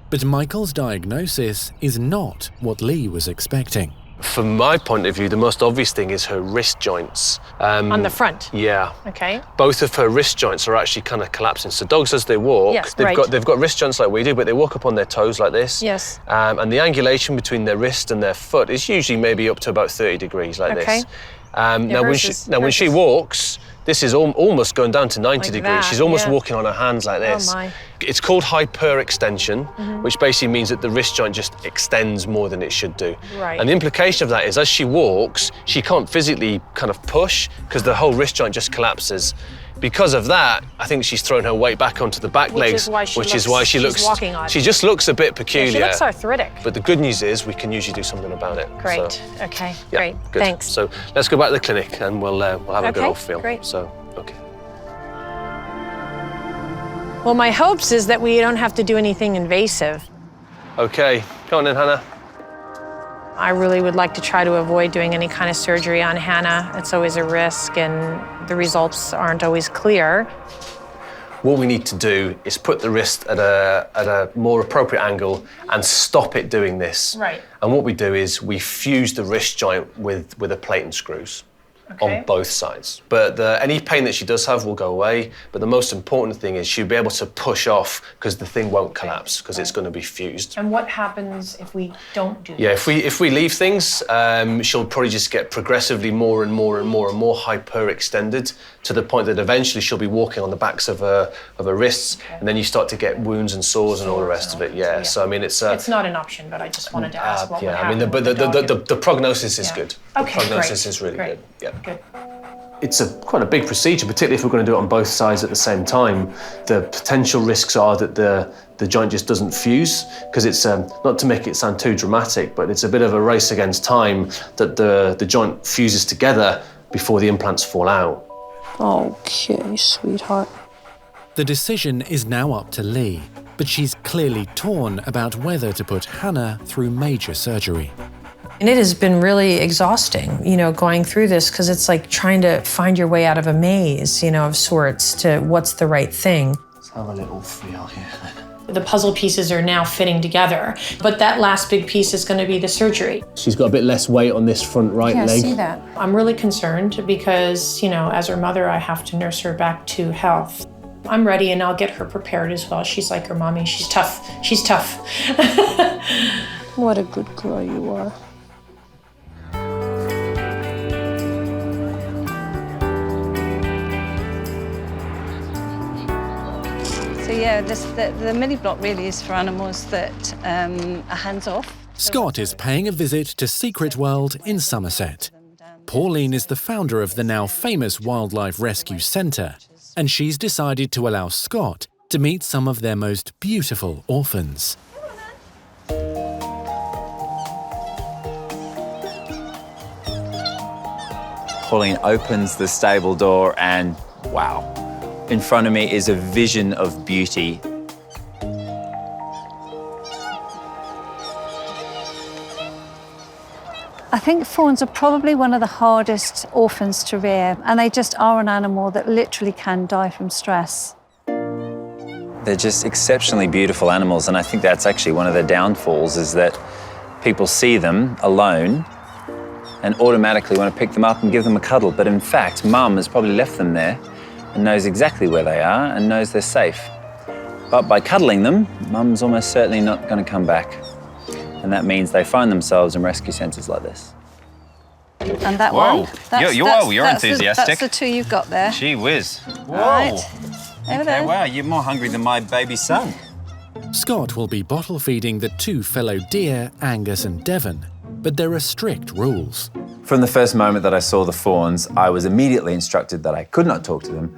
But Michael's diagnosis is not what Lee was expecting. From my point of view, the most obvious thing is her wrist joints. On the front? Yeah. Okay. Both of her wrist joints are actually kind of collapsing. So dogs, as they walk, Yes, they've right. got wrist joints like we do, but they walk up on their toes like this. Yes. And the angulation between their wrist and their foot is usually maybe up to about 30 degrees like Okay. this. Now, when she walks, this is almost going down to 90 Like degrees. that, She's almost yeah. walking on her hands like this. Oh my. It's called hyperextension, Mhm. which basically means that the wrist joint just extends more than it should do. Right. And the implication of that is as she walks, she can't physically kind of push because the whole wrist joint just collapses. Because of that, I think she's thrown her weight back onto the back legs, is why she looks- she's walking odd. She just looks a bit peculiar. Yeah, she looks arthritic. But the good news is we can usually do something about it. Great. So, Okay, yeah, great. good. Thanks. So let's go back to the clinic and we'll have a good Okay, old feel. great. So, okay. Well, my hopes is that we don't have to do anything invasive. Okay, go on then, Hannah. I really would like to try to avoid doing any kind of surgery on Hannah. It's always a risk and the results aren't always clear. What we need to do is put the wrist at a more appropriate angle and stop it doing this. Right. And what we do is we fuse the wrist joint with a plate and screws. Okay. On both sides. But any pain that she does have will go away. But the most important thing is she'll be able to push off because the thing won't collapse because it's going to be fused. And what happens if we don't do Yeah, if we leave things, she'll probably just get progressively more and more hyperextended to the point that eventually she'll be walking on the backs of her wrists, and then you start to get wounds and sores and all the rest of it. Yeah. So I mean, it's not an option, but I just wanted to ask what would yeah. I happen. mean, the prognosis is good. Okay, the prognosis great, is really great. good. Yeah. Good. It's quite a big procedure, particularly if we're going to do it on both sides at the same time. The potential risks are that the joint just doesn't fuse, because it's not to make it sound too dramatic, but it's a bit of a race against time that the joint fuses together before the implants fall out. Okay, sweetheart. The decision is now up to Lee, but she's clearly torn about whether to put Hannah through major surgery. And it has been really exhausting, going through this, because it's like trying to find your way out of a maze, of sorts, to what's the right thing. Let's have a little feel here. The puzzle pieces are now fitting together, but that last big piece is going to be the surgery. She's got a bit less weight on this front right leg. I see that. I'm really concerned because, as her mother, I have to nurse her back to health. I'm ready and I'll get her prepared as well. She's like her mommy. She's tough. She's tough. What a good girl you are. So yeah, the mini block really is for animals that are hands-off. Scott is paying a visit to Secret World in Somerset. Pauline is the founder of the now famous Wildlife Rescue Centre, and she's decided to allow Scott to meet some of their most beautiful orphans. Pauline opens the stable door and wow. In front of me is a vision of beauty. I think fawns are probably one of the hardest orphans to rear, and they just are an animal that literally can die from stress. They're just exceptionally beautiful animals, and I think that's actually one of the downfalls, is that people see them alone and automatically want to pick them up and give them a cuddle. But in fact, Mum has probably left them there and knows exactly where they are and knows they're safe. But by cuddling them, Mum's almost certainly not going to come back. And that means they find themselves in rescue centres like this. And that Whoa. one. That's You're enthusiastic. That's the two you've got there. Gee whiz. Whoa. Right. Over Okay, there. wow, you're more hungry than my baby son. Scott will be bottle feeding the two fellow deer, Angus and Devon, but there are strict rules. From the first moment that I saw the fawns, I was immediately instructed that I could not talk to them.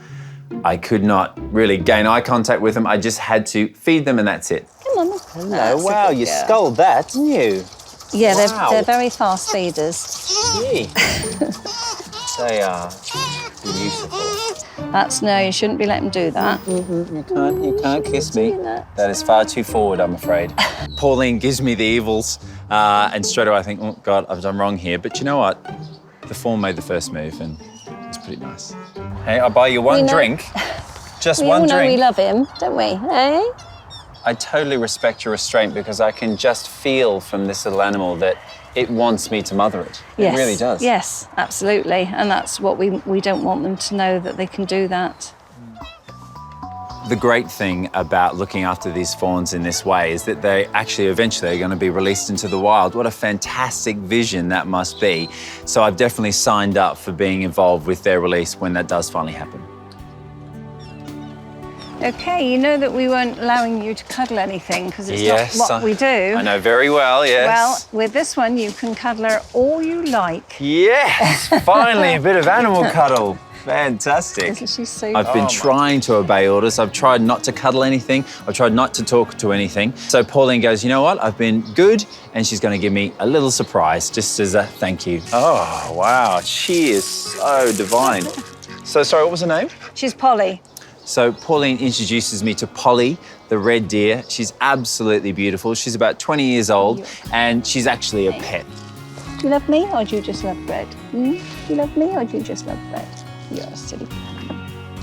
I could not really gain eye contact with them. I just had to feed them and that's it. Come on. Hello, wow, you sculled that, didn't you? Yeah, Wow. they're very fast feeders. Gee. They are beautiful. That's no, you shouldn't be letting him do that. You can't kiss me. That is far too forward, I'm afraid. Pauline gives me the evils, and straight away I think, oh God, I've done wrong here. But you know what? The form made the first move, and it's pretty nice. Hey, I'll buy you one drink. Just one drink. We all know we love him, don't we? Eh? I totally respect your restraint because I can just feel from this little animal that it wants me to mother it. Yes. It really does. Yes, absolutely. And that's what we don't want them to know, that they can do that. The great thing about looking after these fawns in this way is that they actually eventually are going to be released into the wild. What a fantastic vision that must be. So I've definitely signed up for being involved with their release when that does finally happen. Okay, you know that we weren't allowing you to cuddle anything because it's not what we do. I know very well, yes. Well, with this one, you can cuddle her all you like. Yes, finally a bit of animal cuddle. Fantastic. Isn't she so I've been trying to obey orders. I've tried not to cuddle anything. I've tried not to talk to anything. So Pauline goes, you know what? I've been good, and she's going to give me a little surprise just as a thank you. Oh, wow. She is so divine. So, sorry, what was her name? She's Polly. So Pauline introduces me to Polly, the red deer. She's absolutely beautiful. She's about 20 years old, and she's actually a pet. Do you love me, or do you just love bread? Do you love me, or do you just love bread? You're a silly.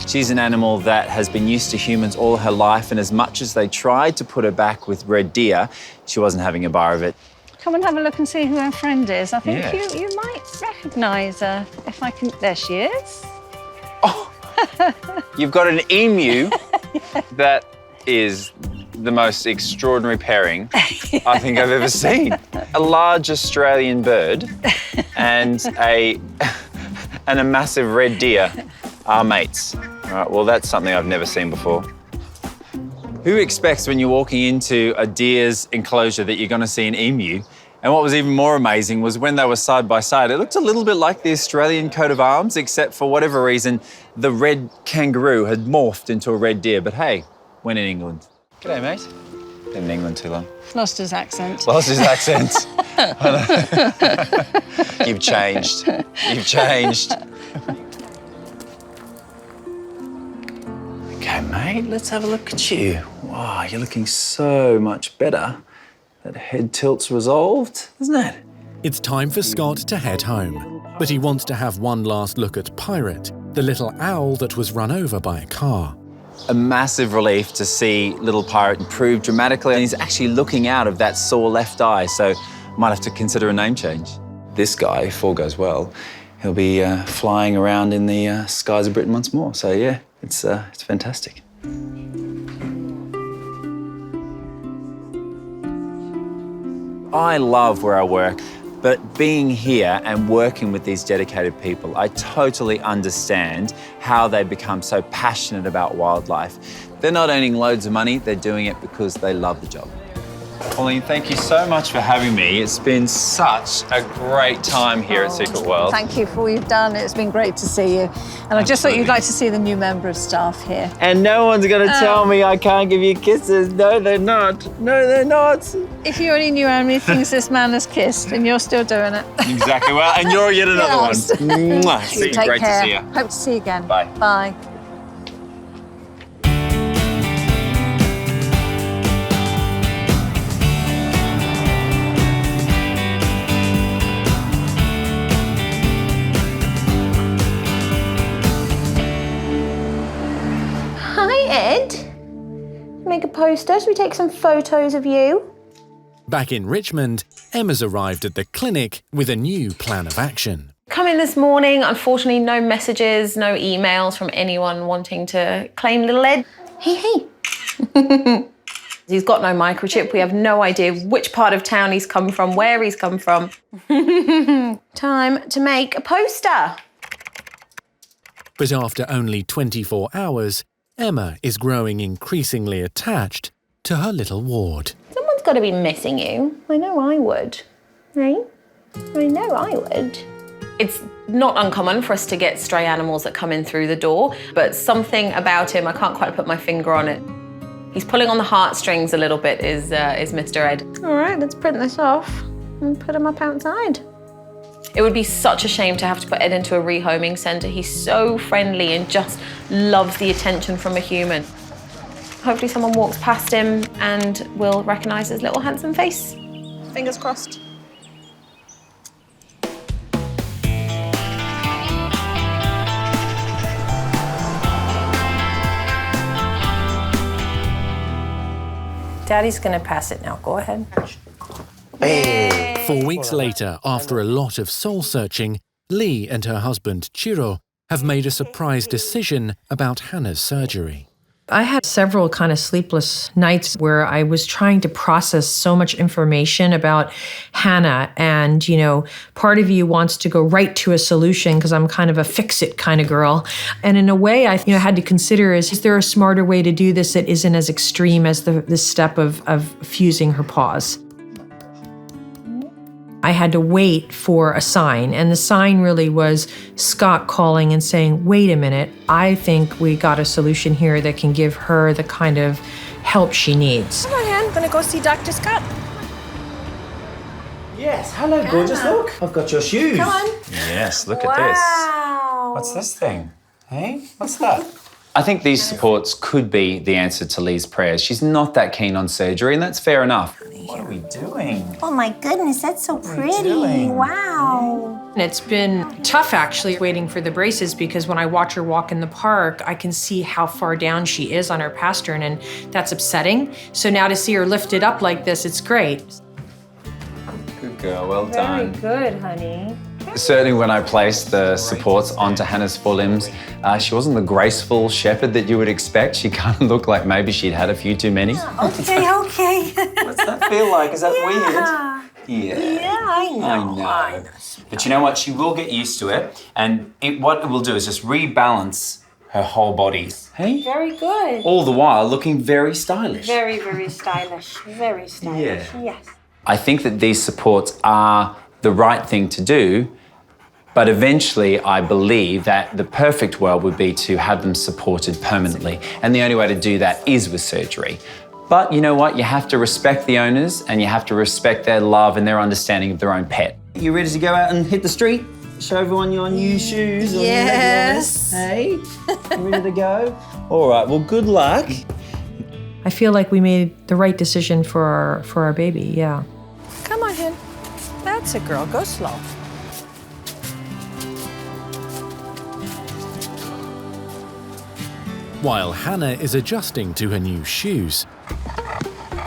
She's an animal that has been used to humans all her life, and as much as they tried to put her back with red deer, she wasn't having a bar of it. Come and have a look and see who her friend is. I think you might recognise her. If I can... There she is. You've got an emu that is the most extraordinary pairing I think I've ever seen. A large Australian bird and a massive red deer are mates. All right, well, that's something I've never seen before. Who expects when you're walking into a deer's enclosure that you're going to see an emu? And what was even more amazing was when they were side by side, it looked a little bit like the Australian coat of arms, except for whatever reason, the red kangaroo had morphed into a red deer. But hey, when in England. G'day, mate. Been in England too long. Lost his accent. Lost his accent. You've changed. You've changed. Okay, mate, let's have a look at you. Wow, you're looking so much better. That head tilt's resolved, isn't it? It's time for Scott to head home, but he wants to have one last look at Pirate, the little owl that was run over by a car. A massive relief to see little Pirate improve dramatically, and he's actually looking out of that sore left eye, so might have to consider a name change. This guy, if all goes well, he'll be flying around in the skies of Britain once more. So yeah, it's fantastic. I love where I work, but being here and working with these dedicated people, I totally understand how they become so passionate about wildlife. They're not earning loads of money, they're doing it because they love the job. Pauline, thank you so much for having me. It's been such a great time here at Secret World. Thank you for all you've done. It's been great to see you. And I just thought you'd like to see the new member of staff here. And no one's going to tell me I can't give you kisses. No, they're not. No, they're not. If you only knew how many things this man has kissed, and you're still doing it. Exactly. Well, and you're yet another one. Mwah. See you. Take Great care. to see you. Hope to see you again. Bye. Bye. Make a poster so we take some photos of you. Back in Richmond, Emma's arrived at the clinic with a new plan of action. Come in this morning, unfortunately no messages, no emails from anyone wanting to claim little Ed. Hey. He's got no microchip. We have no idea which part of town he's come from, where he's come from. Time to make a poster. But after only 24 hours, Emma is growing increasingly attached to her little ward. Someone's got to be missing you. I know I would. Right? I know I would. It's not uncommon for us to get stray animals that come in through the door, but something about him, I can't quite put my finger on it. He's pulling on the heartstrings a little bit, is Mr. Ed. All right, let's print this off and put him up outside. It would be such a shame to have to put Ed into a rehoming centre. He's so friendly and just loves the attention from a human. Hopefully someone walks past him and will recognise his little handsome face. Fingers crossed. Daddy's gonna pass it now, go ahead. 4 weeks later, after a lot of soul-searching, Lee and her husband, Chiro, have made a surprise decision about Hannah's surgery. I had several kind of sleepless nights where I was trying to process so much information about Hannah. And, you know, part of you wants to go right to a solution because I'm kind of a fix-it kind of girl. And in a way, I had to consider is there a smarter way to do this that isn't as extreme as the step of fusing her paws? I had to wait for a sign, and the sign really was Scott calling and saying, wait a minute, I think we got a solution here that can give her the kind of help she needs. Come on, Hen, gonna go see Dr. Scott. Yes, hello, gorgeous, look. I've got your shoes. Come on. Yes, look at this. What's this thing? Hey, what's that? I think these supports could be the answer to Lee's prayers. She's not that keen on surgery, and that's fair enough. What are we doing? Oh my goodness, that's so pretty. Wow. And it's been tough actually waiting for the braces because when I watch her walk in the park, I can see how far down she is on her pastern, and that's upsetting. So now to see her lifted up like this, it's great. Good girl, well done. Very good, honey. Certainly when I placed the supports onto Hannah's forelimbs, she wasn't the graceful shepherd that you would expect. She kind of looked like maybe she'd had a few too many. Okay. What's that feel like? Is that weird? Yeah, I know. But you know what? She will get used to it. And what it will do is just rebalance her whole body. Hey? Very good. All the while looking very stylish. Very, very stylish. Very stylish. Yeah. Yes. I think that these supports are the right thing to do, but eventually I believe that the perfect world would be to have them supported permanently. And the only way to do that is with surgery. But you know what? You have to respect the owners and you have to respect their love and their understanding of their own pet. You ready to go out and hit the street? Show everyone your new shoes? Yes. Hey, ready to go? All right, well, good luck. I feel like we made the right decision for our baby, yeah. Come on, Hen. That's a girl, go slow. While Hannah is adjusting to her new shoes,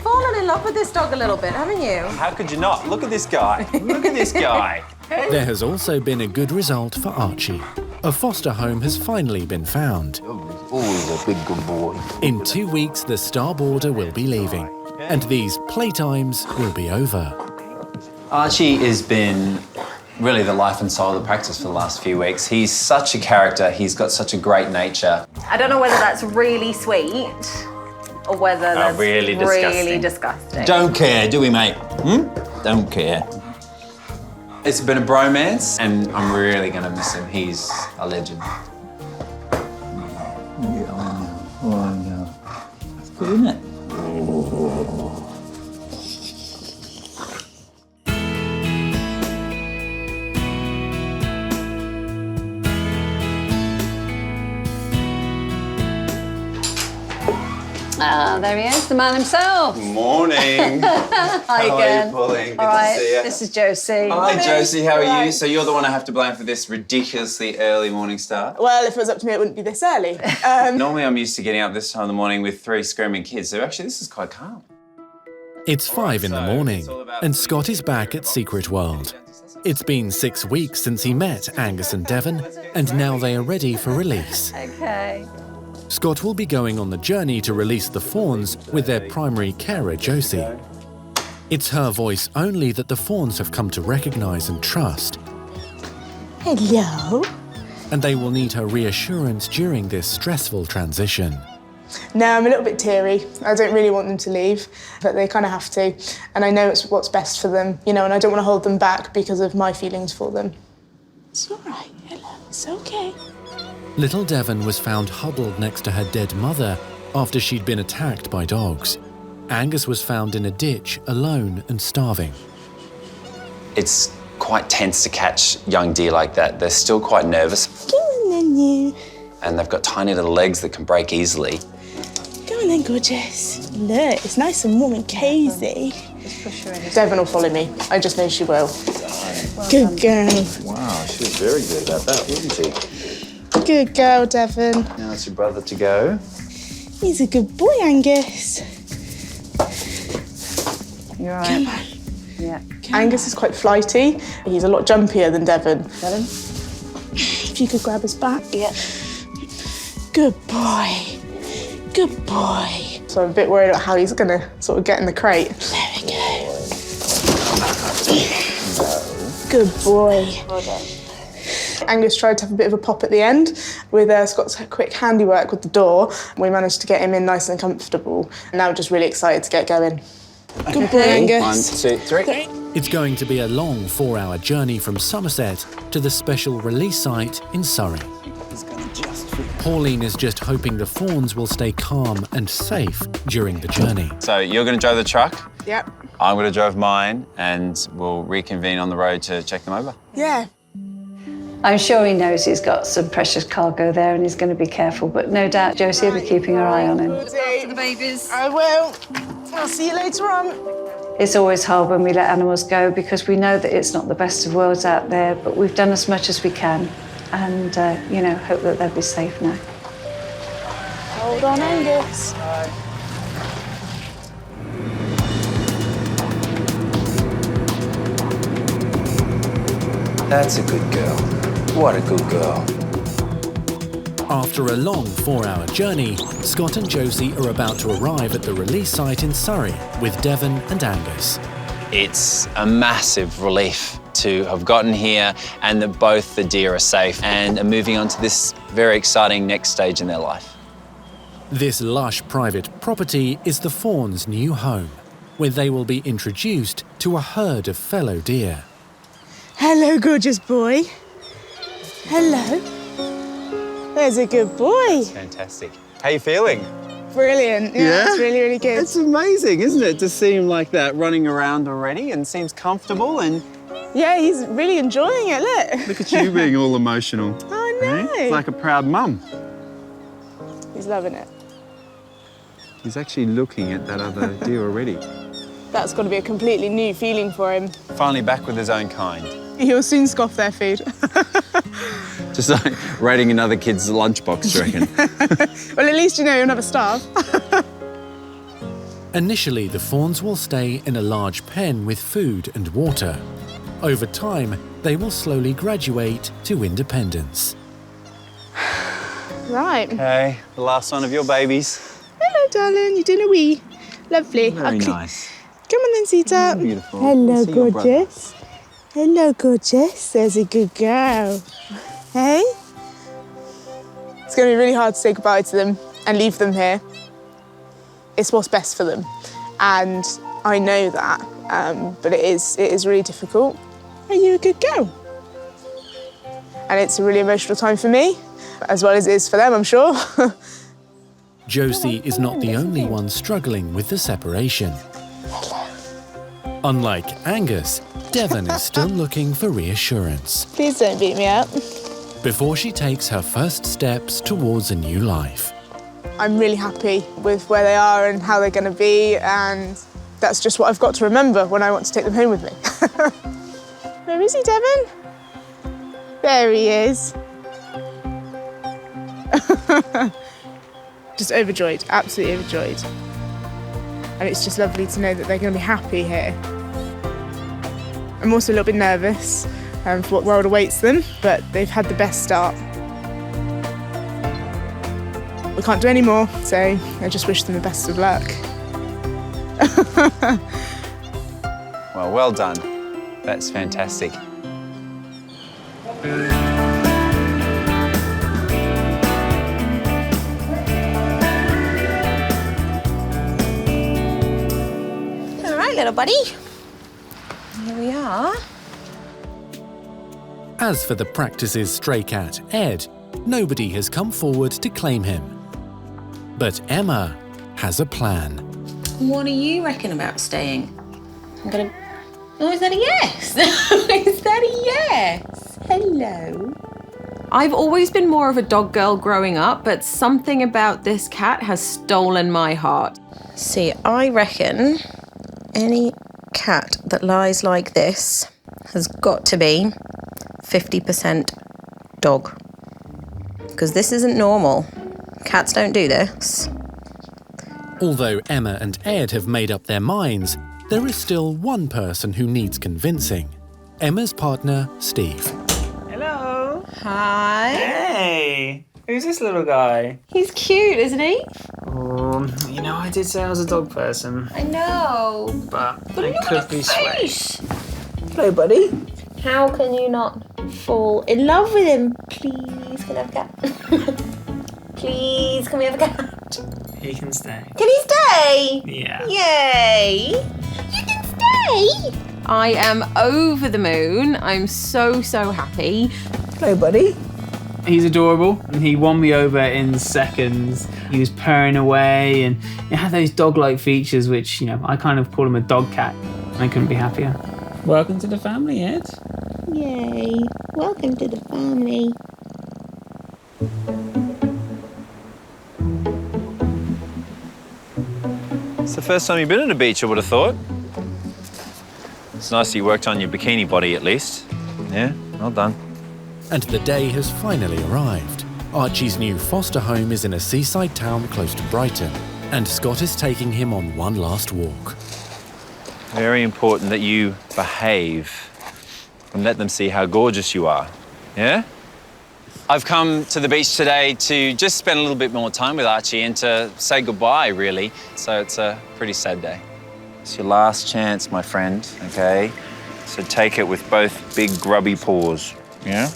Fallen in love with this dog a little bit, haven't you? How could you not? Look at this guy. Look at this guy. there has also been a good result for Archie. A foster home has finally been found. Always a big good boy. In 2 weeks, the star boarder will be leaving, and these playtimes will be over. Archie has been really the life and soul of the practice for the last few weeks. He's such a character. He's got such a great nature. I don't know whether that's really sweet or whether that's really disgusting. Don't care, do we, mate? Don't care. It's been a bromance, and I'm really going to miss him. He's a legend. Yeah, I know. That's good, isn't it? There he is, the man himself. Morning. Hi How again. are you, Pauline? Good All right, to see you. this is Josie. Hi, Josie. How are you? So you're the one I have to blame for this ridiculously early morning start? Well, if it was up to me, it wouldn't be this early. Normally I'm used to getting up this time in the morning with 3 screaming kids, so actually this is quite calm. It's 5 in the morning, and Scott is back at Secret World. It's been 6 weeks since he met Angus and Devon, and now they are ready for release. Okay. Scott will be going on the journey to release the fawns with their primary carer, Josie. It's her voice only that the fawns have come to recognise and trust. Hello. And they will need her reassurance during this stressful transition. No, I'm a little bit teary. I don't really want them to leave, but they kind of have to. And I know it's what's best for them, you know, and I don't want to hold them back because of my feelings for them. It's all right, hello, it's okay. Little Devon was found huddled next to her dead mother after she'd been attacked by dogs. Angus was found in a ditch, alone and starving. It's quite tense to catch young deer like that. They're still quite nervous. Come on then, you. And they've got tiny little legs that can break easily. Come on then, gorgeous. Look, it's nice and warm and cosy. Just push her in. Devon will follow me. I just know she will. Good girl. Wow, she was very good about that, wasn't she? Good girl, Devon. Now it's your brother to go. He's a good boy, Angus. You're right. Come on. Yeah. Angus is quite flighty. He's a lot jumpier than Devon. Devon? If you could grab his back. Yeah. Good boy. Good boy. So I'm a bit worried about how he's going to sort of get in the crate. There we go. Good boy. Well done. Angus tried to have a bit of a pop at the end with Scott's quick handiwork with the door. We managed to get him in nice and comfortable. Now we're just really excited to get going. Good boy, Angus. 1, 2, 3. It's going to be a long 4-hour journey from Somerset to the special release site in Surrey. Pauline is just hoping the fawns will stay calm and safe during the journey. So you're going to drive the truck. Yep. I'm going to drive mine, and we'll reconvene on the road to check them over. Yeah. I'm sure he knows he's got some precious cargo there and he's going to be careful, but no doubt Josie will be keeping her eye on him. Look after the babies. I will. I'll see you later on. It's always hard when we let animals go because we know that it's not the best of worlds out there, but we've done as much as we can and, you know, hope that they'll be safe now. Hold on, Angus. That's a good girl. What a good girl. After a long 4-hour journey, Scott and Josie are about to arrive at the release site in Surrey with Devon and Angus. It's a massive relief to have gotten here and that both the deer are safe and are moving on to this very exciting next stage in their life. This lush private property is the fawns' new home, where they will be introduced to a herd of fellow deer. Hello, gorgeous boy. Hello. There's a good boy. Fantastic. How are you feeling? Brilliant. Yeah, it's really, really good. It's amazing, isn't it, to see him like that running around already and seems comfortable and... Yeah, he's really enjoying it, look. Look at you being all emotional. I know. It's like a proud mum. He's loving it. He's actually looking at that other deer already. That's got to be a completely new feeling for him. Finally back with his own kind. He'll soon scoff their food. Just like raiding another kid's lunchbox, do you reckon? Well, at least you know you'll never starve. Initially, the fawns will stay in a large pen with food and water. Over time, they will slowly graduate to independence. Right. Okay, the last one of your babies. Hello, darling. You're doing a wee. Lovely. Very nice. Come on then, Sita. Beautiful. Hello, gorgeous. Hello, gorgeous. There's a good girl. Hey? It's going to be really hard to say goodbye to them and leave them here. It's what's best for them. And I know that, but it is really difficult. Are you a good girl? And it's a really emotional time for me, as well as it is for them, I'm sure. Josie is not the only one struggling with the separation. Unlike Angus, Devon is still looking for reassurance. Please don't beat me up. Before she takes her first steps towards a new life. I'm really happy with where they are and how they're going to be, and that's just what I've got to remember when I want to take them home with me. Where is he, Devon? There he is. Just overjoyed, absolutely overjoyed. And it's just lovely to know that they're going to be happy here. I'm also a little bit nervous for what world awaits them, but they've had the best start. We can't do any more, so I just wish them the best of luck. Well done. That's fantastic. All right, little buddy. Here we are. As for the practice's stray cat, Ed, nobody has come forward to claim him. But Emma has a plan. What do you reckon about staying? I'm gonna Oh, is that a yes? Is that a yes? Hello. I've always been more of a dog girl growing up, but something about this cat has stolen my heart. See, I reckon any cat that lies like this has got to be 50% dog. Because this isn't normal. Cats don't do this. Although Emma and Ed have made up their minds, there is still one person who needs convincing. Emma's partner, Steve. Hello. Hi. Hey. Who's this little guy? He's cute, isn't he? Oh, you know, I did say I was a dog person. I know. But I look could at be his swayed. face. Hello, buddy. How can you not fall in love with him? Please, can I have a cat? Please, can we have a cat? He can stay. Can he stay? Yeah. Yay! You can stay! I am over the moon. I'm so, so happy. Hello, buddy. He's adorable, and he won me over in seconds. He was purring away, and he had those dog-like features, which, you know, I kind of call him a dog cat. I couldn't be happier. Welcome to the family, Ed. Yay! Welcome to the family. It's the first time you've been at a beach, I would have thought. It's nice that you worked on your bikini body at least. Yeah, well done. And the day has finally arrived. Archie's new foster home is in a seaside town close to Brighton, and Scott is taking him on one last walk. Very important that you behave and let them see how gorgeous you are. Yeah? I've come to the beach today to just spend a little bit more time with Archie and to say goodbye, really. So it's a pretty sad day. It's your last chance, my friend, okay? So take it with both big grubby paws, yeah?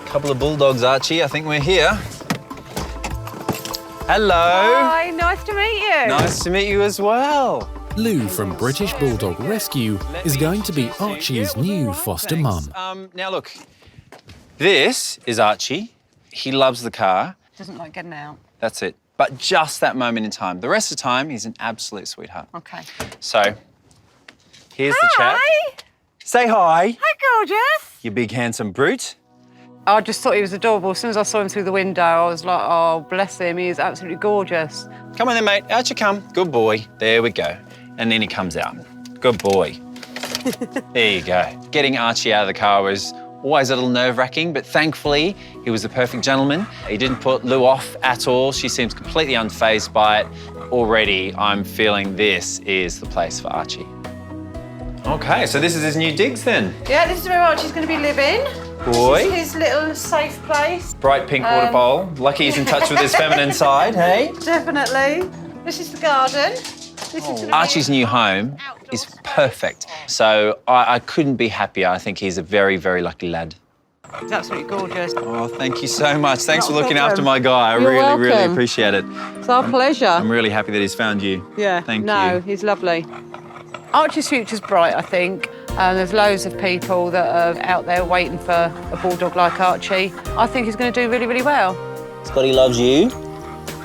Couple of bulldogs, Archie. I think we're here. Hello. Hi, nice to meet you. Nice to meet you as well. Lou from British Bulldog Rescue is going to be Archie's new foster mum. Now look, this is Archie. He loves the car. Doesn't like getting out. That's it. But just that moment in time. The rest of the time, he's an absolute sweetheart. Okay. So, here's the chap. Say hi. Hi, gorgeous. You big handsome brute. I just thought he was adorable. As soon as I saw him through the window, I was like, oh, bless him. He is absolutely gorgeous. Come on then, mate. Out you come. Good boy. There we go. And then he comes out. Good boy. There you go. Getting Archie out of the car was always a little nerve-wracking, but thankfully, he was the perfect gentleman. He didn't put Lou off at all. She seems completely unfazed by it. Already, I'm feeling this is the place for Archie. Okay, so this is his new digs then. Yeah, this is where Archie's going to be living. Boy. This is his little safe place. Bright pink water bowl. Lucky he's in touch with his feminine side, hey? Definitely. This is the garden. This is Archie's new home is perfect. So I couldn't be happier. I think he's a very, very lucky lad. He's absolutely gorgeous. Oh, thank you so much. Thanks for Not a looking problem. after my guy. I You're really, really welcome. appreciate it. It's our pleasure. I'm really happy that he's found you. Yeah. Thank No, you. he's lovely. Archie's future's bright, I think. There's loads of people that are out there waiting for a bulldog like Archie. I think he's going to do really, really well. Scotty loves you.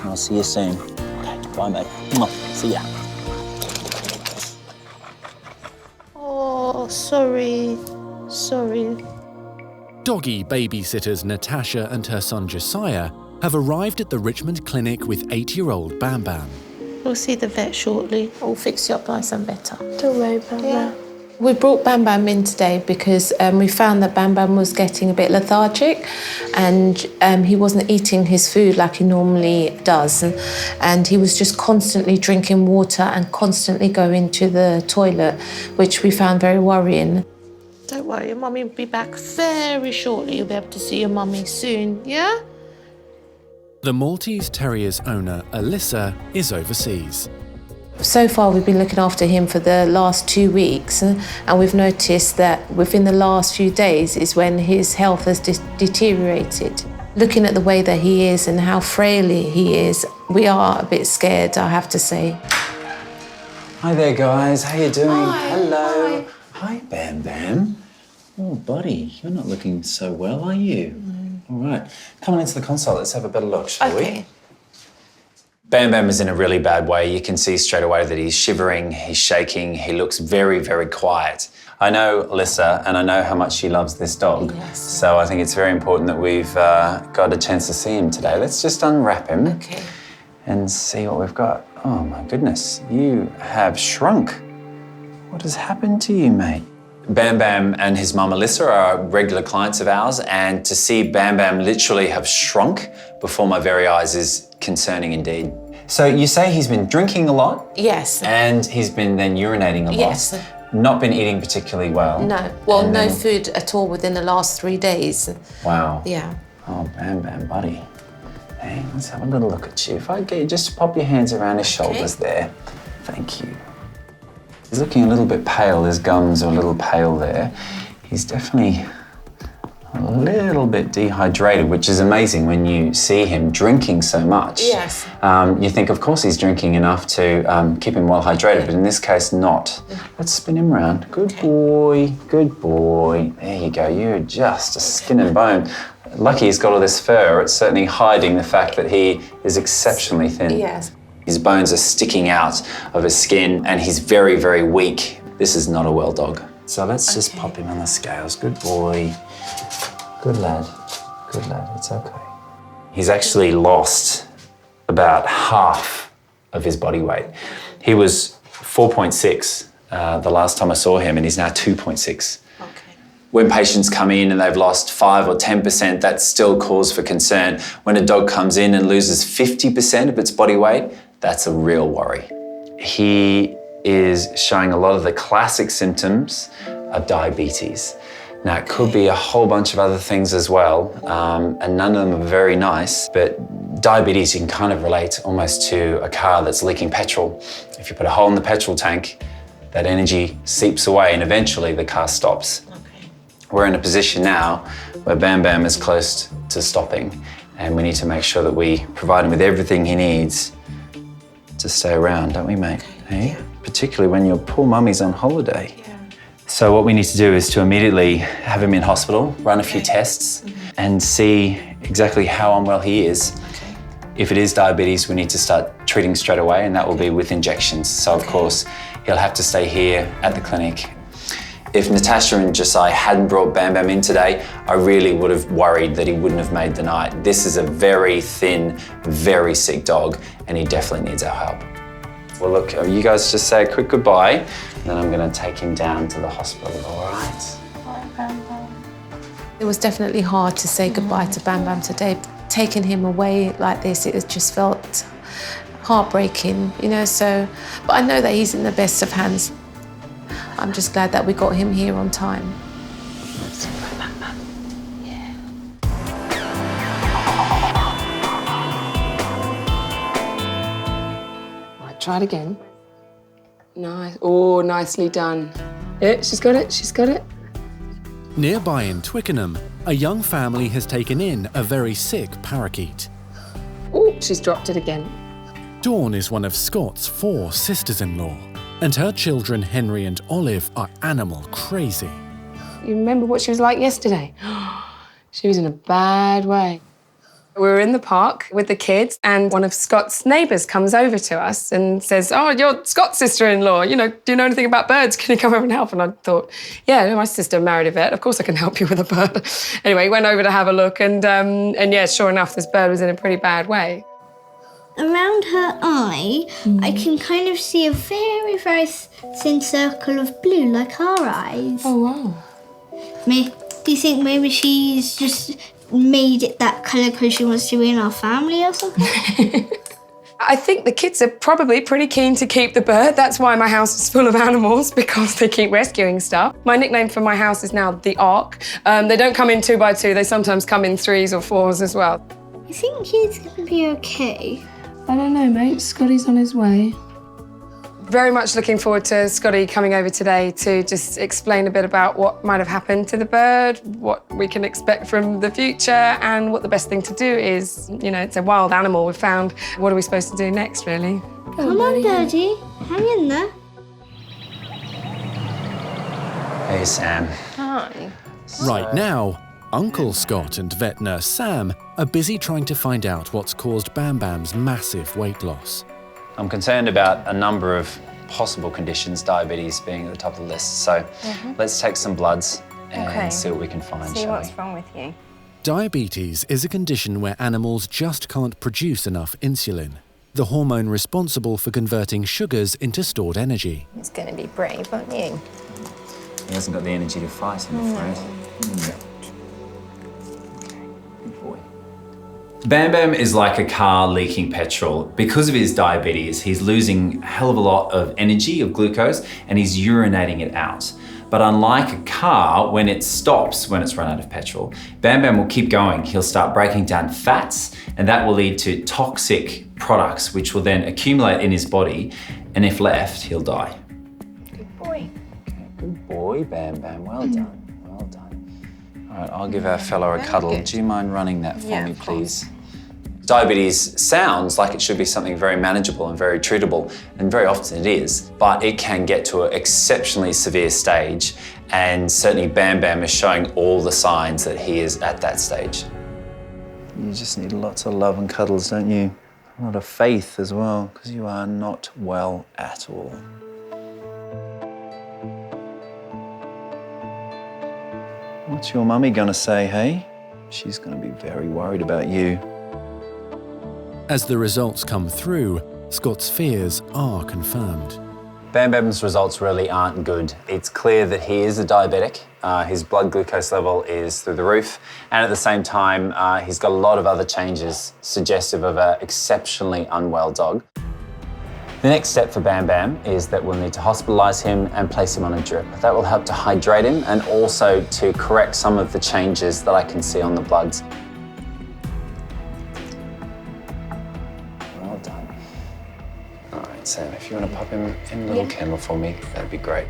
I'll see you soon. Okay, bye, mate. Mwah. See ya. Oh, sorry. Sorry. Doggy babysitters Natasha and her son Josiah have arrived at the Richmond clinic with 8-year-old Bam Bam. We'll see the vet shortly. I'll fix you up nice and better. Don't worry, Bam Bam. We brought Bam Bam in today because we found that Bam Bam was getting a bit lethargic and he wasn't eating his food like he normally does. And he was just constantly drinking water and constantly going to the toilet, which we found very worrying. Don't worry, your mummy will be back very shortly. You'll be able to see your mummy soon, yeah? The Maltese Terrier's owner, Alyssa, is overseas. So far, we've been looking after him for the last 2 weeks, and we've noticed that within the last few days is when his health has deteriorated. Looking at the way that he is and how frail he is, we are a bit scared, I have to say. Hi there, guys. How you doing? Hi. Hello. Hi, Bam Bam. Oh, buddy, you're not looking so well, are you? All right, come on into the console. Let's have a better look, shall we? Bam Bam is in a really bad way. You can see straight away that he's shivering, he's shaking, he looks very, very quiet. I know Alyssa, and I know how much she loves this dog. Yes. So I think it's very important that we've got a chance to see him today. Let's just unwrap him and see what we've got. Oh my goodness, you have shrunk. What has happened to you, mate? Bam Bam and his mum Alyssa are regular clients of ours, and to see Bam Bam literally have shrunk before my very eyes is concerning indeed. So you say he's been drinking a lot? Yes. And he's been then urinating a lot? Yes. Not been eating particularly well? No. Well, And no then- food at all within the last 3 days. Wow. Yeah. Oh, Bam Bam, buddy. Hey, let's have a little look at you. If I get you just to pop your hands around his shoulders there. Thank you. He's looking a little bit pale. His gums are a little pale there. He's definitely a little bit dehydrated, which is amazing when you see him drinking so much. Yes. You think, of course, he's drinking enough to keep him well hydrated, but in this case, not. Let's spin him around. Good boy, good boy. There you go. You're just a skin and bone. Lucky he's got all this fur. It's certainly hiding the fact that he is exceptionally thin. Yes. His bones are sticking out of his skin and he's very, very weak. This is not a well dog. So let's just pop him on the scales. Good boy. Good lad. Good lad. It's okay. He's actually lost about half of his body weight. He was 4.6 the last time I saw him, and he's now 2.6. When patients come in and they've lost 5 or 10%, that's still cause for concern. When a dog comes in and loses 50% of its body weight, that's a real worry. He is showing a lot of the classic symptoms of diabetes. Now, it could be a whole bunch of other things as well, and none of them are very nice, but diabetes you can kind of relate almost to a car that's leaking petrol. If you put a hole in the petrol tank, that energy seeps away and eventually the car stops. We're in a position now where Bam Bam is close to stopping, and we need to make sure that we provide him with everything he needs to stay around, don't we, mate? Hey? Particularly when your poor mummy's on holiday. So what we need to do is to immediately have him in hospital, run a few tests, and see exactly how unwell he is. If it is diabetes, we need to start treating straight away, and that will be with injections. So of course, he'll have to stay here at the clinic. If Natasha and Josiah hadn't brought Bam Bam in today, I really would have worried that he wouldn't have made the night. This is a very thin, very sick dog, and he definitely needs our help. Well, look, you guys just say a quick goodbye, and then I'm going to take him down to the hospital, all right? It was definitely hard to say goodbye to Bam Bam today. Taking him away like this, it just felt heartbreaking, you know, so, but I know that he's in the best of hands. I'm just glad that we got him here on time. Try it again. Nice. Oh, nicely done. Yeah, she's got it, she's got it. Nearby in Twickenham, a young family has taken in a very sick parakeet. Oh, she's dropped it again. Dawn is one of Scott's 4 sisters-in-law, and her children Henry and Olive are animal crazy. You remember what she was like yesterday? She was in a bad way. We were in the park with the kids, and one of Scott's neighbours comes over to us and says, "Oh, you're Scott's sister-in-law. You know, do you know anything about birds? Can you come over and help?" And I thought, yeah, my sister married a vet. Of course I can help you with a bird. Anyway, went over to have a look, and yeah, sure enough, this bird was in a pretty bad way. Around her eye, I can kind of see a very, very thin circle of blue, like our eyes. Oh, wow. Do you think maybe she's just made it that colour because she wants to be in our family or something? I think the kids are probably pretty keen to keep the bird. That's why my house is full of animals, because they keep rescuing stuff. My nickname for my house is now the Ark. They don't come in 2 by 2, they sometimes come in 3s or 4s as well. I think he's going to be okay. I don't know, mate. Scotty's on his way. Very much looking forward to Scotty coming over today to just explain a bit about what might have happened to the bird, what we can expect from the future, and what the best thing to do is. You know, it's a wild animal we've found. What are we supposed to do next, really? Come on, Daddy. Hang in there. Hey, Sam. Hi. Right now, Uncle Scott and vet nurse Sam are busy trying to find out what's caused Bam Bam's massive weight loss. I'm concerned about a number of possible conditions, diabetes being at the top of the list. So let's take some bloods and see what we can find, See shall what's we? wrong with you. Diabetes is a condition where animals just can't produce enough insulin, the hormone responsible for converting sugars into stored energy. It's going to be brave, aren't you? He hasn't got the energy to fight, I'm afraid. Good boy. Bam Bam is like a car leaking petrol. Because of his diabetes, he's losing a hell of a lot of energy, of glucose, and he's urinating it out. But unlike a car, when it stops, when it's run out of petrol, Bam Bam will keep going. He'll start breaking down fats, and that will lead to toxic products, which will then accumulate in his body, and if left, he'll die. Good boy. Good boy, Bam Bam. Well done. Well done. All right, I'll give our fellow a cuddle. good. Do you mind running that for me, of course. please? Diabetes sounds like it should be something very manageable and very treatable, and very often it is, but it can get to an exceptionally severe stage, and certainly Bam Bam is showing all the signs that he is at that stage. You just need lots of love and cuddles, don't you? A lot of faith as well, because you are not well at all. What's your mummy gonna say, hey? She's gonna be very worried about you. As the results come through, Scott's fears are confirmed. Bam Bam's results really aren't good. It's clear that he is a diabetic. His blood glucose level is through the roof, and at the same time, he's got a lot of other changes suggestive of an exceptionally unwell dog. The next step for Bam Bam is that we'll need to hospitalise him and place him on a drip. That will help to hydrate him and also to correct some of the changes that I can see on the bloods. Well done. All right, Sam, if you want to pop him in a little kennel for me, that'd be great.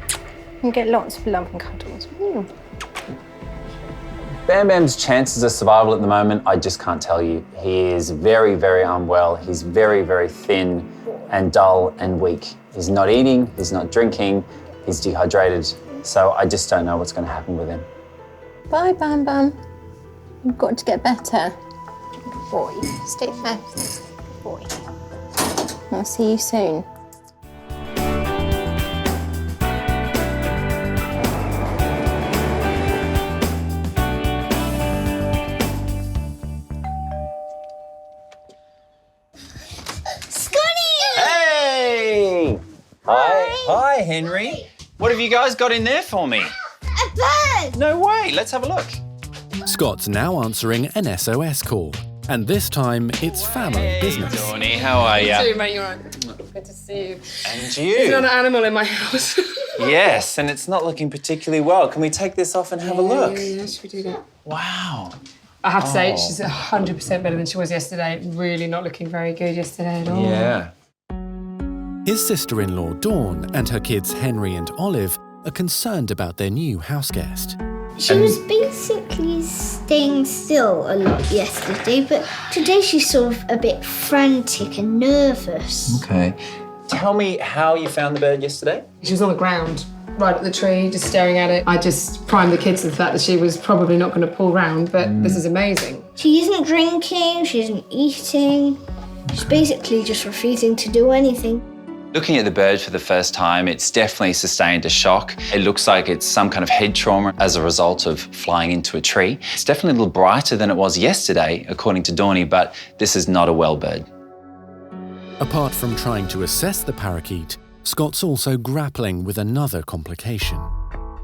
You get lots of love and cuddles. Bam Bam's chances of survival at the moment, I just can't tell you. He is very, very unwell. He's very, very thin and dull and weak. He's not eating, he's not drinking, he's dehydrated. So I just don't know what's going to happen with him. Bye, Bam Bam. You've got to get better. Good boy. Stay fast. Good boy. I'll see you soon. Hey! Hi, Henry. What have you guys got in there for me? A bird! No way, let's have a look. Scott's now answering an SOS call, and this time it's family business. Donnie, how are you? You too, mate, you're right. Good to see you. And There's you. another animal in my house. Yes, and it's not looking particularly well. Can we take this off and have a look? Yeah, should we do that? Wow. I have to say, Oh. she's 100% better than she was yesterday. Really not looking very good yesterday at all. Yeah. His sister-in-law, Dawn, and her kids, Henry and Olive, are concerned about their new houseguest. She was basically staying still a lot yesterday, but today she's sort of a bit frantic and nervous. Okay. Tell me how you found the bird yesterday. She was on the ground, right at the tree, just staring at it. I just primed the kids to the fact that she was probably not going to pull round, but this is amazing. She isn't drinking, she isn't eating. She's basically just refusing to do anything. Looking at the bird for the first time, it's definitely sustained a shock. It looks like it's some kind of head trauma as a result of flying into a tree. It's definitely a little brighter than it was yesterday, according to Dawnie, but this is not a well bird. Apart from trying to assess the parakeet, Scott's also grappling with another complication.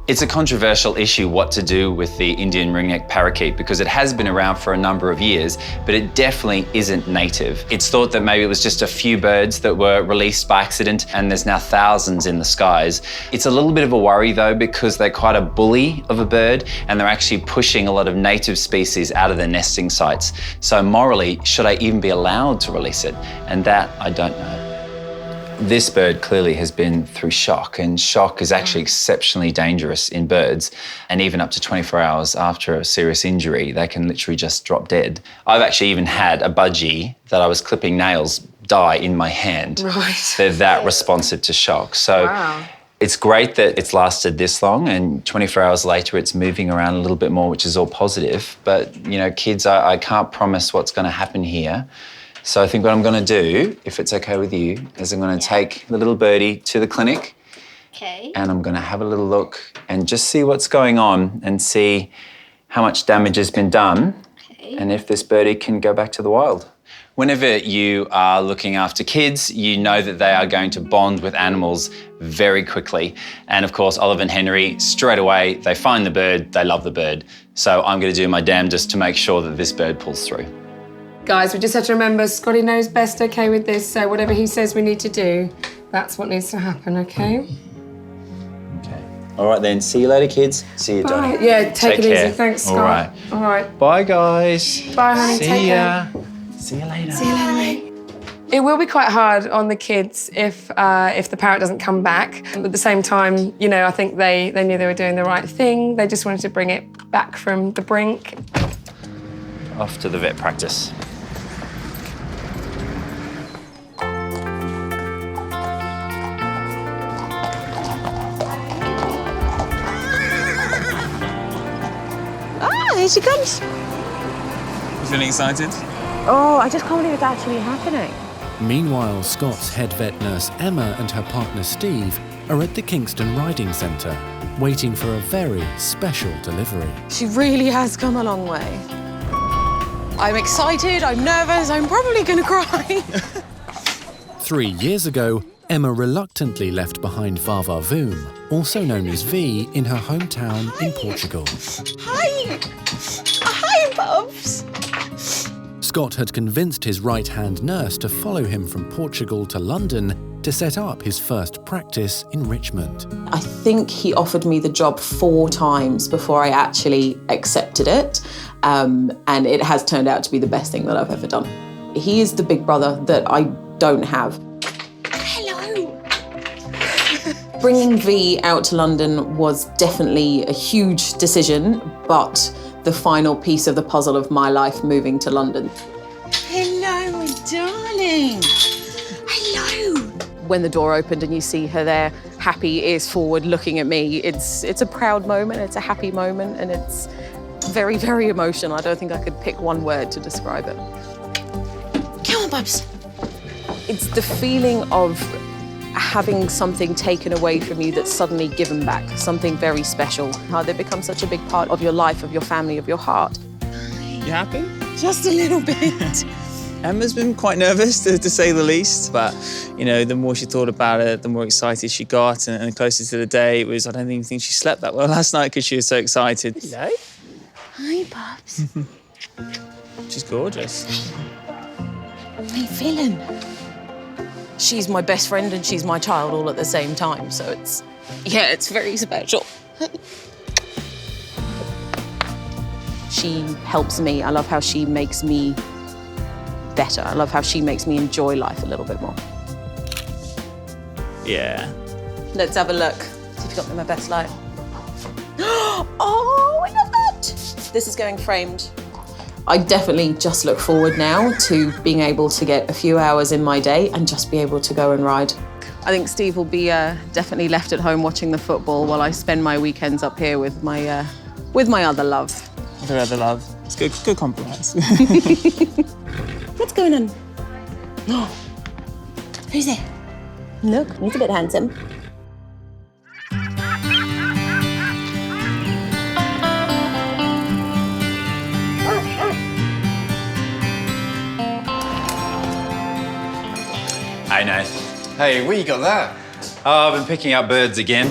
It's a controversial issue what to do with the Indian ringneck parakeet because it has been around for a number of years, but it definitely isn't native. It's thought that maybe it was just a few birds that were released by accident and there's now thousands in the skies. It's a little bit of a worry though because they're quite a bully of a bird and they're actually pushing a lot of native species out of their nesting sites. So morally, should I even be allowed to release it? And that I don't know. This bird clearly has been through shock, and shock is actually exceptionally dangerous in birds. And even up to 24 hours after a serious injury, they can literally just drop dead. I've actually even had a budgie that I was clipping nails die in my hand. Right. They're that responsive to shock. So Wow. It's great that it's lasted this long, and 24 hours later it's moving around a little bit more, which is all positive. But, you know, kids, I can't promise what's going to happen here. So I think what I'm going to do, if it's okay with you, is I'm going to take the little birdie to the clinic. Okay. And I'm going to have a little look and just see what's going on and see how much damage has been done, and if this birdie can go back to the wild. Whenever you are looking after kids, you know that they are going to bond with animals very quickly. And of course, Olive and Henry, straight away, they find the bird, they love the bird. So I'm going to do my damnedest to make sure that this bird pulls through. Guys, we just have to remember Scotty knows best, okay, with this, so whatever he says we need to do, that's what needs to happen, okay? All right then, see you later, kids. See you, Donnie. Bye. Yeah, take it care. easy. Thanks, Scott. All right. All right. Bye, guys. Bye, honey. See Take ya. care. See you later. See you later, mate. It will be quite hard on the kids if the parrot doesn't come back. At the same time, you know, I think they knew they were doing the right thing. They just wanted to bring it back from the brink. Off to the vet practice. Here she comes. You feeling excited? Oh, I just can't believe it's actually happening. Meanwhile, Scott's head vet nurse Emma and her partner Steve are at the Kingston Riding Centre, waiting for a very special delivery. She really has come a long way. I'm excited, I'm nervous, I'm probably going to cry. 3 years ago, Emma reluctantly left behind Vava Voom, also known as V, in her hometown in Portugal. Hi! Hi, Bubs! Scott had convinced his right-hand nurse to follow him from Portugal to London to set up his first practice in Richmond. I think he offered me the job 4 times before I actually accepted it, and it has turned out to be the best thing that I've ever done. He is the big brother that I don't have. Bringing V out to London was definitely a huge decision, but the final piece of the puzzle of my life moving to London. Hello, my darling. Hello. When the door opened and you see her there, happy, ears forward, looking at me, it's a proud moment, it's a happy moment, and it's very, very emotional. I don't think I could pick one word to describe it. Come on, Bubs. It's the feeling of having something taken away from you that's suddenly given back, something very special. How they become such a big part of your life, of your family, of your heart. You happy? Just a little bit. Emma's been quite nervous, to say the least, but, you know, the more she thought about it, the more excited she got, and the closer to the day it was, I don't even think she slept that well last night because she was so excited. Hello. Hi, Bubs. She's gorgeous. How are you feeling? She's my best friend and she's my child all at the same time, so it's very special. She helps me. I love how she makes me better. I love how she makes me enjoy life a little bit more. Yeah. Let's have a look. See if you got me my best light. Oh, I love that! This is going framed. I definitely just look forward now to being able to get a few hours in my day and just be able to go and ride. I think Steve will be definitely left at home watching the football while I spend my weekends up here with my other love. Your other love. It's good compromise. What's going on? Who's there? Look, he's a bit handsome. Hey, Nath. Hey, where you got that? Oh, I've been picking up birds again.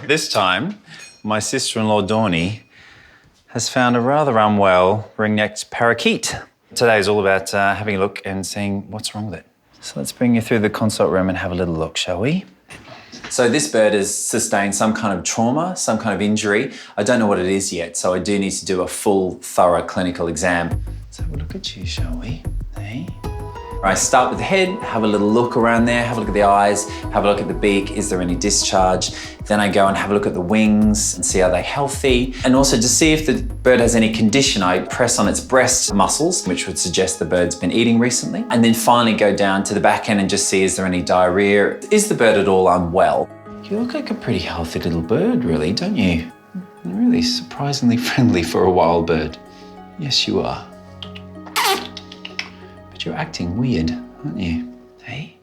This time, my sister-in-law, Dawny, has found a rather unwell ring-necked parakeet. Today is all about having a look and seeing what's wrong with it. So let's bring you through the consult room and have a little look, shall we? So this bird has sustained some kind of trauma, some kind of injury. I don't know what it is yet, so I do need to do a full, thorough clinical exam. Let's have a look at you, shall we? Hey. All right, start with the head, have a little look around there, have a look at the eyes, have a look at the beak, is there any discharge? Then I go and have a look at the wings and see are they healthy? And also to see if the bird has any condition, I press on its breast muscles, which would suggest the bird's been eating recently. And then finally go down to the back end and just see is there any diarrhea? Is the bird at all unwell? You look like a pretty healthy little bird, really, don't you? You're really surprisingly friendly for a wild bird. Yes, you are. But you're acting weird, aren't you? Hey?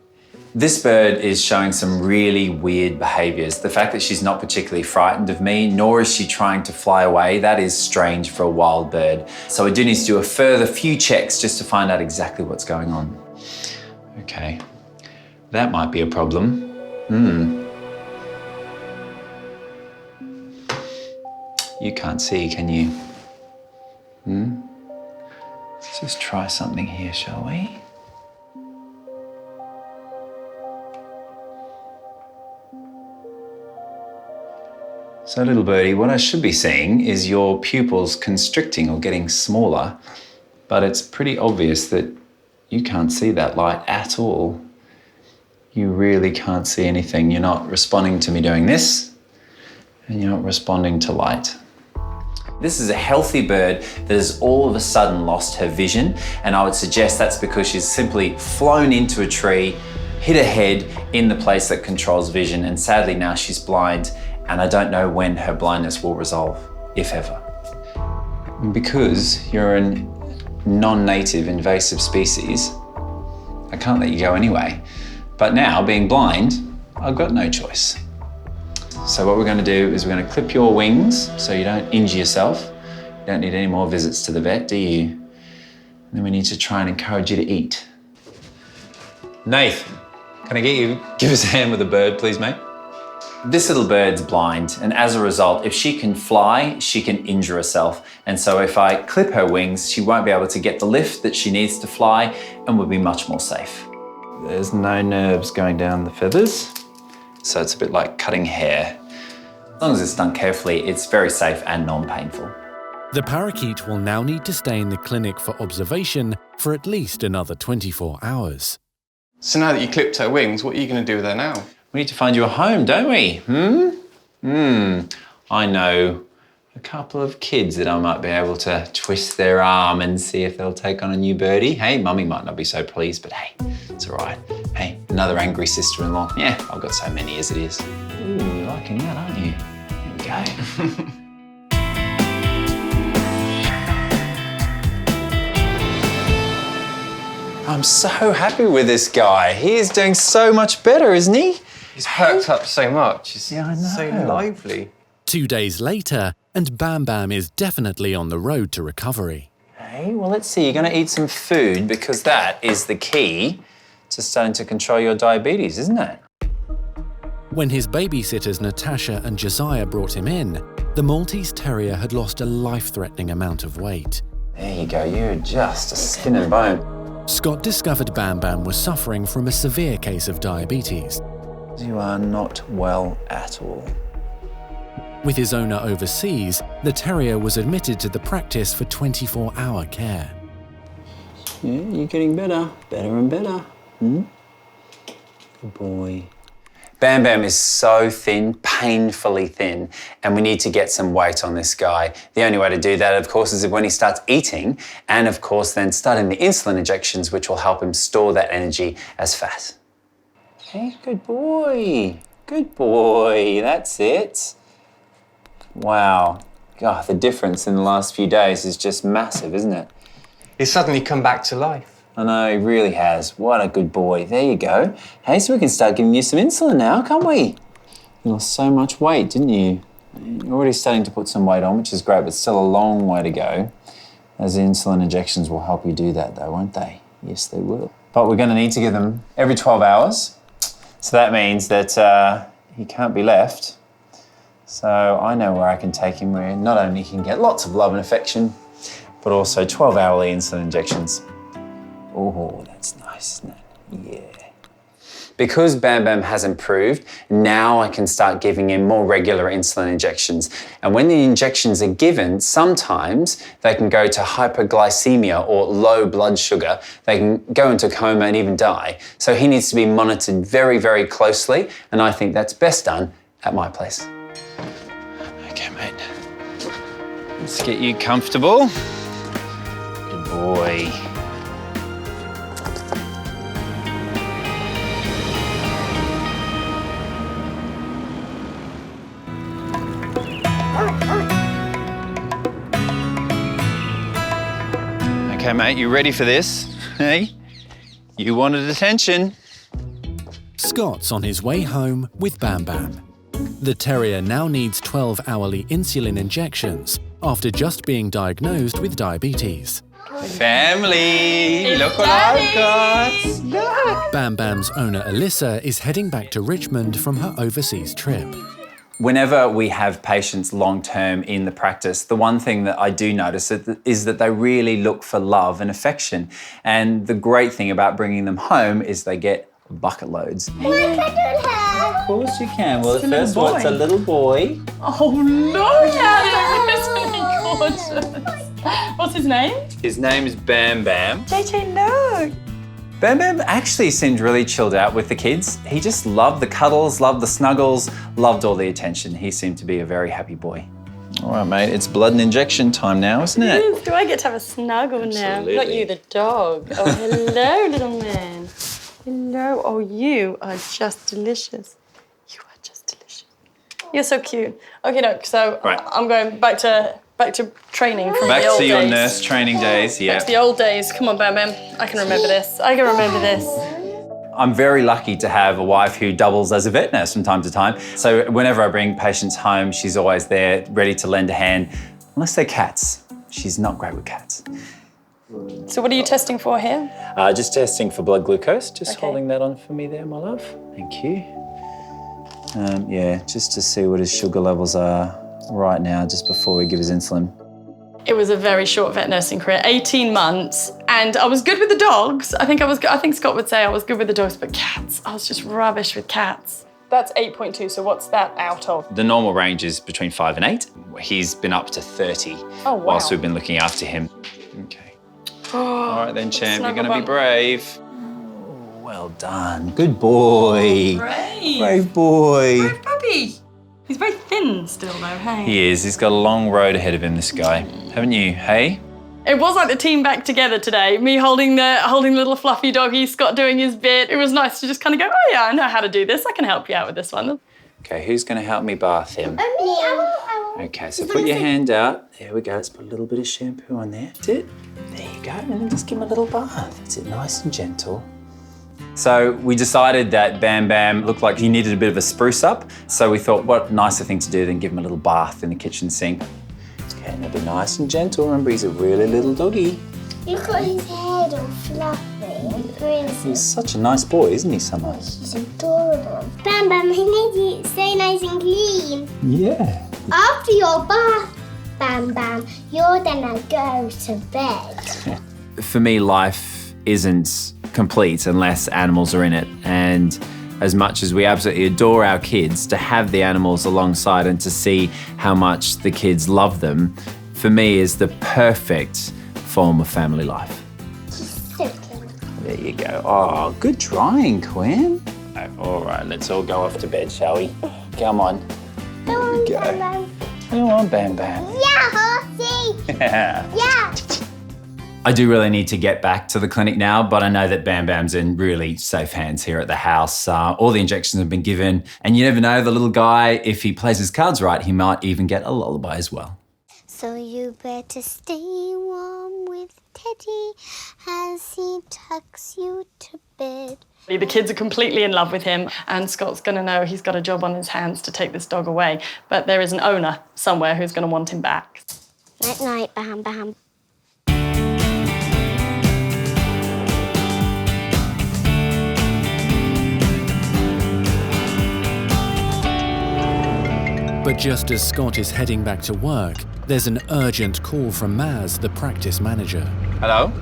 This bird is showing some really weird behaviours. The fact that she's not particularly frightened of me, nor is she trying to fly away, that is strange for a wild bird. So I do need to do a further few checks just to find out exactly what's going on. Okay, that might be a problem. You can't see, can you? Let's just try something here, shall we? So, little birdie, what I should be seeing is your pupils constricting or getting smaller, but it's pretty obvious that you can't see that light at all. You really can't see anything. You're not responding to me doing this, and you're not responding to light. This is a healthy bird that has all of a sudden lost her vision, and I would suggest that's because she's simply flown into a tree, hit her head in the place that controls vision, and sadly now she's blind, and I don't know when her blindness will resolve, if ever. Because you're a non-native invasive species, I can't let you go anyway. But now, being blind, I've got no choice. So what we're going to do is we're going to clip your wings so you don't injure yourself. You don't need any more visits to the vet, do you? And then we need to try and encourage you to eat. Nathan, can I get you, give us a hand with the bird, please, mate? This little bird's blind, and as a result, if she can fly, she can injure herself. And so if I clip her wings, she won't be able to get the lift that she needs to fly and will be much more safe. There's no nerves going down the feathers, so it's a bit like cutting hair. As long as it's done carefully, it's very safe and non-painful. The parakeet will now need to stay in the clinic for observation for at least another 24 hours. So now that you clipped her wings, what are you going to do with her now? We need to find you a home, don't we? I know a couple of kids that I might be able to twist their arm and see if they'll take on a new birdie. Hey, mummy might not be so pleased, but hey, it's all right. Hey, another angry sister-in-law. Yeah, I've got so many as it is. Ooh, you're liking that, aren't you? Here we go. I'm so happy with this guy. He is doing so much better, isn't he? He's perked up so much. He's I know. so lively. 2 days later, and Bam Bam is definitely on the road to recovery. Hey, well, let's see. You're going to eat some food because that is the key to starting to control your diabetes, isn't it? When his babysitters Natasha and Josiah brought him in, the Maltese Terrier had lost a life-threatening amount of weight. There you go. You're just a skin and bone. Scott discovered Bam Bam was suffering from a severe case of diabetes. You are not well at all. With his owner overseas, the terrier was admitted to the practice for 24-hour care. Yeah, you're getting better. Better and better. Good boy. Bam Bam is so thin, painfully thin, and we need to get some weight on this guy. The only way to do that, of course, is when he starts eating, and of course then starting the insulin injections, which will help him store that energy as fat. Okay, good boy. Good boy, that's it. Wow. God, the difference in the last few days is just massive, isn't it? He's suddenly come back to life. I know, he really has. What a good boy. There you go. Hey, so we can start giving you some insulin now, can't we? You lost so much weight, didn't you? You're already starting to put some weight on, which is great, but still a long way to go. Those insulin injections will help you do that, though, won't they? Yes, they will. But we're going to need to give them every 12 hours. So that means that he can't be left. So I know where I can take him where not only he can get lots of love and affection, but also 12-hourly insulin injections. Oh, that's nice, isn't it? Yeah. Because Bam Bam has improved, now I can start giving him more regular insulin injections. And when the injections are given, sometimes they can go to hyperglycemia or low blood sugar. They can go into coma and even die. So he needs to be monitored very, very closely. And I think that's best done at my place. Okay, mate. Let's get you comfortable. Good boy. Okay, mate, you ready for this? Hey? You wanted attention. Scott's on his way home with Bam Bam. The terrier now needs 12 hourly insulin injections after just being diagnosed with diabetes. Family, look what I've got. Look. Bam Bam's owner, Alyssa, is heading back to Richmond from her overseas trip. Whenever we have patients long-term in the practice, the one thing that I do notice is that they really look for love and affection. And the great thing about bringing them home is they get bucket loads. Of course you can. Well, the first one's a little boy. Oh no! Yeah, that's really gorgeous. What's his name? His name is Bam Bam. JJ, look. Bam Bam actually seemed really chilled out with the kids. He just loved the cuddles, loved the snuggles, loved all the attention. He seemed to be a very happy boy. All right, mate, it's blood and injection time now, isn't it? Do I get to have a snuggle Absolutely. now? Not you, the dog. Oh, hello, little man. Hello. Oh, you are just delicious. You are just delicious. You're so cute. Okay, no, so right. I'm going back to training from Back the old to your days. nurse training days, yeah. Back to the old days. Come on, Bam Bam. I can remember this. I can remember this. I'm very lucky to have a wife who doubles as a vet nurse from time to time. So whenever I bring patients home, she's always there, ready to lend a hand, unless they're cats. She's not great with cats. So what are you testing for here? Just testing for blood glucose. Just Okay. holding that on for me there, my love. Thank you. Yeah, just to see what his sugar levels are right now, just before we give his insulin. It was a very short vet nursing career, 18 months, and I was good with the dogs. I think Scott would say I was good with the dogs, but cats, I was just rubbish with cats. That's 8.2, so what's that out of? The normal range is between 5 and 8. He's been up to 30 Oh, wow. whilst we've been looking after him. Okay. All right then, champ, you're Snuggle gonna be bump. brave. Oh, well done. Good boy. Brave. Brave boy. Brave puppy. He's very thin still though, hey? He is. He's got a long road ahead of him, this guy. Haven't you, hey? It was like the team back together today. Me holding the little fluffy doggy, Scott doing his bit. It was nice to just kind of go, oh yeah, I know how to do this. I can help you out with this one. Okay, who's gonna help me bath him? I Okay, so put your hand out. There we go. Let's put a little bit of shampoo on there. That's it. There you go. And then just give him a little bath. That's it, nice and gentle. So we decided that Bam Bam looked like he needed a bit of a spruce up. So we thought, what nicer thing to do than give him a little bath in the kitchen sink. Okay, and it'll be nice and gentle. Remember, he's a really little doggy. You've got his head all fluffy and frizzy. He's such a nice boy, isn't he, Summer? He's adorable. Bam Bam, he needs to stay nice and clean. Yeah. After your bath, Bam Bam, you're gonna go to bed. For me, life isn't complete unless animals are in it. And as much as we absolutely adore our kids, to have the animals alongside and to see how much the kids love them, for me is the perfect form of family life. There you go. Oh, good drawing, Quinn. All right, let's all go off to bed, shall we? Come on. Come on, go. Bam Bam. Come on, Bam Bam. Yeah, horsey. Yeah. I do really need to get back to the clinic now, but I know that Bam Bam's in really safe hands here at the house. All the injections have been given, and you never know, the little guy, if he plays his cards right, he might even get a lullaby as well. So you better stay warm with Teddy as he tucks you to bed. The kids are completely in love with him, and Scott's going to know he's got a job on his hands to take this dog away. But there is an owner somewhere who's going to want him back. Night night, Bam Bam. But just as Scott is heading back to work, there's an urgent call from Maz, the practice manager. Hello?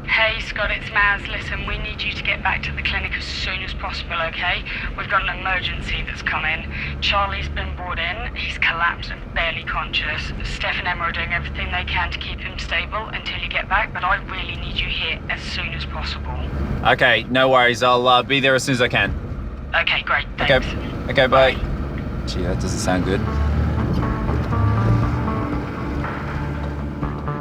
Hey Scott, it's Maz. Listen, we need you to get back to the clinic as soon as possible, okay? We've got an emergency that's come in. Charlie's been brought in. He's collapsed and barely conscious. Steph and Emma are doing everything they can to keep him stable until you get back, but I really need you here as soon as possible. Okay, no worries. I'll be there as soon as I can. Okay, great. Thanks. Okay, bye. Gee, that doesn't sound good.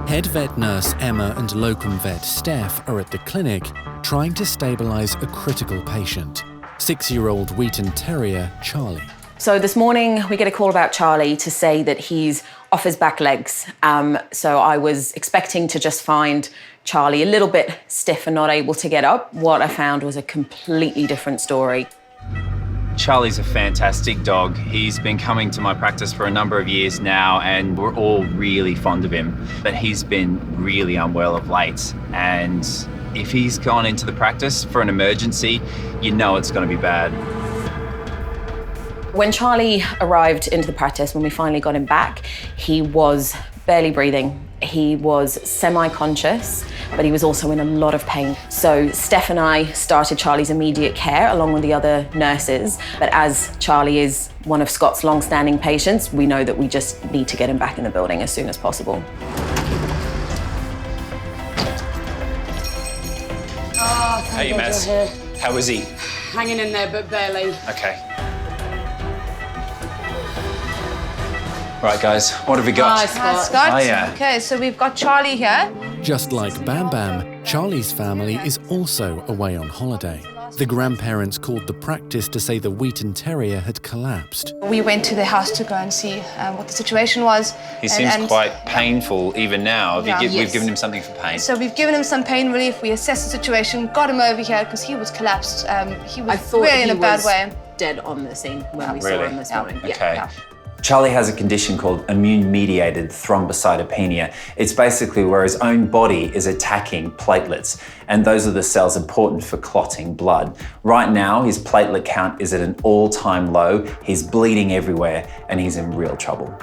Head vet nurse Emma and locum vet Steph are at the clinic trying to stabilise a critical patient, 6-year-old Wheaton Terrier Charlie. So this morning we get a call about Charlie to say that he's off his back legs. So I was expecting to just find Charlie a little bit stiff and not able to get up. What I found was a completely different story. Charlie's a fantastic dog. He's been coming to my practice for a number of years now, and we're all really fond of him. But he's been really unwell of late, and if he's gone into the practice for an emergency, you know it's going to be bad. When Charlie arrived into the practice, when we finally got him back, he was barely breathing. He was semi-conscious, but he was also in a lot of pain. So Steph and I started Charlie's immediate care along with the other nurses. But as Charlie is one of Scott's long-standing patients, we know that we just need to get him back in the building as soon as possible. Oh, Hey, Maz. How is he? Hanging in there, but barely. Okay. Right, guys, what have we got? Hi, Scott. Oh, yeah. Okay, so we've got Charlie here. Just like Bam Bam, Charlie's family is also away on holiday. The grandparents called the practice to say the Wheaton Terrier had collapsed. We went to the house to go and see what the situation was. He seems quite painful even now. Yeah. We've given him something for pain. So we've given him some pain relief. We assessed the situation, got him over here because he was collapsed. He was really in a bad way. Dead on the scene when we saw Really? him this morning. Okay. Charlie has a condition called immune-mediated thrombocytopenia. It's basically where his own body is attacking platelets, and those are the cells important for clotting blood. Right now, his platelet count is at an all-time low. He's bleeding everywhere, and he's in real trouble.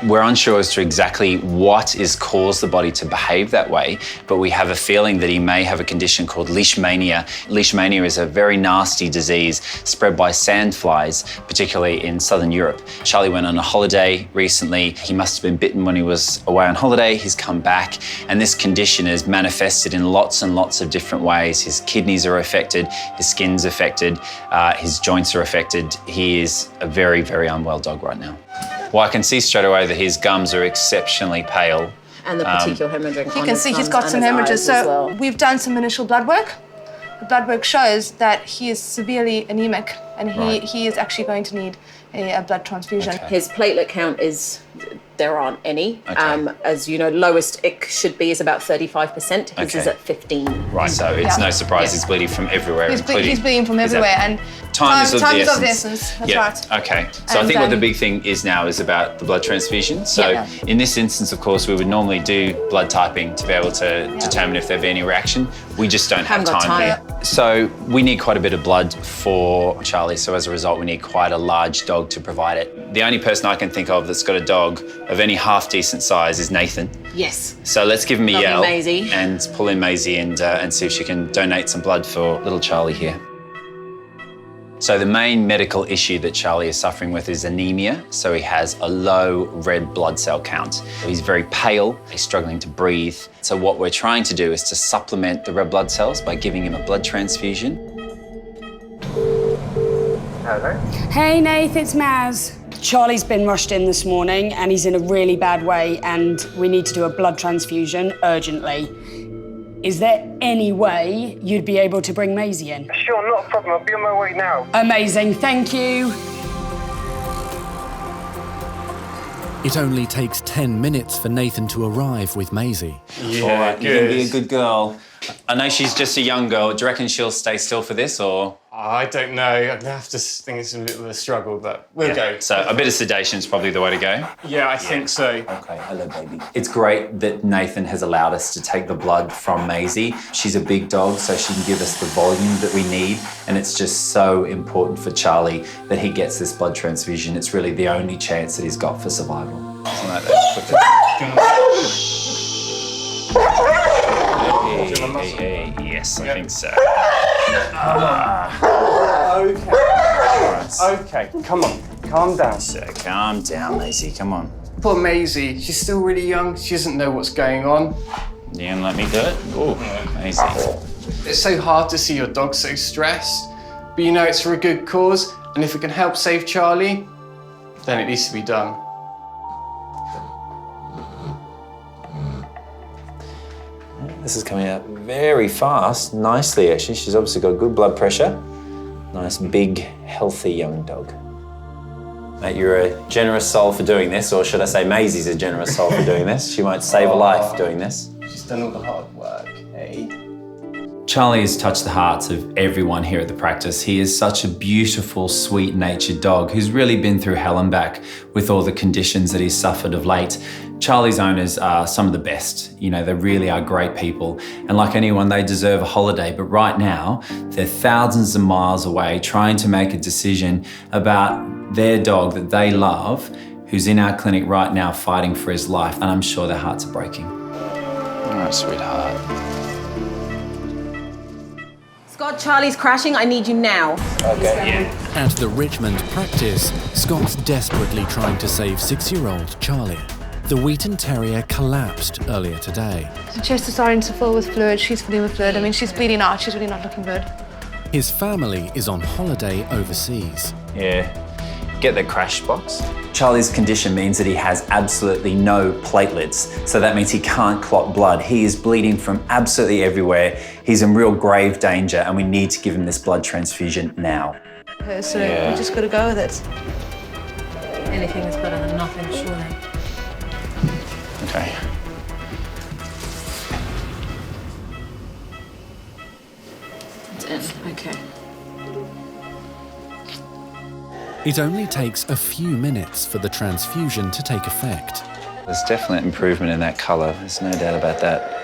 We're unsure as to exactly what has caused the body to behave that way, but we have a feeling that he may have a condition called leishmania. Leishmania is a very nasty disease spread by sandflies, particularly in southern Europe. Charlie went on a holiday recently. He must have been bitten when he was away on holiday. He's come back, and this condition is manifested in lots and lots of different ways. His kidneys are affected, his skin's affected, his joints are affected. He is a very, very unwell dog right now. Well, I can see straight away that his gums are exceptionally pale. And the petechial hemorrhaging. You can see he's got some hemorrhages. So we've done some initial blood work. The blood work shows that he is severely anemic, and he is actually going to need a blood transfusion. Okay. His platelet count is, there aren't any. As you know, lowest it should be is about 35%. His is at 15. Right, so it's no surprise he's bleeding from everywhere, He's bleeding from everywhere, and time is of the essence. That's right. Okay. So I think what the big thing is now is about the blood transfusion. So in this instance, of course, we would normally do blood typing to be able to determine if there'd be any reaction. We just don't have time here. So we need quite a bit of blood for Charlie. So as a result, we need quite a large dog to provide it. The only person I can think of that's got a dog of any half decent size is Nathan. Yes. So let's give him a yell Maisie. and pull in Maisie and see if she can donate some blood for little Charlie here. So the main medical issue that Charlie is suffering with is anemia. So he has a low red blood cell count. He's very pale, he's struggling to breathe. So what we're trying to do is to supplement the red blood cells by giving him a blood transfusion. Hello? Hey Nath, it's Maz. Charlie's been rushed in this morning and he's in a really bad way and we need to do a blood transfusion urgently. Is there any way you'd be able to bring Maisie in? Sure, not a problem. I'll be on my way now. Amazing, thank you. It only takes 10 minutes for Nathan to arrive with Maisie. Yeah, all right, you're gonna be a good girl. I know she's just a young girl. Do you reckon she'll stay still for this, or? I don't know. I'm gonna have to think it's a little bit of a struggle, but we'll go. So a bit of sedation is probably the way to go. Yeah, I think so. Okay, hello, baby. It's great that Nathan has allowed us to take the blood from Maisie. She's a big dog, so she can give us the volume that we need, and it's just so important for Charlie that he gets this blood transfusion. It's really the only chance that he's got for survival. Something like that. Hey, yes, I think so. Okay, come on, calm down. So calm down, Maisie, come on. Poor Maisie, she's still really young. She doesn't know what's going on. You gonna let me do it? Oh, Maisie. It's so hard to see your dog so stressed, but you know it's for a good cause, and if it can help save Charlie, then it needs to be done. This is coming out very fast, nicely actually. She's obviously got good blood pressure. Nice, big, healthy young dog. Mate, you're a generous soul for doing this, or should I say Maisie's a generous soul for doing this. She might save a life doing this. She's done all the hard work, eh? Charlie has touched the hearts of everyone here at the practice. He is such a beautiful, sweet-natured dog who's really been through hell and back with all the conditions that he's suffered of late. Charlie's owners are some of the best. You know, they really are great people. And like anyone, they deserve a holiday. But right now, they're thousands of miles away trying to make a decision about their dog that they love, who's in our clinic right now fighting for his life. And I'm sure their hearts are breaking. All right, sweetheart. Scott, Charlie's crashing. I need you now. Okay. At the Richmond Practice, Scott's desperately trying to save 6-year-old Charlie. The Wheaton Terrier collapsed earlier today. Her chest is starting to fill with fluid. She's filling with fluid. I mean, she's bleeding out. She's really not looking good. His family is on holiday overseas. Yeah, get the crash box. Charlie's condition means that he has absolutely no platelets, so that means he can't clot blood. He is bleeding from absolutely everywhere. He's in real grave danger, and we need to give him this blood transfusion now. So we just got to go with it. Anything is better than nothing, surely. Okay. It's in. Okay. It only takes a few minutes for the transfusion to take effect. There's definite improvement in that colour, there's no doubt about that.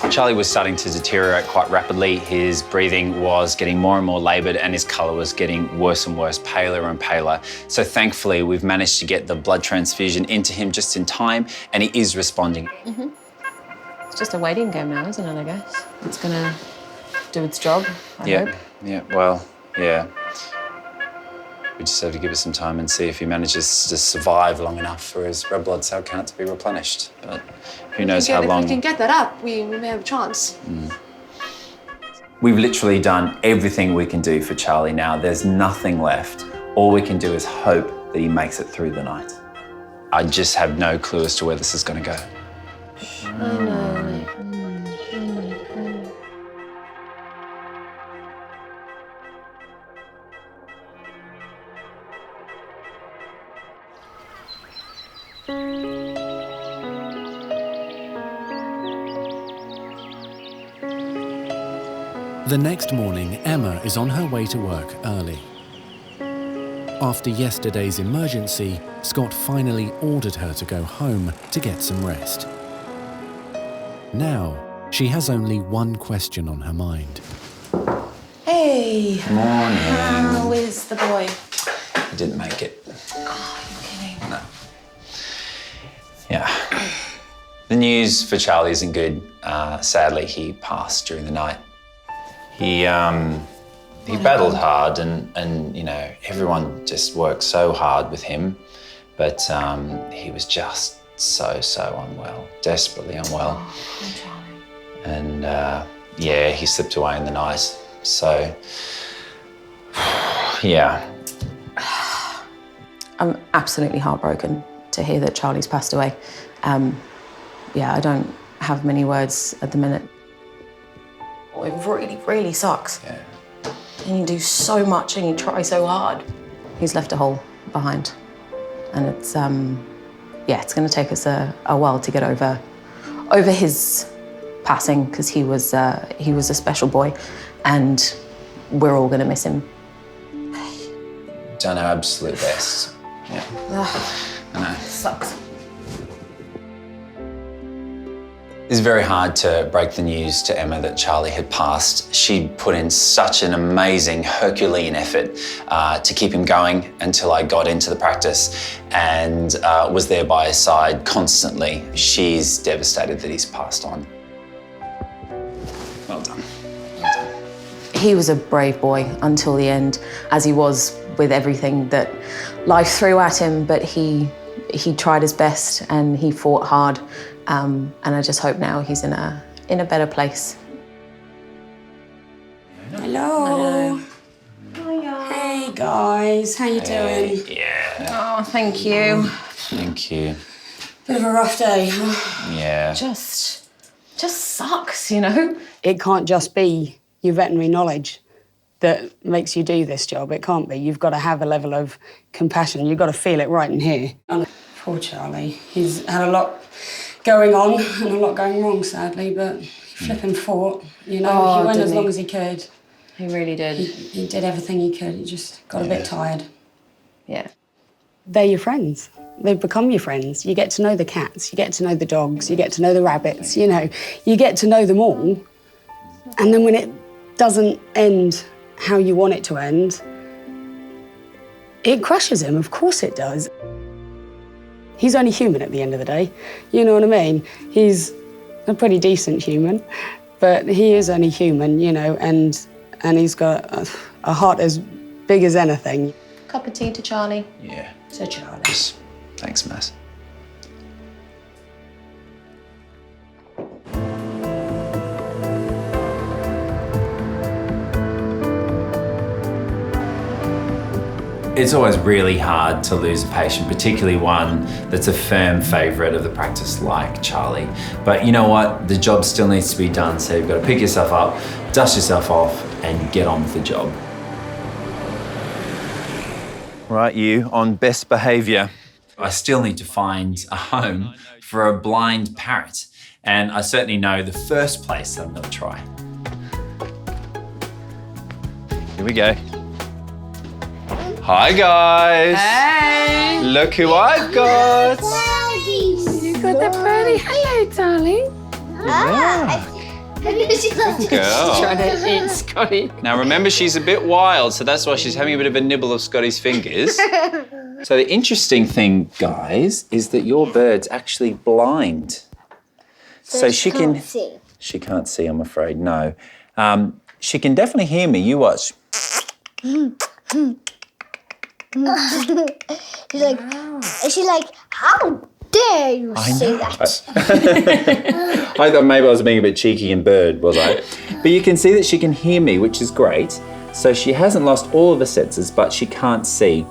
Charlie was starting to deteriorate quite rapidly. His breathing was getting more and more laboured and his colour was getting worse and worse, paler and paler. So thankfully, we've managed to get the blood transfusion into him just in time and he is responding. Mm-hmm. It's just a waiting game now, isn't it, I guess? It's gonna do its job, I hope. Yeah, well, yeah. We just have to give it some time and see if he manages to survive long enough for his red blood cell count to be replenished. But who knows how long. If we can get that up, we may have a chance. We've literally done everything we can do for Charlie now. There's nothing left. All we can do is hope that he makes it through the night. I just have no clue as to where this is going to go. I know. The next morning, Emma is on her way to work early. After yesterday's emergency, Scott finally ordered her to go home to get some rest. Now, she has only one question on her mind. Hey. Morning. How is the boy? He didn't make it. Oh, you're kidding. No. Yeah. The news for Charlie isn't good. Sadly, he passed during the night. He battled hard and you know, everyone just worked so hard with him, but he was just so unwell, desperately unwell. Oh, Charlie. And yeah, he slipped away in the night. So, yeah. I'm absolutely heartbroken to hear that Charlie's passed away. Yeah, I don't have many words at the minute. It really, really sucks. Yeah. And you do so much and you try so hard. He's left a hole behind. And it's, yeah, it's gonna take us a while to get over his passing, because he was a special boy and we're all gonna miss him. Done our absolute best. Yeah. I know. Sucks. It's very hard to break the news to Emma that Charlie had passed. She'd put in such an amazing Herculean effort to keep him going until I got into the practice and was there by his side constantly. She's devastated that he's passed on. Well done. Well done. He was a brave boy until the end, as he was with everything that life threw at him, but he tried his best and he fought hard. And I just hope now he's in a better place. Hello. Hey guys, how you doing? Yeah. Oh, thank you. Thank you. Bit of a rough day. Yeah. Just sucks, you know? It can't just be your veterinary knowledge. that makes you do this job. It can't be. You've got to have a level of compassion. You've got to feel it right in here. And poor Charlie. He's had a lot going on and a lot going wrong, sadly, but he flipping fought. You know, he went as long as he could. He really did. He did everything he could. He just got a bit tired. Yeah. They're your friends. They've become your friends. You get to know the cats, you get to know the dogs, you get to know the rabbits, you know. You get to know them all. And then when it doesn't end how you want it to end, it crushes him, of course it does. He's only human at the end of the day, you know what I mean? He's a pretty decent human, but he is only human, you know, and he's got a heart as big as anything. Cup of tea to Charlie. Yeah. To Charlie. Thanks, Mass. It's always really hard to lose a patient, particularly one that's a firm favourite of the practice like Charlie. But you know what? The job still needs to be done, so you've got to pick yourself up, dust yourself off, and get on with the job. Right, you on best behaviour. I still need to find a home for a blind parrot, and I certainly know the first place that I'm going to try. Here we go. Hi guys. Hey. Look who I've got. You got the birdie. Hello, darling. Girl. Trying to eat Scotty. Now remember, she's a bit wild, so that's why she's having a bit of a nibble of Scotty's fingers. So the interesting thing, guys, is that your bird's actually blind. So she can see. She can't see, I'm afraid, no. She can definitely hear me. You watch. She's like, how dare you say that? I thought maybe I was being a bit cheeky and bird, was I? But you can see that she can hear me, which is great. So she hasn't lost all of her senses, but she can't see.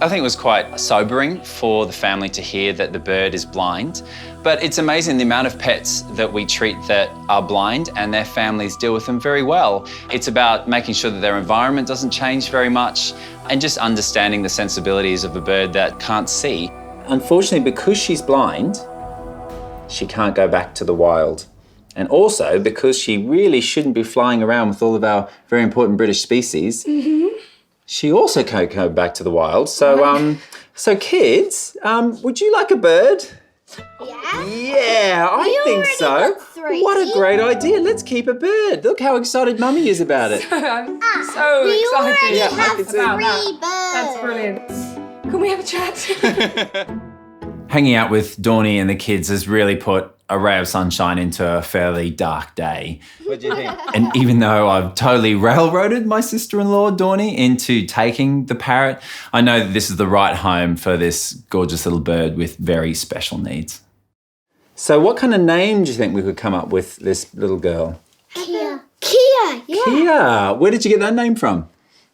I think it was quite sobering for the family to hear that the bird is blind. But it's amazing the amount of pets that we treat that are blind and their families deal with them very well. It's about making sure that their environment doesn't change very much and just understanding the sensibilities of a bird that can't see. Unfortunately, because she's blind, she can't go back to the wild. And also because she really shouldn't be flying around with all of our very important British species, she also can't go back to the wild. So, so kids, would you like a bird? Yeah. Yeah, I think so. What a great idea. Let's keep a bird. Look how excited Mummy is about it. I'm so We excited already Yeah, I have can see. three about birds. That's brilliant. Can we have a chat? Hanging out with Dawny and the kids has really put a ray of sunshine into a fairly dark day. What do you think? And even though I've totally railroaded my sister-in-law, Dawny, into taking the parrot, I know that this is the right home for this gorgeous little bird with very special needs. So what kind of name do you think we could come up with this little girl? Kia. Kia, yeah. Kia. Where did you get that name from?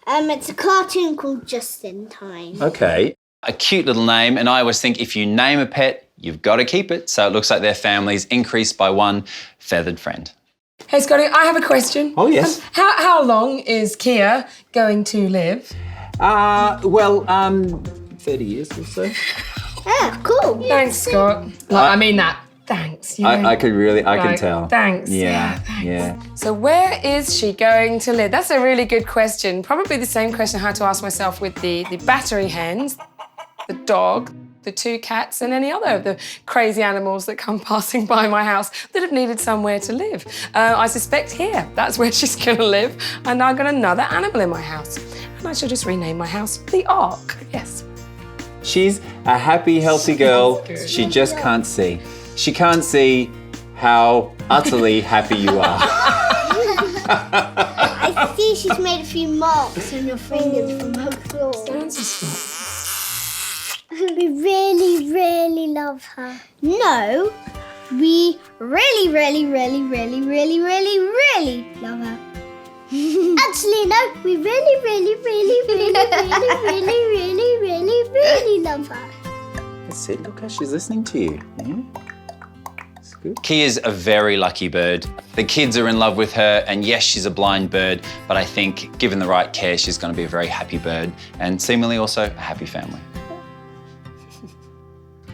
It's a cartoon called Just in Time. Okay. A cute little name, and I always think if you name a pet, you've got to keep it. So it looks like their family's increased by one feathered friend. Hey, Scotty, I have a question. Oh, yes. How long is Kia going to live? 30 years or so. Yeah, cool. Thanks, Scott. I mean that. Thanks. You know. I could really, I can Right, tell. thanks. Yeah, Yeah, yeah. So where is she going to live? That's a really good question. Probably the same question I had to ask myself with the battery hens, the dog, the two cats, and any other of the crazy animals that come passing by my house that have needed somewhere to live. I suspect here, that's where she's gonna live. And I've got another animal in my house. And I should just rename my house the Ark, yes. She's a happy, healthy girl. She just can't see. She can't see how utterly happy you are. I see she's made a few marks on your fingers from her claw. We really, really love her. No, we really, really, really, really, really, really, really love her. Actually, no, we really, really, really, really, really, really, really, really, really love her. That's it. Look how she's listening to you. Yeah? good. Kia's a very lucky bird. The kids are in love with her, and yes, she's a blind bird, but I think given the right care, she's going to be a very happy bird, and seemingly also a happy family.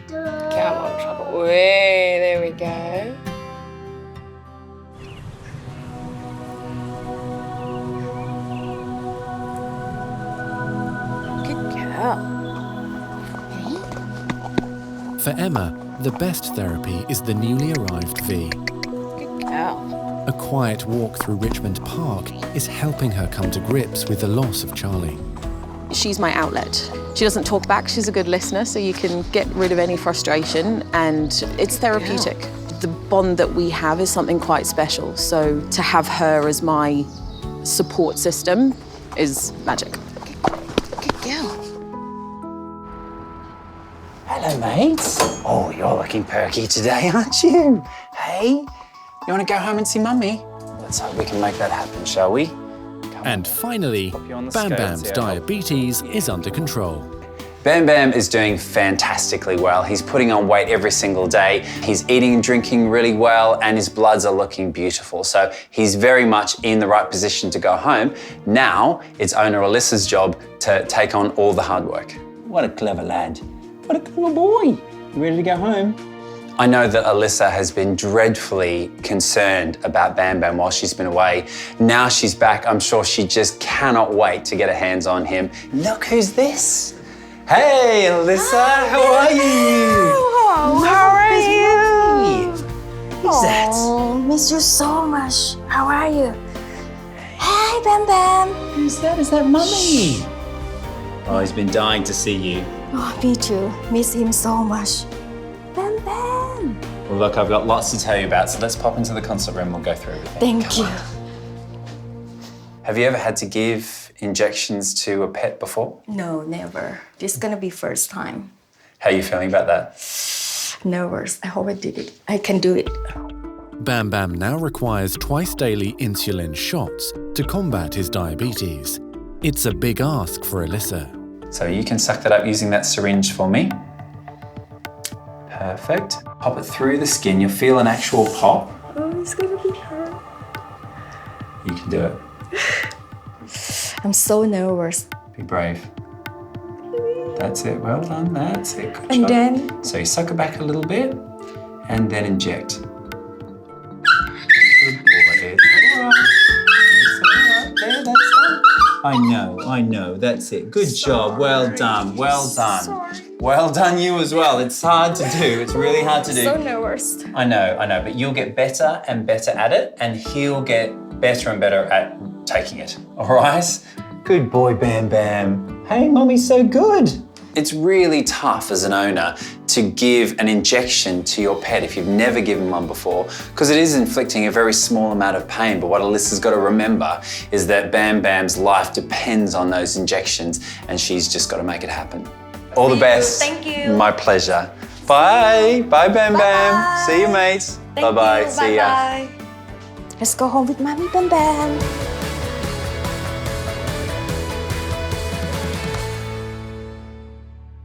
Come on, Trouble. Way, there we go. Good girl. For Emma, the best therapy is the newly arrived V. Good girl. A quiet walk through Richmond Park is helping her come to grips with the loss of Charlie. She's my outlet. She doesn't talk back, she's a good listener, so you can get rid of any frustration, and it's therapeutic. The bond that we have is something quite special, so to have her as my support system is magic. Good girl. Hello, mates. Oh, you're looking perky today, aren't you? Hey, you want to go home and see Mummy? Let's hope we can make that happen, shall we? And finally, Bam Bam's diabetes is under control. Bam Bam is doing fantastically well. He's putting on weight every single day. He's eating and drinking really well, and his bloods are looking beautiful. So he's very much in the right position to go home. Now it's owner Alyssa's job to take on all the hard work. What a clever lad. What a clever boy. You ready to go home? I know that Alyssa has been dreadfully concerned about Bam Bam while she's been away. Now she's back, I'm sure she just cannot wait to get her hands on him. Look who's this. Hey, Alyssa, how are you? Oh, how are you? Who's that? Oh, miss you so much. How are you? Hi, Bam Bam. Who's that? Is that Mummy? Oh, he's been dying to see you. Oh, me too. Miss him so much. Bam Bam. Well, look, I've got lots to tell you about, so let's pop into the consult room. We'll go through everything. Thank you. Have you ever had to give injections to a pet before? No, never. This is gonna be first time. How are you feeling about that? Nervous. I hope I did it. I can do it. Bam Bam now requires twice daily insulin shots to combat his diabetes. It's a big ask for Alyssa. So you can suck that up using that syringe for me. Perfect. Pop it through the skin. You'll feel an actual pop. Oh, it's gonna be hard. You can do it. I'm so nervous. Be brave. That's it. Well done. That's it. Good And job. then? So you suck it back a little bit and then inject. Good boy. It's all right. It's all right. There, that's done. I know. That's it. Good job. Well done. Well done. Well done you as well. It's hard to do. It's really hard to do. So nervous. I know. But you'll get better and better at it, and he'll get better and better at taking it. All right? Good boy, Bam Bam. Hey, Mommy's so good. It's really tough as an owner to give an injection to your pet if you've never given one before, because it is inflicting a very small amount of pain. But what Alyssa's got to remember is that Bam Bam's life depends on those injections, and she's just got to make it happen. All the best. Thank you. My pleasure. Bye. Bye, Bam Bam. See you, mates. Bye-bye. See ya. Let's go home with Mommy, Bam Bam.